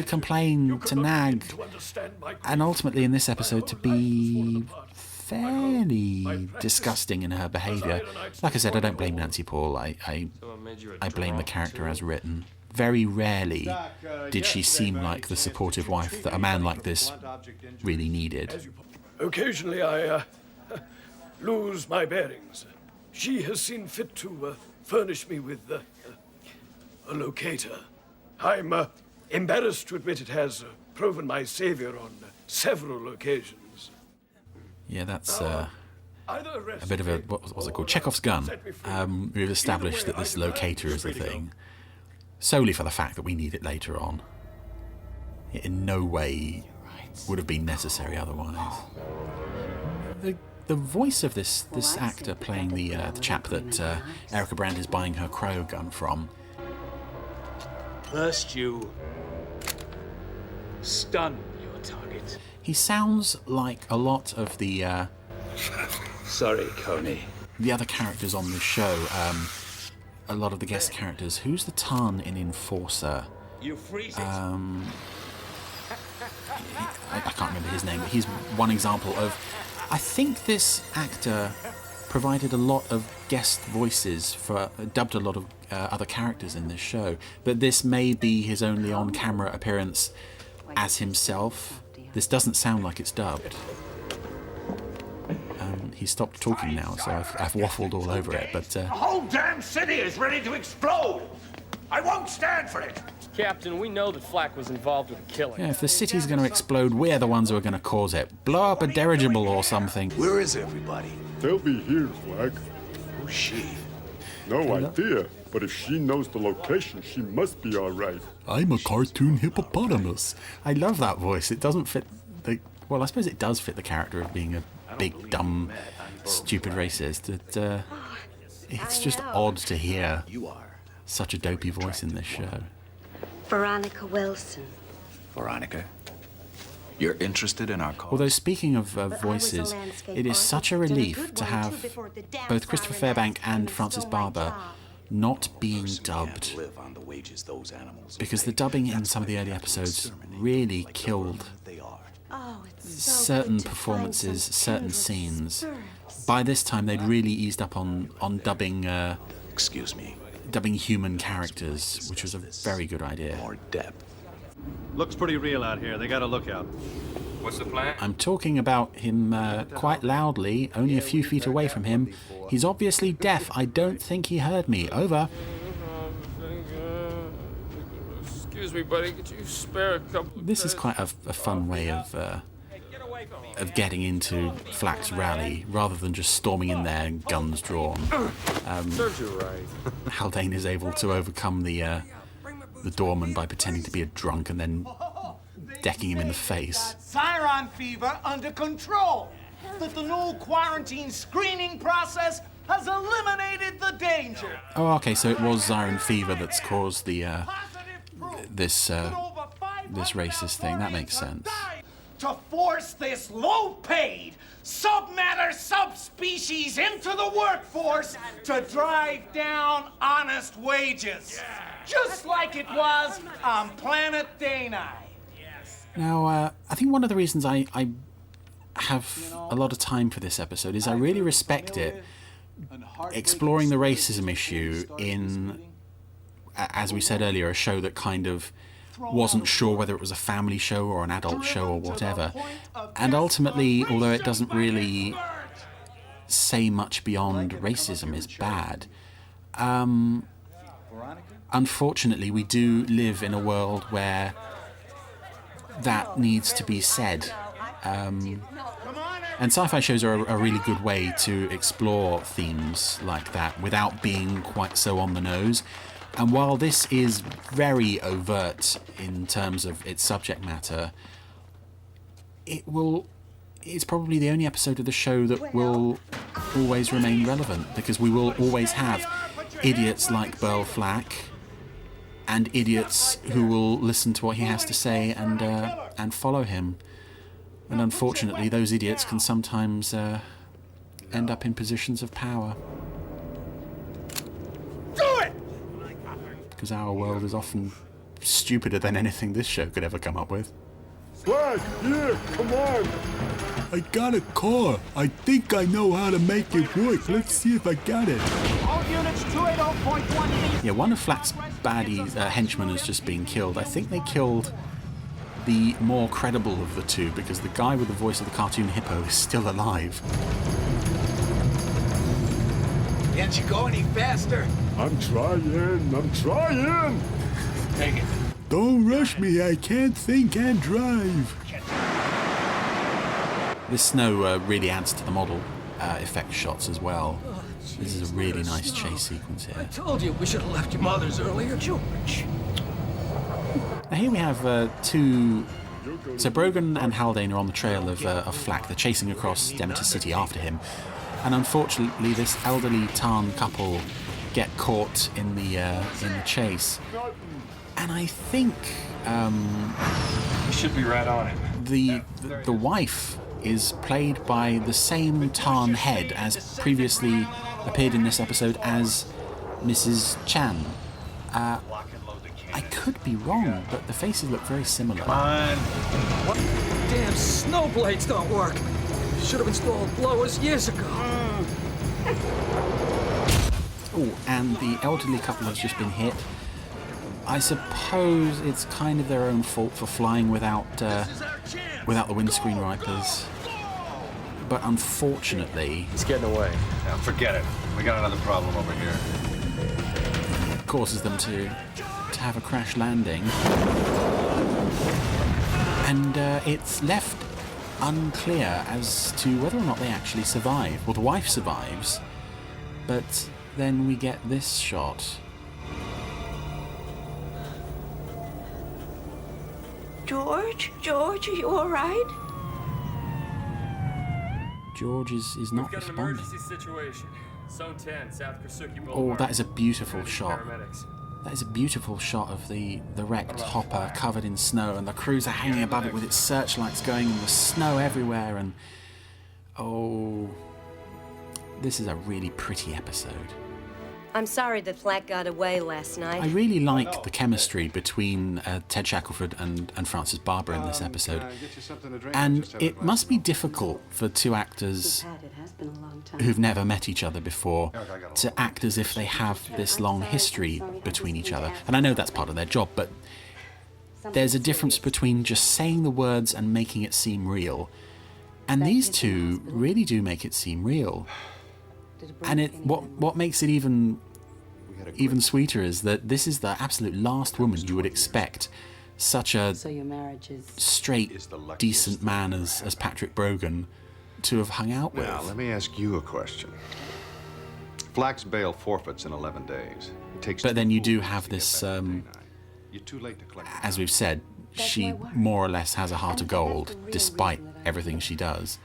complain, to nag, and ultimately in this episode to be fairly disgusting in her behaviour. Like I said, I don't blame Nancy Paul. I blame the character as written. Very rarely did she seem like the supportive wife that a man like this really needed. Occasionally I lose my bearings. She has seen fit to furnish me with a locator. I'm embarrassed to admit it has proven my savior on several occasions. Yeah, that's a bit of a, what was it called? Chekhov's gun. We've established that this locator is a thing, solely for the fact that we need it later on. It in no way would have been necessary otherwise. The voice of this actor playing the chap that Erica Brandt is buying her cryo gun from. First you stun your target. He sounds like a lot of the Sorry, Coney. the other characters on this show. A lot of the guest characters. Who's the Tarn in Enforcer? You freeze it. I can't remember his name, but he's one example of... I think this actor provided a lot of guest voices for... dubbed a lot of other characters in this show, but this may be his only on-camera appearance as himself. This doesn't sound like it's dubbed. He stopped talking now, so I've waffled all over it, but... The whole damn city is ready to explode! I won't stand for it! Captain, we know that Flack was involved with the killing. Yeah, if the city's going to explode, we're the ones who are going to cause it. Blow up a dirigible or something. Where is everybody? They'll be here, Flag. Who's she? No idea, but if she knows the location, she must be all right. I'm a cartoon hippopotamus. I love that voice. It doesn't fit well, I suppose it does fit the character of being a big, dumb, stupid racist. It's just odd to hear such a dopey voice in this show. Veronica Wilson. Veronica, you're interested in our cause? Although speaking of voices, it is such a relief to have both Christopher Fairbank and Francis Barber not being dubbed, because the dubbing in some of the early episodes really killed certain performances, certain scenes. By this time, they'd really eased up on dubbing. Dubbing human characters, which was a very good idea. More depth. Looks pretty real out here. They got a lookout. What's the plan? I'm talking about him quite loudly, only a few feet away from him. He's obviously deaf. I don't think he heard me. Over. Excuse me, buddy. Could you spare a couple of This is quite a fun way of getting into Flack's rally, rather than just storming in there and guns drawn. Serves you right. Haldane is able to overcome the doorman by pretending to be a drunk and then decking him in the face. Siron fever under control. That the new quarantine screening process has eliminated the danger. Oh, okay, so it was Siren fever that's caused the this racist thing. That makes sense. To force this low-paid submatter subspecies into the workforce to drive down honest wages. Just like it was on planet Dani. Now, I think one of the reasons I have a lot of time for this episode is I really respect it exploring the racism issue in, as we said earlier, a show that kind of wasn't sure whether it was a family show or an adult show or whatever. And ultimately, although it doesn't really say much beyond racism is bad, unfortunately we do live in a world where that needs to be said. And sci-fi shows are a really good way to explore themes like that without being quite so on the nose. And while this is very overt in terms of its subject matter, it's probably the only episode of the show that will always remain relevant, because we will always have idiots like Burl Flack and idiots who will listen to what he has to say and follow him. And unfortunately, those idiots can sometimes end up in positions of power. Because our world is often stupider than anything this show could ever come up with. Flag, here, come on! I got a car. I think I know how to make it work. Let's see if I got it. All units 280.1. Yeah, one of Flack's baddies, henchmen, has just been killed. I think they killed the more credible of the two, because the guy with the voice of the cartoon hippo is still alive. Can't you go any faster? I'm trying! Take it. Don't rush me. I can't think and drive. This snow really adds to the model effect shots as well. This is a really nice chase sequence here. I told you we should have left your mother's earlier, George. Now here we have two... So Brogan and Haldane are on the trail of Flack. They're chasing across Demeter City after him. And unfortunately, this elderly Tarn couple get caught in the chase. And I think We should be right on it. The wife is played by the same Tarn head as previously appeared in this episode as Mrs. Chan. I could be wrong, but the faces look very similar. What? Damn snow blades don't work. Should have installed blowers years ago. Oh, and the elderly couple has just been hit. I suppose it's kind of their own fault for flying without the windscreen wipers. But unfortunately... He's getting away. Yeah, forget it. We got another problem over here. Causes them to have a crash landing. And it's left unclear as to whether or not they actually survive. Well, the wife survives, but then we get this shot. George, are you all right? George is not We've got an responding. emergency situation. Zone 10, South Krasuki Oh, Boulevard. that is a beautiful shot. Paramedics. That is a beautiful shot of the wrecked hopper covered in snow and the cruiser hanging above it with its searchlights going and the snow everywhere. And oh, this is a really pretty episode. I'm sorry that Flack got away last night. I really like the chemistry between Ted Shackelford and Frances Barber in this episode. And it must be difficult for two actors who've never met each other before to act as if they have this long history between each other. And I know that's part of their job, but there's a difference between just saying the words and making it seem real. And these two really do make it seem real. And what makes it even sweeter is that this is the absolute last woman you would expect such a straight, decent man as Patrick Brogan to have hung out with. Now, let me ask you a question. Flack's bail forfeits in 11 days. It takes But then you do have this, You're too late to collect. as we've said, she more or less has a heart of gold, despite everything she does.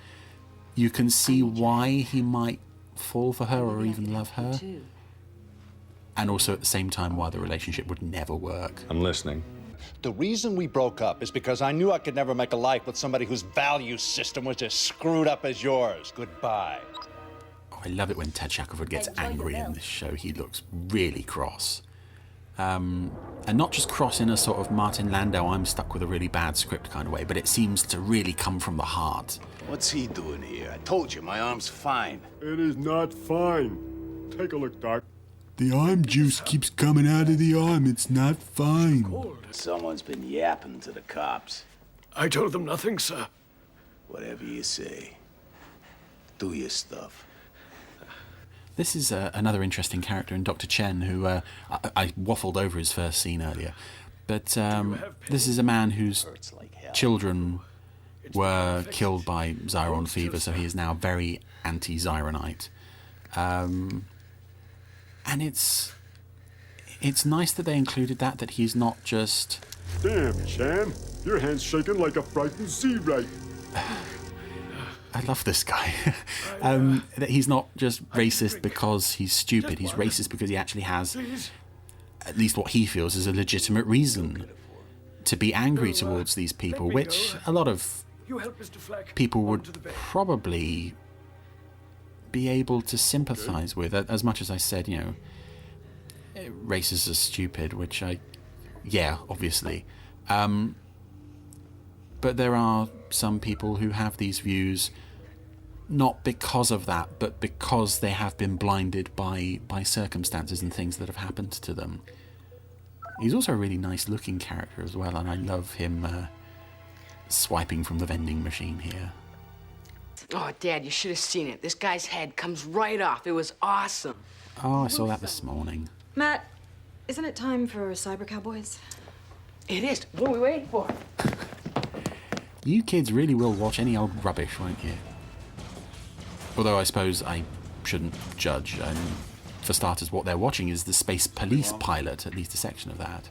You can see why he might fall for her or even love her, and also at the same time why the relationship would never work. I'm listening. The reason we broke up is because I knew I could never make a life with somebody whose value system was as screwed up as yours. Goodbye. Oh, I love it when Ted Shackelford gets angry in this show. He looks really cross. And not just cross in a sort of Martin Landau, I'm stuck with a really bad script kind of way, but it seems to really come from the heart. What's he doing here? I told you, my arm's fine. It is not fine. Take a look, Doc. The arm juice keeps coming out of the arm. It's not fine. Someone's been yapping to the cops. I told them nothing, sir. Whatever you say. Do your stuff. This is another interesting character in Dr. Chen, who I waffled over his first scene earlier. But this is a man whose children were killed by Zyron fever, so he is now very anti-Zyronite. And it's nice that they included that he's not just... Damn, Chan. Your hand's shaking like a frightened Z-Ray. I love this guy. That he's not just racist because he's stupid. He's racist because he actually has, at least what he feels, is a legitimate reason to be angry towards these people, which a lot of people would probably be able to sympathise with. As much as I said, you know, racists are stupid, which yeah, obviously. But there are some people who have these views not because of that, but because they have been blinded by circumstances and things that have happened to them. He's also a really nice looking character as well, and I love him swiping from the vending machine here. Oh, Dad, you should have seen it. This guy's head comes right off. It was awesome. Oh, I saw that this morning. Matt, isn't it time for Cyber Cowboys? It is. What are we waiting for? You kids really will watch any old rubbish, won't you? Although I suppose I shouldn't judge. For starters, what they're watching is the Space Police pilot, at least a section of that.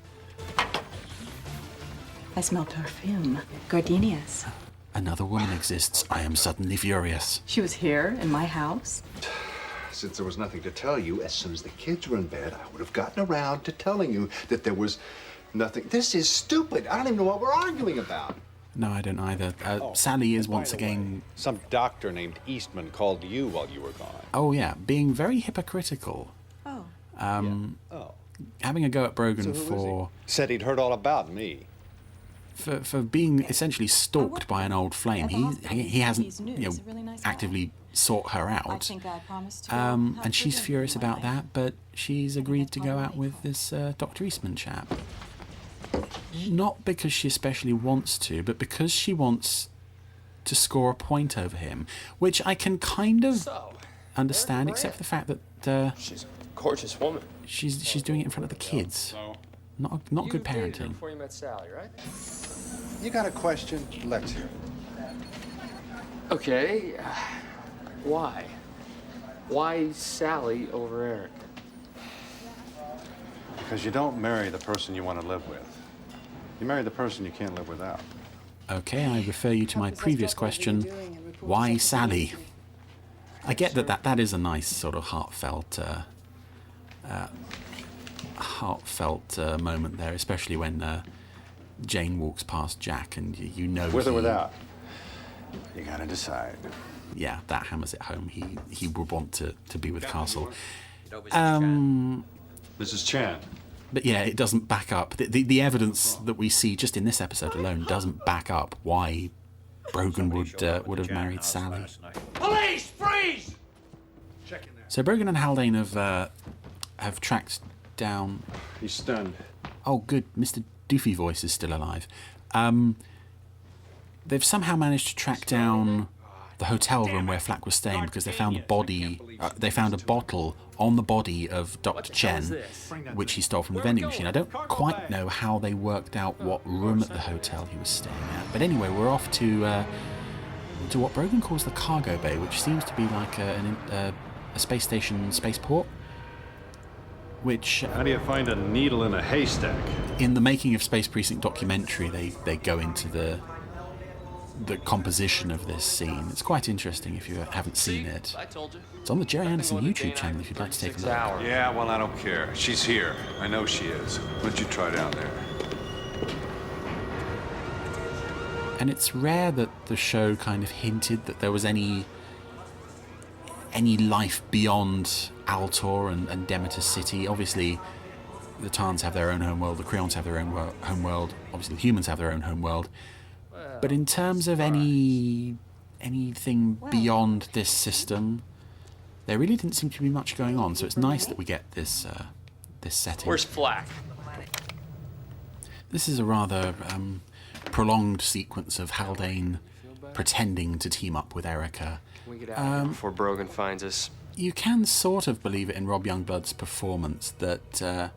I smell perfume. Gardenias. Another woman exists. I am suddenly furious. She was here in my house. Since there was nothing to tell you, as soon as the kids were in bed, I would have gotten around to telling you that there was nothing. This is stupid. I don't even know what we're arguing about. No, I don't either. Sally is once again... Some doctor named Eastman called you while you were gone. Oh, yeah. Being very hypocritical. Oh. Having a go at Brogan for... Said he'd heard all about me. For being essentially stalked by an old flame. He hasn't, you know, actively sought her out. And she's furious about that, but she's agreed to go out with this Dr. Eastman chap. Not because she especially wants to, but because she wants to score a point over him, which I can kind of understand, except for the fact that she's a gorgeous woman. She's doing it in front of the kids. Not good parenting. Before you met Sally, right? You got a question? Let's hear it. Okay. Why? Why Sally over Eric? Because you don't marry the person you want to live with. You marry the person you can't live without. Okay, I refer you to my previous question. Why Sally? I get that is a nice sort of heartfelt moment there, especially when Jane walks past Jack and you know With or without? You gotta decide. Yeah, that hammers it home. He would want to be with Castle. Mrs. Chan. But yeah, it doesn't back up. The evidence that we see just in this episode alone doesn't back up why Brogan would have married Sally. Police, freeze! So Brogan and Haldane have tracked down. He's stunned. Oh, good. Mr. Doofy Voice is still alive. They've somehow managed to track down the hotel room where Flack was staying because they found a body. They found a bottle on the body of Dr. Chen, which he stole from the vending machine. I don't quite know how they worked out what room at the hotel he was staying at. But anyway, we're off to what Brogan calls the cargo bay, which seems to be like a space station, spaceport. Which how do you find a needle in a haystack? In the Making of Space Precinct documentary, they go into the composition of this scene. It's quite interesting if you haven't seen it. I told you. It's on the Gerry Anderson YouTube channel if you'd like to take a look. Yeah, well, I don't care. She's here. I know she is. Why don't you try down there? And it's rare that the show kind of hinted that there was any life beyond Altor and Demeter City. Obviously, the Tarns have their own homeworld, the Creons have their own homeworld, obviously the humans have their own homeworld. But in terms of anything beyond this system, there really didn't seem to be much going on. So it's nice that we get this setting. Where's Flack? This is a rather prolonged sequence of Haldane pretending to team up with Erica. Can we get out of here before Brogan finds us? You can sort of believe it in Rob Youngblood's performance that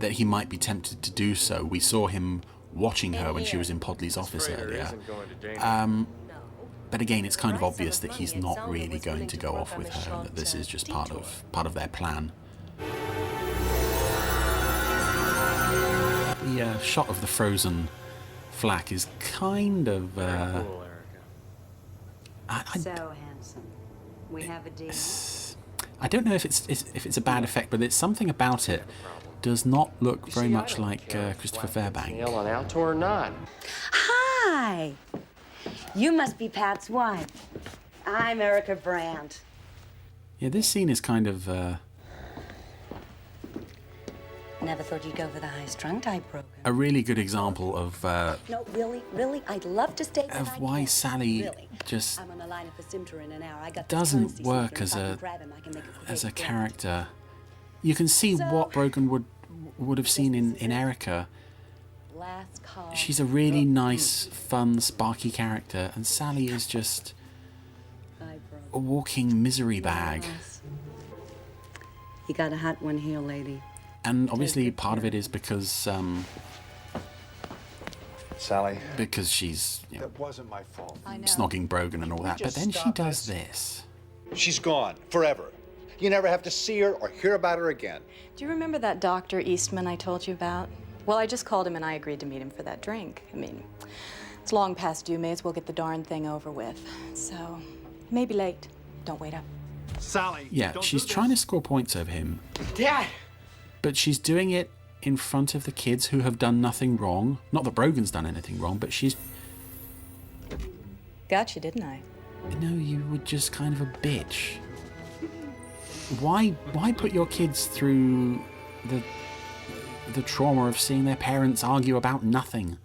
he might be tempted to do so. We saw him watching her when she was in Podley's office earlier. But again, it's kind of obvious that he's not really going to go off with her, that this is just part of their plan. The shot of the frozen Flack is kind of... So handsome. We have a deal. I don't know if it's a bad effect, but it's something about it does not look very much like Christopher Fairbank. Nail on Altor or not? Hi! You must be Pat's wife. I'm Erica Brand. Yeah, this scene is kind of... Never thought you'd go for the high-strung type program. a really good example of... No, really, I'd love to stay. Of why Sally really. just I'm on the line for Simter in an hour. I got doesn't work as a character. You can see what Brogan would have seen in Erica. She's a really nice, fun, sparky character, and Sally is just a walking misery bag. You got a hot one here, lady. And obviously part of it is because Sally, because she's that wasn't my fault. snogging Brogan and all that, but then she does this. She's gone forever. You never have to see her or hear about her again. Do you remember that Dr. Eastman I told you about? Well, I just called him and I agreed to meet him for that drink. I mean, it's long past due, may as well get the darn thing over with. So, maybe late. Don't wait up. Sally. Yeah, she's trying to score points over him. Dad! But she's doing it in front of the kids who have done nothing wrong. Not that Brogan's done anything wrong, but she's... Gotcha, didn't I? No, you were just kind of a bitch. Why put your kids through the trauma of seeing their parents argue about nothing?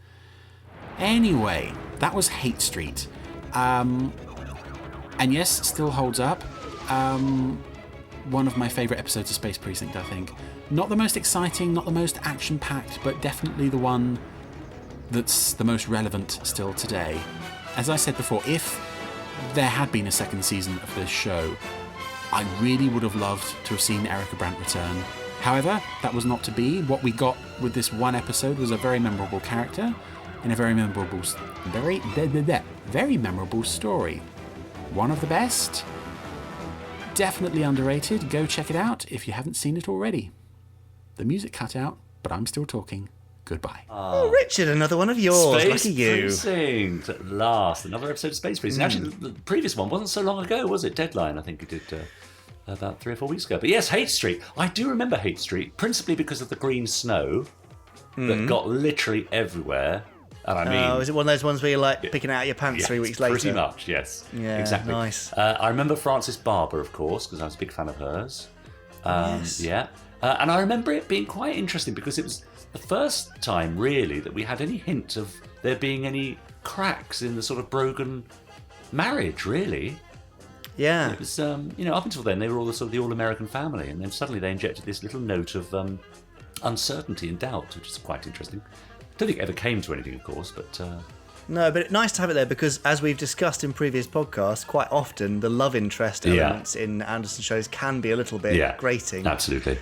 Anyway, that was Hate Street. And yes, it still holds up. One of my favourite episodes of Space Precinct, I think. Not the most exciting, not the most action-packed, but definitely the one that's the most relevant still today. As I said before, if there had been a second season of this show, I really would have loved to have seen Erica Brandt return. However, that was not to be. What we got with this one episode was a very memorable character and a very memorable story. One of the best. Definitely underrated. Go check it out if you haven't seen it already. The music cut out, but I'm still talking. Goodbye. Oh, Richard, another one of yours. Space Lucky you. Precinct at last. Another episode of Space Precinct. Actually, the previous one wasn't so long ago, was it? Deadline, I think you did about 3 or 4 weeks ago. But yes, Hate Street. I do remember Hate Street, principally because of the green snow that got literally everywhere. And I mean, is it one of those ones where you're like picking it out of your pants 3 weeks later? Pretty much, yes. Yeah, exactly. Nice. I remember Frances Barber, of course, because I was a big fan of hers. Yes. Yeah. And I remember it being quite interesting because it was the first time, really, that we had any hint of there being any cracks in the sort of Brogan marriage, really. Yeah. It was, up until then, they were all the sort of the all-American family, and then suddenly they injected this little note of uncertainty and doubt, which is quite interesting. Don't think it ever came to anything, of course, but... No, but nice to have it there because, as we've discussed in previous podcasts, quite often the love interest elements in Anderson shows can be a little bit grating. Absolutely.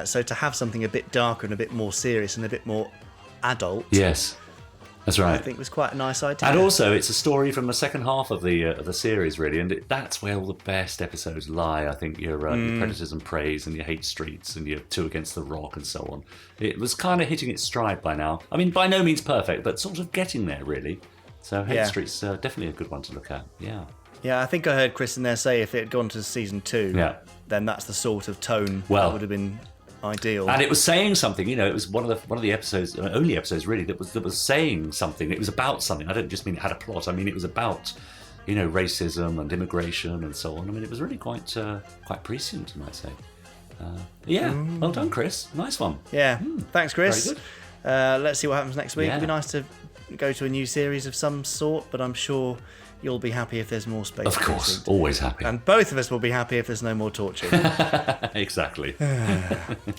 So to have something a bit darker and a bit more serious and a bit more adult... Yes, that's right. I think was quite a nice idea. And also, it's a story from the second half of the series, really, and that's where all the best episodes lie. I think your Predators and Preys and your Hate Streets and your Two Against the Rock and so on. It was kind of hitting its stride by now. I mean, by no means perfect, but sort of getting there, really. So Hate Street's definitely a good one to look at. Yeah. Yeah, I think I heard Chris in there say if it had gone to season 2, then that's the sort of tone that would have been ideal. And it was saying something, it was one of the episodes, only episodes really, that was saying something. It was about something. I don't just mean it had a plot. I mean it was about, racism and immigration and so on. I mean it was really quite prescient, I might say. Well done, Chris. Nice one. Yeah, thanks, Chris. Very good. Let's see what happens next week. Yeah. It'd be nice to go to a new series of some sort, but I'm sure you'll be happy if there's more Space Of course, Precinct. always happy. And both of us will be happy if there's no more torching. Exactly.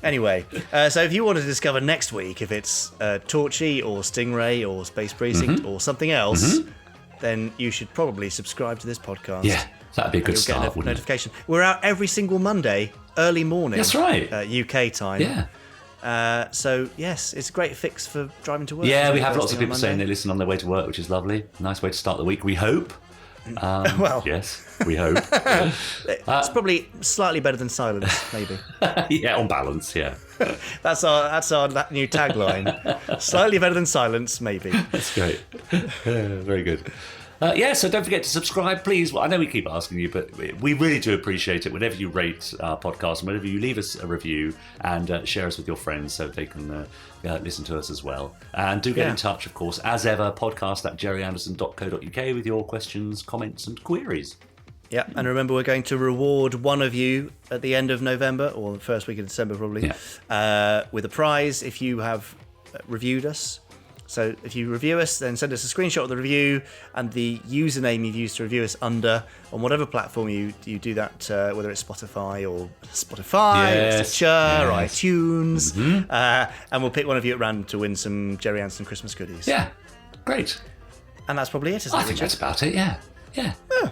Anyway, so if you want to discover next week if it's Torchy or Stingray or Space Precinct or something else, then you should probably subscribe to this podcast. Yeah, that'd be a good start, get a wouldn't notification. We're out every single Monday, early morning. That's right. UK time. Yeah. So, yes, it's a great fix for driving to work. Yeah, we have lots of people saying they listen on their way to work, which is lovely. Nice way to start the week, we hope. Well, yes, we hope. It's probably slightly better than silence, maybe. Yeah, on balance, yeah. That's our new tagline. Slightly better than silence, maybe. That's great. Very good. So don't forget to subscribe, please. Well, I know we keep asking you, but we really do appreciate it whenever you rate our podcast and whenever you leave us a review and share us with your friends so they can listen to us as well. And do get in touch, of course, as ever, podcast@gerryanderson.co.uk with your questions, comments and queries. Yeah, and remember we're going to reward one of you at the end of November, or the first week of December probably, with a prize if you have reviewed us. So if you review us, then send us a screenshot of the review and the username you've used to review us under on whatever platform you do that, whether it's Spotify or Stitcher, or iTunes. And we'll pick one of you at random to win some Gerry Anderson Christmas goodies. Yeah, great. And that's probably it, isn't it, I think Richard? that's about it, yeah.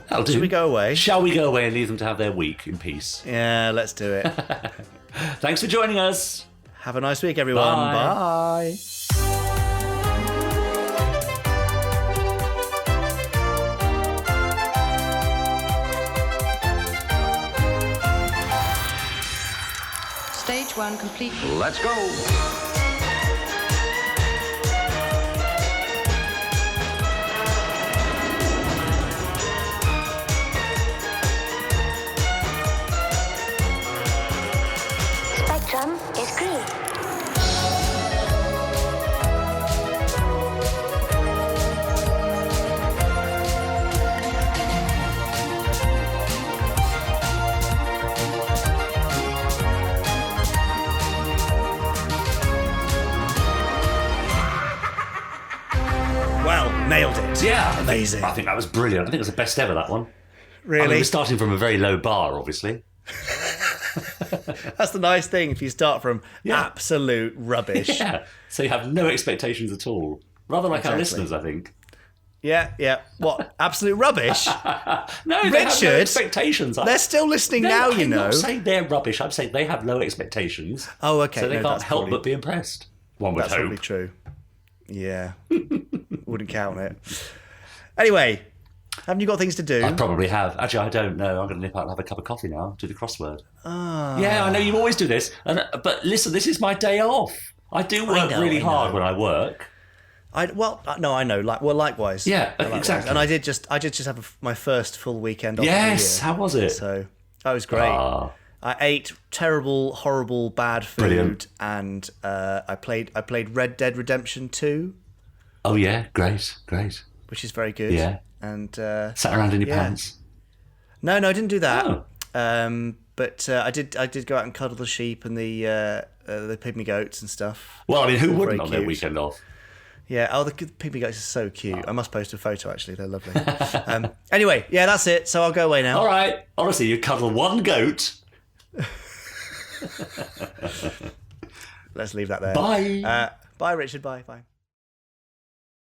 That'll do. Should we go away? Shall we go away and leave them to have their week in peace? Yeah, let's do it. Thanks for joining us. Have a nice week, everyone. Bye. Bye. Stage 1 complete. Let's go. Spectrum is green. Wow, nailed it. Yeah. Amazing. I think that was brilliant. I think it was the best ever, that one. Really? I mean, we're starting from a very low bar, obviously. That's the nice thing if you start from absolute rubbish. Yeah. So you have no expectations at all. Rather like our listeners, I think. Yeah. What? Absolute rubbish? No, they Richard, have no expectations. They're still listening now, you know. I'm not saying they're rubbish. I'm saying they have low expectations. Oh, okay. So they No, can't that's help probably- but be impressed. One would That's hope. probably true. Yeah. Wouldn't count it. Anyway, haven't you got things to do? I probably have. Actually, I don't know. I'm going to nip out and have a cup of coffee now, do the crossword. Ah. Yeah, I know you always do this. But listen, this is my day off. I do work really hard when I work. I know. Likewise. Yeah, Likewise. exactly. And I did just have my first full weekend off. Yes, of the year. how was it? So that was great. I ate terrible, horrible, bad food, Brilliant. and I played Red Dead Redemption 2. Oh yeah, great. Which is very good. Yeah. And sat around in your pants. No, I didn't do that. Oh. But I did go out and cuddle the sheep and the pygmy goats and stuff. Well, I mean, who All wouldn't very on their cute. weekend off? Yeah, the pygmy goats are so cute. I must post a photo, actually. They're lovely. Anyway, yeah, that's it. So I'll go away now. All right. Honestly, you cuddle one goat. Let's leave that there. Bye. Bye, Richard. Bye.